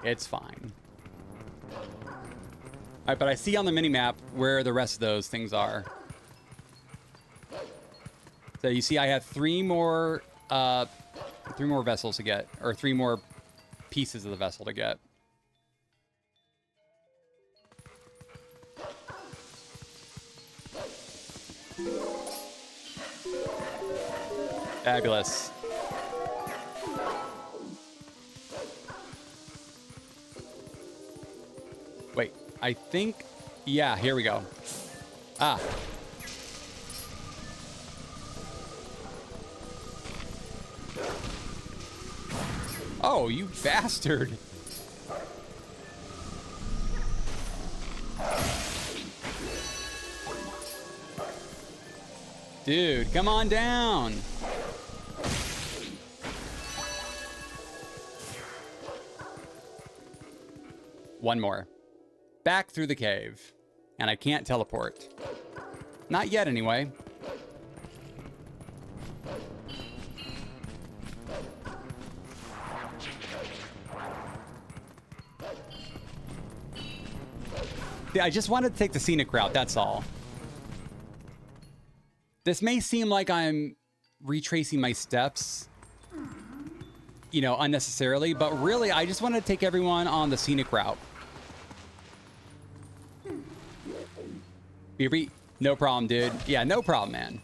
A: It's fine. All right, but I see on the mini-map where the rest of those things are. So you see I have three more vessels to get, or 3 more pieces of the vessel to get. Fabulous. Wait, I think... Yeah, here we go. Ah. Oh, you bastard. Dude, come on down. One more. Back through the cave. And I can't teleport. Not yet, anyway. I just wanted to take the scenic route, that's all. This may seem like I'm retracing my steps, you know, unnecessarily, but really, I just wanted to take everyone on the scenic route. Beerby, no problem, dude. Yeah, no problem, man.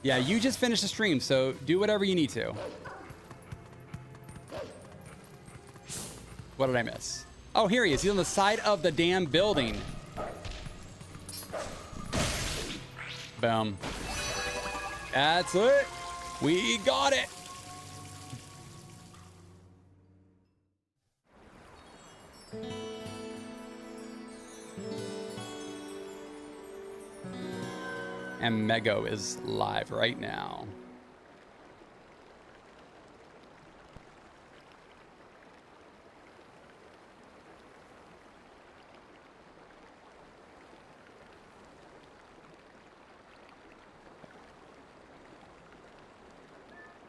A: Yeah, you just finished the stream, so do whatever you need to. What did I miss? Oh, here he is. He's on the side of the damn building. Boom. That's it. We got it. And Mego is live right now.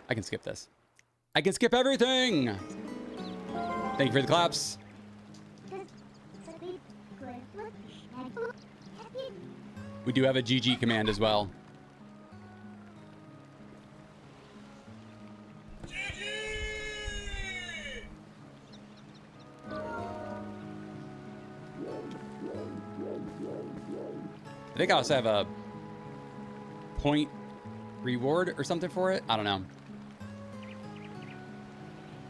A: I can skip this. I can skip everything. Thank you for the claps. We do have a GG command as well. I think I also have a point reward or something for it. I don't know.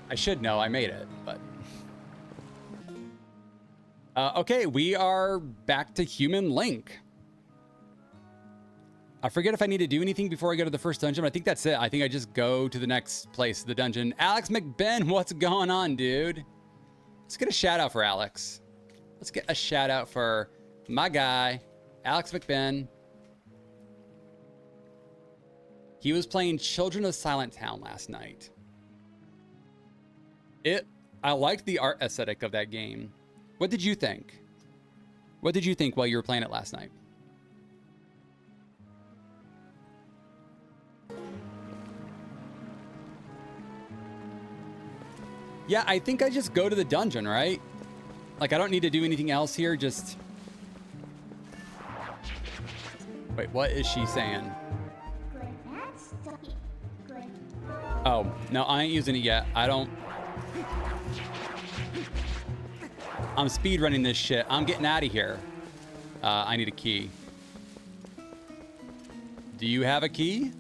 A: I should know. I made it, but... okay, we are back to Human Link. I forget if I need to do anything before I go to the first dungeon, but I think that's it. I think I just go to the next place, the dungeon. Alex McBen, what's going on, dude? Let's get a shout out for Alex. Let's get a shout out for my guy, Alex McBen. He was playing Children of Silent Town last night. I liked the art aesthetic of that game. What did you think? What did you think while you were playing it last night? Yeah, I think I just go to the dungeon, right? Like, I don't need to do anything else here, just... Wait, what is she saying? Oh, no, I ain't using it yet. I don't... I'm speed running this shit. I'm getting out of here. I need a key. Do you have a key?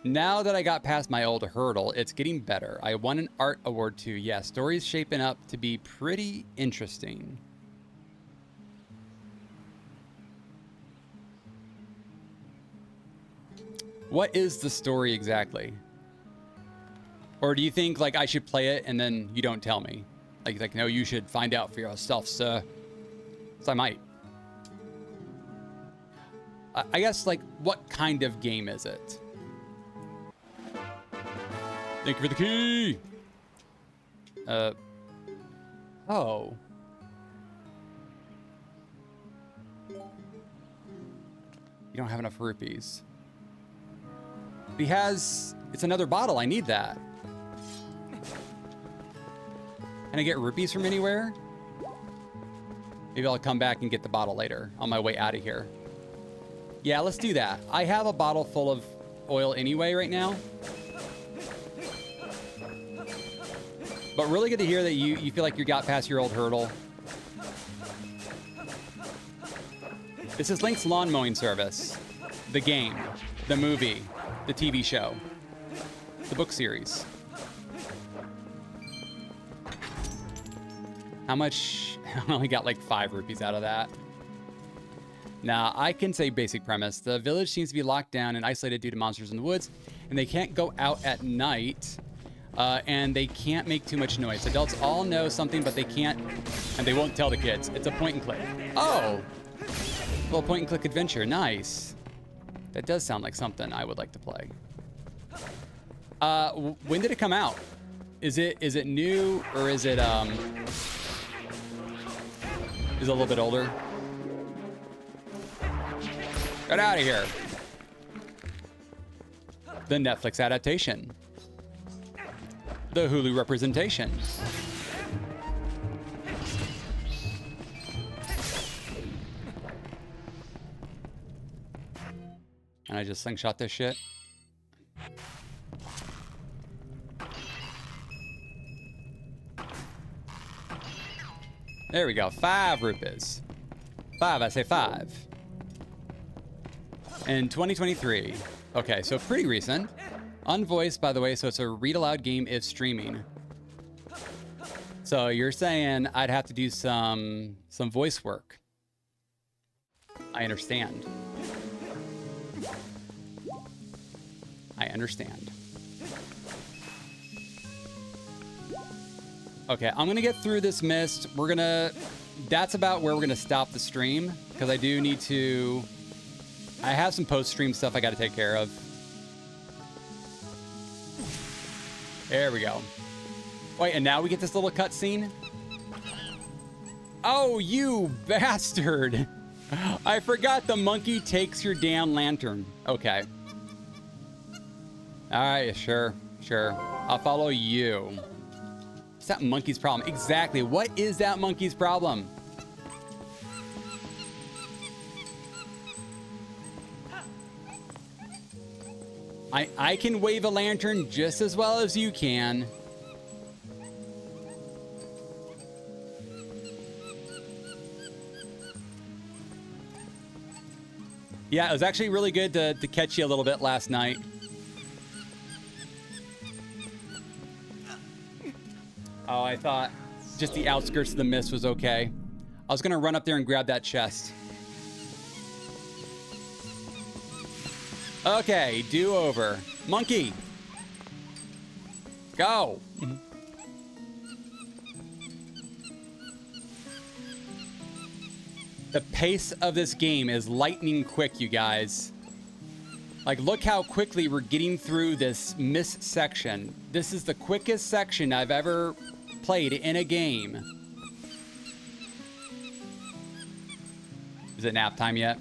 A: Now that I got past my old hurdle, it's getting better. I won an art award too. Yeah, story's shaping up to be pretty interesting. What is the story exactly? Or do you think like I should play it and then you don't tell me? Like no, you should find out for yourself, sir. So I might. I guess like what kind of game is it? Thank you for the key. Oh. You don't have enough rupees. He has, it's another bottle. I need that. Can I get rupees from anywhere? Maybe I'll come back and get the bottle later on my way out of here. Yeah, let's do that. I have a bottle full of oil anyway right now. But really good to hear that you feel like you got past your old hurdle. This is Link's lawn mowing service. The game, the movie, the TV show, the book series. How much? I only got like 5 rupees out of that. Now, I can say basic premise. The village seems to be locked down and isolated due to monsters in the woods, and they can't go out at night, and they can't make too much noise. Adults all know something, but they can't, and they won't tell the kids. It's a point and click. Oh! A little point and click adventure. Nice. That does sound like something I would like to play. When did it come out? Is it new, or is it a little bit older? Get out of here. The Netflix adaptation. The Hulu representation. And I just slingshot this shit. There we go. 5 rupees. 5, I say 5. In 2023. Okay, so pretty recent. Unvoiced, by the way, so it's a read aloud game if streaming. So you're saying I'd have to do some voice work. I understand. I understand. Okay, I'm gonna get through this mist. We're gonna that's about where we're going to stop the stream, because I do need to... I have some post-stream stuff I got to take care of. There we go. Wait, and now we get this little cutscene? Oh, you bastard! I forgot the monkey takes your damn lantern. Okay. Alright, sure. I'll follow you. What's that monkey's problem? Exactly. What is that monkey's problem? I can wave a lantern just as well as you can. Yeah, it was actually really good to catch you a little bit last night. Oh, I thought just the outskirts of the mist was okay. I was gonna run up there and grab that chest. Okay, do over. Monkey! Go! The pace of this game is lightning quick, you guys. Like, look how quickly we're getting through this mist section. This is the quickest section I've ever played in a game. Is it nap time yet?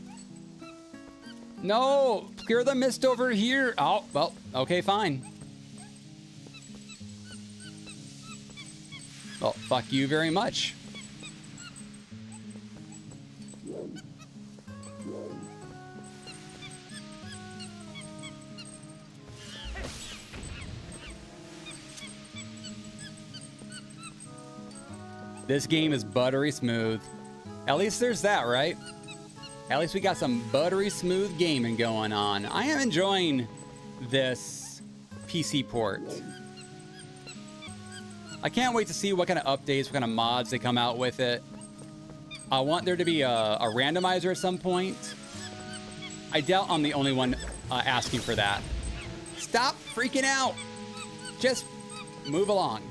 A: No! Clear the mist over here! Oh, well, okay, fine. Well, fuck you very much. This game is buttery smooth. At least there's that, right? At least we got some buttery smooth gaming going on. I am enjoying this PC port. I can't wait to see what kind of updates, what kind of mods they come out with it. I want there to be a randomizer at some point. I doubt I'm the only one asking for that. Stop freaking out! Just move along.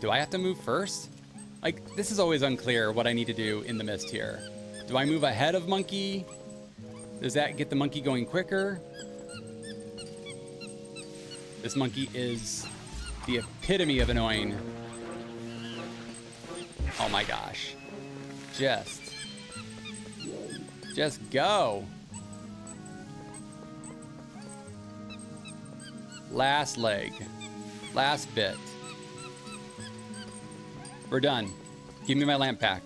A: Do I have to move first? Like, this is always unclear what I need to do in the mist here. Do I move ahead of monkey? Does that get the monkey going quicker? This monkey is the epitome of annoying. Oh my gosh. Just go. Last leg. Last bit. We're done. Give me my lamp pack.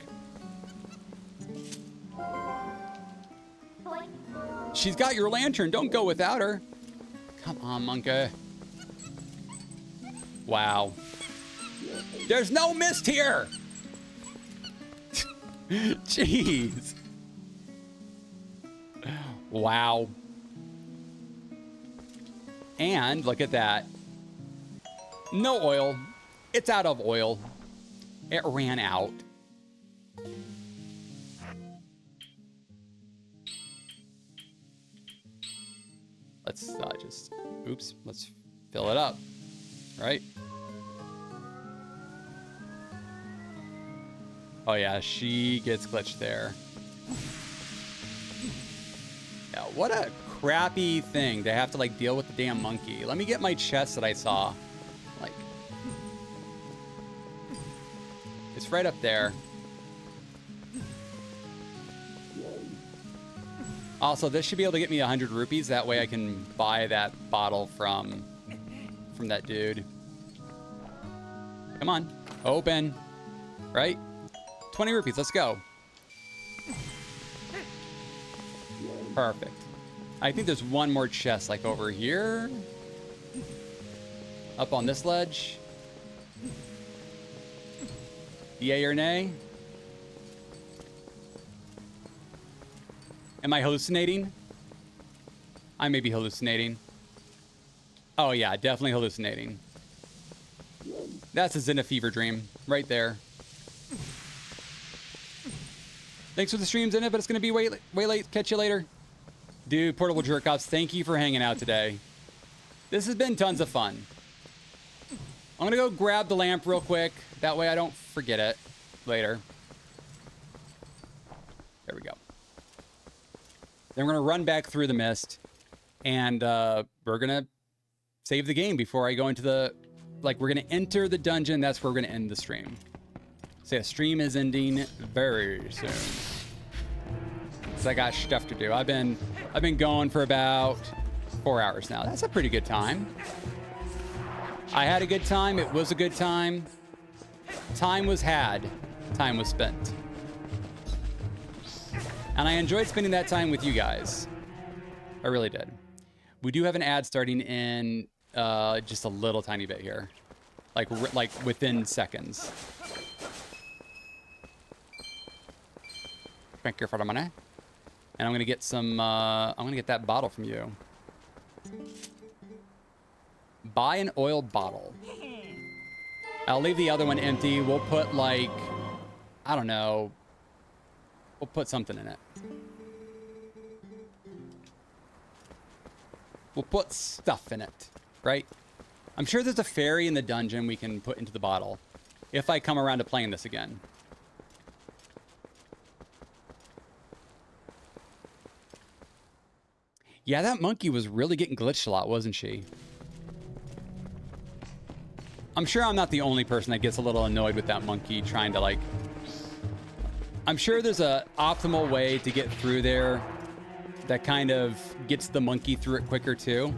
A: She's got your lantern. Don't go without her. Come on, monkey. Wow. There's no mist here. Jeez. Wow. And look at that. No oil. It's out of oil. It ran out. Let's just, oops, let's fill it up, right? Oh yeah, she gets glitched there. Yeah, what a crappy thing to have to like deal with the damn monkey. Let me get my chest that I saw. Like, it's right up there. Also, this should be able to get me 100 rupees. That way I can buy that bottle from that dude. Come on. Open. Right? 20 rupees. Let's go. Perfect. I think there's one more chest, like over here. Up on this ledge. Yay or nay? Am I hallucinating? I may be hallucinating. Oh yeah, definitely hallucinating. That's a Zenef fever dream right there. Thanks for the stream, Zenef, but it's gonna be way late. Catch you later. Dude, Portable Jerkoffs, thank you for hanging out today. This has been tons of fun. I'm gonna go grab the lamp real quick. That way I don't forget it later. There we go. Then we're going to run back through the mist, and we're going to save the game before I go into the... Like, we're going to enter the dungeon. That's where we're going to end the stream. So yeah, stream is ending very soon. So I got stuff to do. I've been going for about 4 hours now. That's a pretty good time. I had a good time. It was a good time. Time was had. Time was spent. And I enjoyed spending that time with you guys. I really did. We do have an ad starting in just a little tiny bit here. Like within seconds. Thank you for the money. And I'm gonna get some, I'm gonna get that bottle from you. Buy an oil bottle. I'll leave the other one empty. We'll put like, I don't know. We'll put something in it. We'll put stuff in it, right? I'm sure there's a fairy in the dungeon we can put into the bottle. If I come around to playing this again. Yeah, that monkey was really getting glitched a lot, wasn't she? I'm sure I'm not the only person that gets a little annoyed with that monkey trying to like... I'm sure there's a optimal way to get through there that kind of gets the monkey through it quicker too.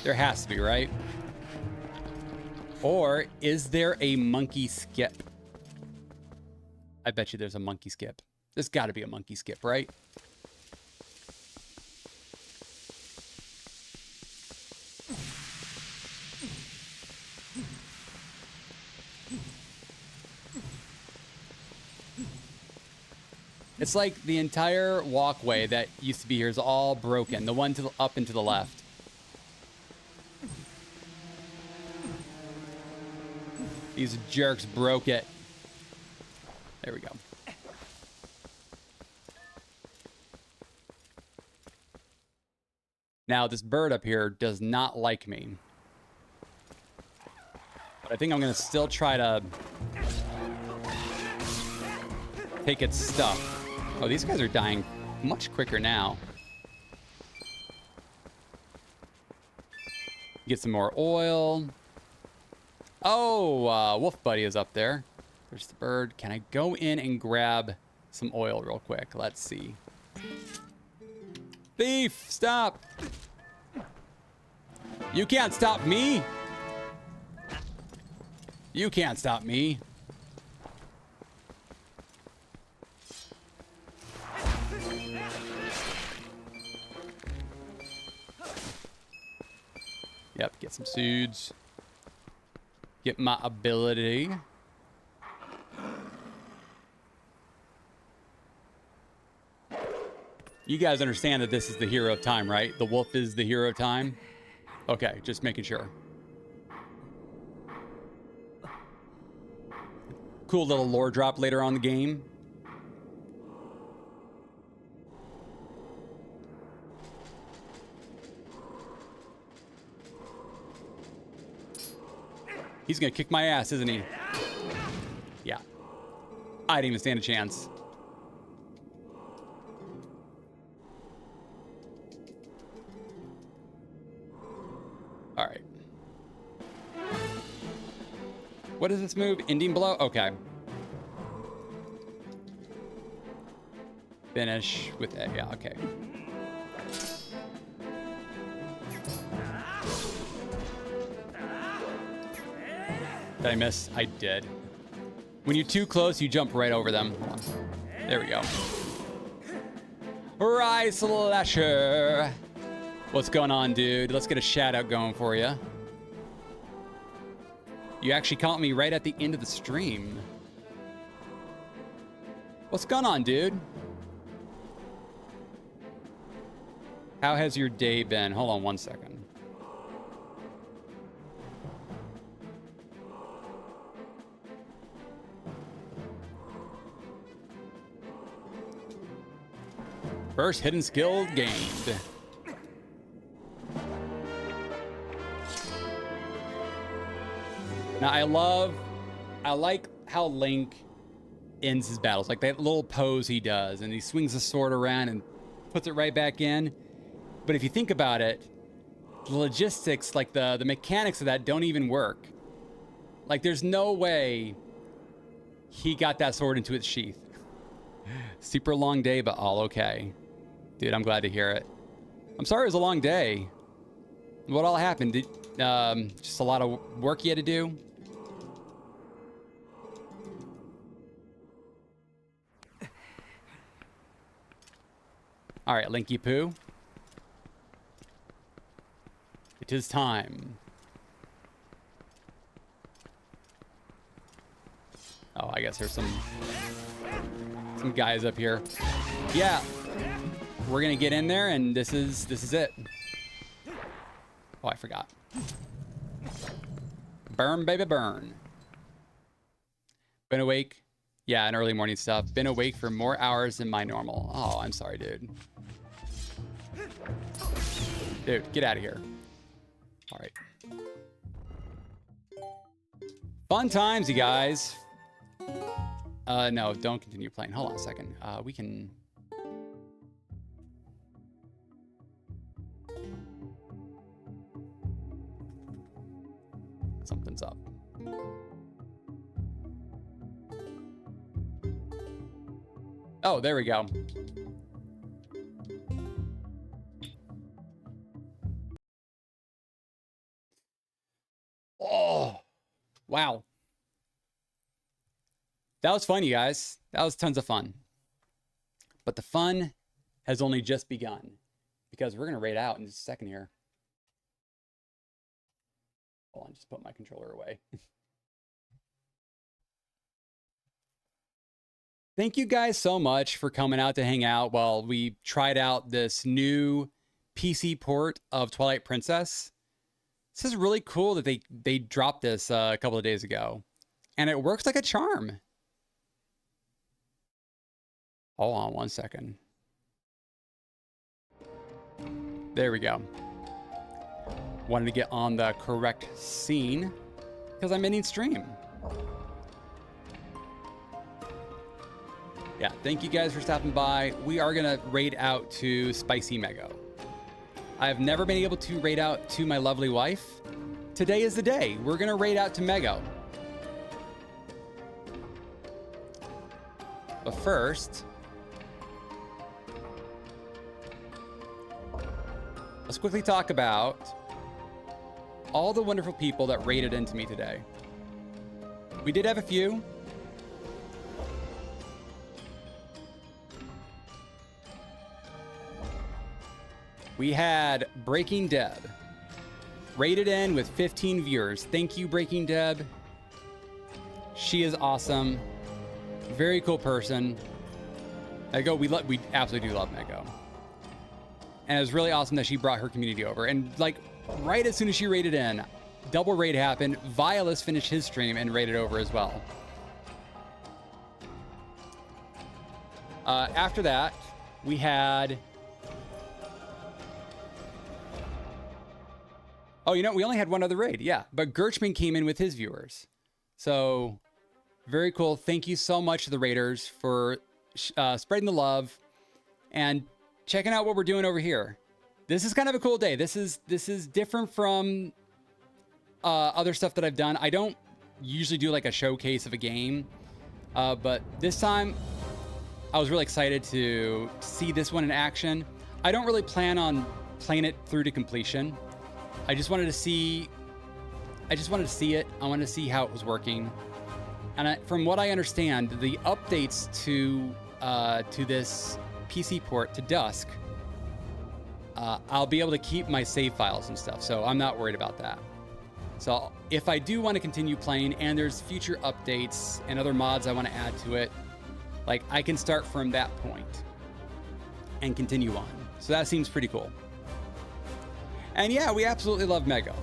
A: There has to be, right? Or is there a monkey skip? I bet you there's a monkey skip. There's got to be a monkey skip, right? It's like the entire walkway that used to be here is all broken. The one to the up and to the left. These jerks broke it. There we go. Now, this bird up here does not like me. But I think I'm going to still try to take its stuff. Oh, these guys are dying much quicker now. Get some more oil. Oh, Wolf Buddy is up there. There's the bird. Can I go in and grab some oil real quick? Let's see. Thief, stop. You can't stop me. You can't stop me. Yep, get some seeds. Get my ability. You guys understand that this is the hero of time, right? The wolf is the hero of time? Okay, just making sure. Cool little lore drop later on in the game. He's gonna kick my ass, isn't he? Yeah. I didn't even stand a chance. All right. What is this move? Ending blow? Okay. Finish with A. Yeah, okay. Did I miss? I did. When you're too close, you jump right over them. Hold on. There we go. Rise Slasher. What's going on, dude? Let's get a shout out going for you. You actually caught me right at the end of the stream. What's going on, dude? How has your day been? Hold on one second. First hidden skill gained. Now I like how Link ends his battles. Like that little pose he does, and he swings the sword around and puts it right back in. But if you think about it, the logistics, like the mechanics of that don't even work. Like there's no way he got that sword into its sheath. Super long day, but all okay. Dude, I'm glad to hear it. I'm sorry it was a long day. What all happened? Just a lot of work you had to do? All right, Linky Poo. It is time. Oh, I guess there's some guys up here. Yeah, we're gonna get in there, and this is it. Oh, I forgot. Burn, baby, burn. Been awake. Yeah, and early morning stuff. Been awake for more hours than my normal. Oh, I'm sorry, dude. Dude, get out of here. All right. Fun times, you guys. No, don't continue playing. Hold on a second. We can... Something's up. Oh, there we go. Oh, wow. That was fun, you guys. That was tons of fun. But the fun has only just begun, because we're going to raid out in just a second here. Hold on, just put my controller away. Thank you guys so much for coming out to hang out while we tried out this new PC port of Twilight Princess. This is really cool that they dropped this a couple of days ago. And it works like a charm. Hold on one second. There we go. Wanted to get on the correct scene because I'm ending stream. Yeah, thank you guys for stopping by. We are gonna raid out to Spicy Mego. I have never been able to raid out to my lovely wife. Today is the day. We're gonna raid out to Mego. But first, let's quickly talk about all the wonderful people that raided into me today. We did have a few. We had Breaking Deb. Rated in with 15 viewers. Thank you, Breaking Deb. She is awesome. Very cool person. Mego, we absolutely do love Mego. And it was really awesome that she brought her community over. And like right as soon as she raided in, double raid happened. Violus finished his stream and raided over as well. After that, we had... Oh, you know, we only had one other raid. Yeah, but Gerchman came in with his viewers. So, very cool. Thank you so much to the raiders for spreading the love and checking out what we're doing over here. This is kind of a cool day. This is different from other stuff that I've done. I don't usually do like a showcase of a game, but this time I was really excited to see this one in action. I don't really plan on playing it through to completion. I just wanted to see it. I wanted to see how it was working. And from what I understand, the updates to this PC port to Dusk, I'll be able to keep my save files and stuff. So I'm not worried about that. So if I do want to continue playing and there's future updates and other mods I want to add to it, like I can start from that point and continue on. So that seems pretty cool. And yeah, we absolutely love Mego.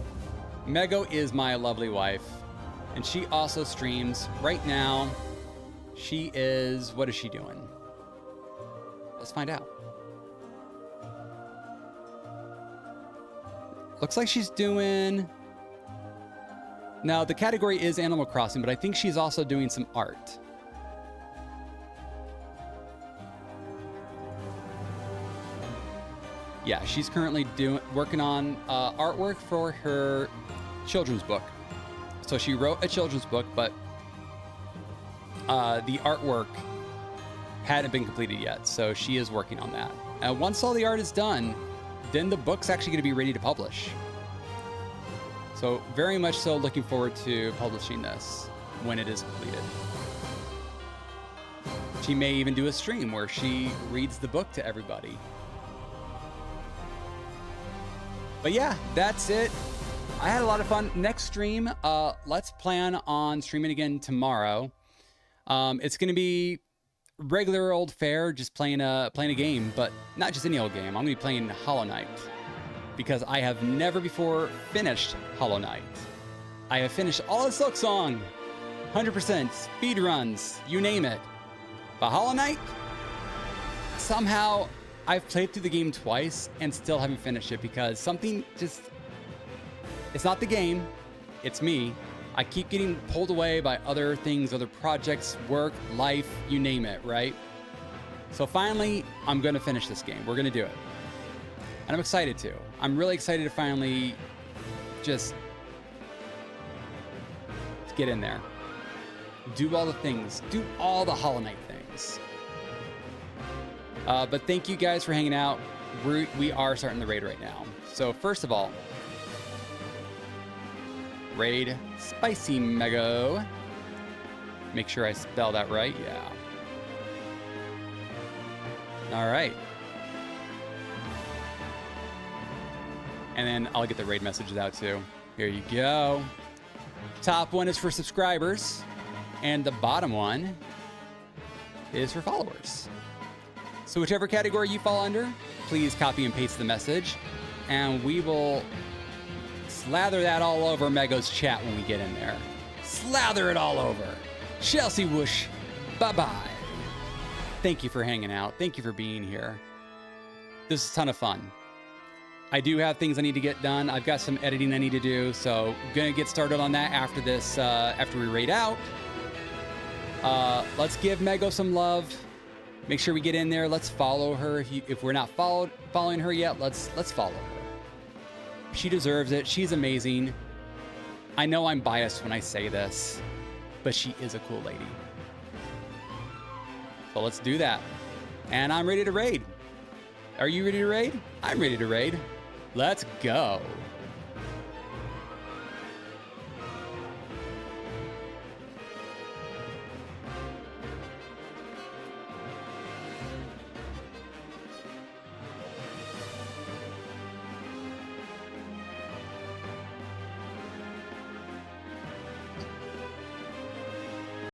A: Mego is my lovely wife, and she also streams. Right now, she is... What is she doing? Let's find out. Looks like she's doing... Now, the category is Animal Crossing, but I think she's also doing some art. Yeah, she's currently working on artwork for her children's book. So she wrote a children's book, but the artwork hadn't been completed yet. So she is working on that. And once all the art is done, then the book's actually going to be ready to publish. So very much so looking forward to publishing this when it is completed. She may even do a stream where she reads the book to everybody. But yeah, that's it. I had a lot of fun. Next stream, let's plan on streaming again tomorrow. It's going to be regular old fare, just playing a game, but not just any old game. I'm going to be playing Hollow Knight because I have never before finished Hollow Knight. I have finished all of Silksong, 100%, speed runs, you name it. But Hollow Knight, somehow I've played through the game twice and still haven't finished it because something just, it's not the game, it's me. I keep getting pulled away by other things, other projects, work, life, you name it, right? So finally, I'm gonna finish this game. We're gonna do it. And I'm excited to. I'm really excited to finally just get in there. Do all the things, do all the Hollow Knight things. But thank you guys for hanging out. We are starting the raid right now. So first of all, raid Spicy Mego. Make sure I spell that right. Yeah. All right. And then I'll get the raid messages out too. Here you go. Top one is for subscribers, and the bottom one is for followers. So whichever category you fall under, please copy and paste the message, and we will slather that all over Mego's chat when we get in there. Slather it all over. Chelsea whoosh. Bye-bye. Thank you for hanging out. Thank you for being here. This is a ton of fun. I do have things I need to get done. I've got some editing I need to do, so I'm gonna get started on that after this, after we raid out. Let's give Mego some love. Make sure we get in there. Let's follow her. If we're not following her yet, let's follow her. She deserves it. She's amazing. I know I'm biased when I say this, but she is a cool lady. So let's do that. And I'm ready to raid. Are you ready to raid? I'm ready to raid. Let's go.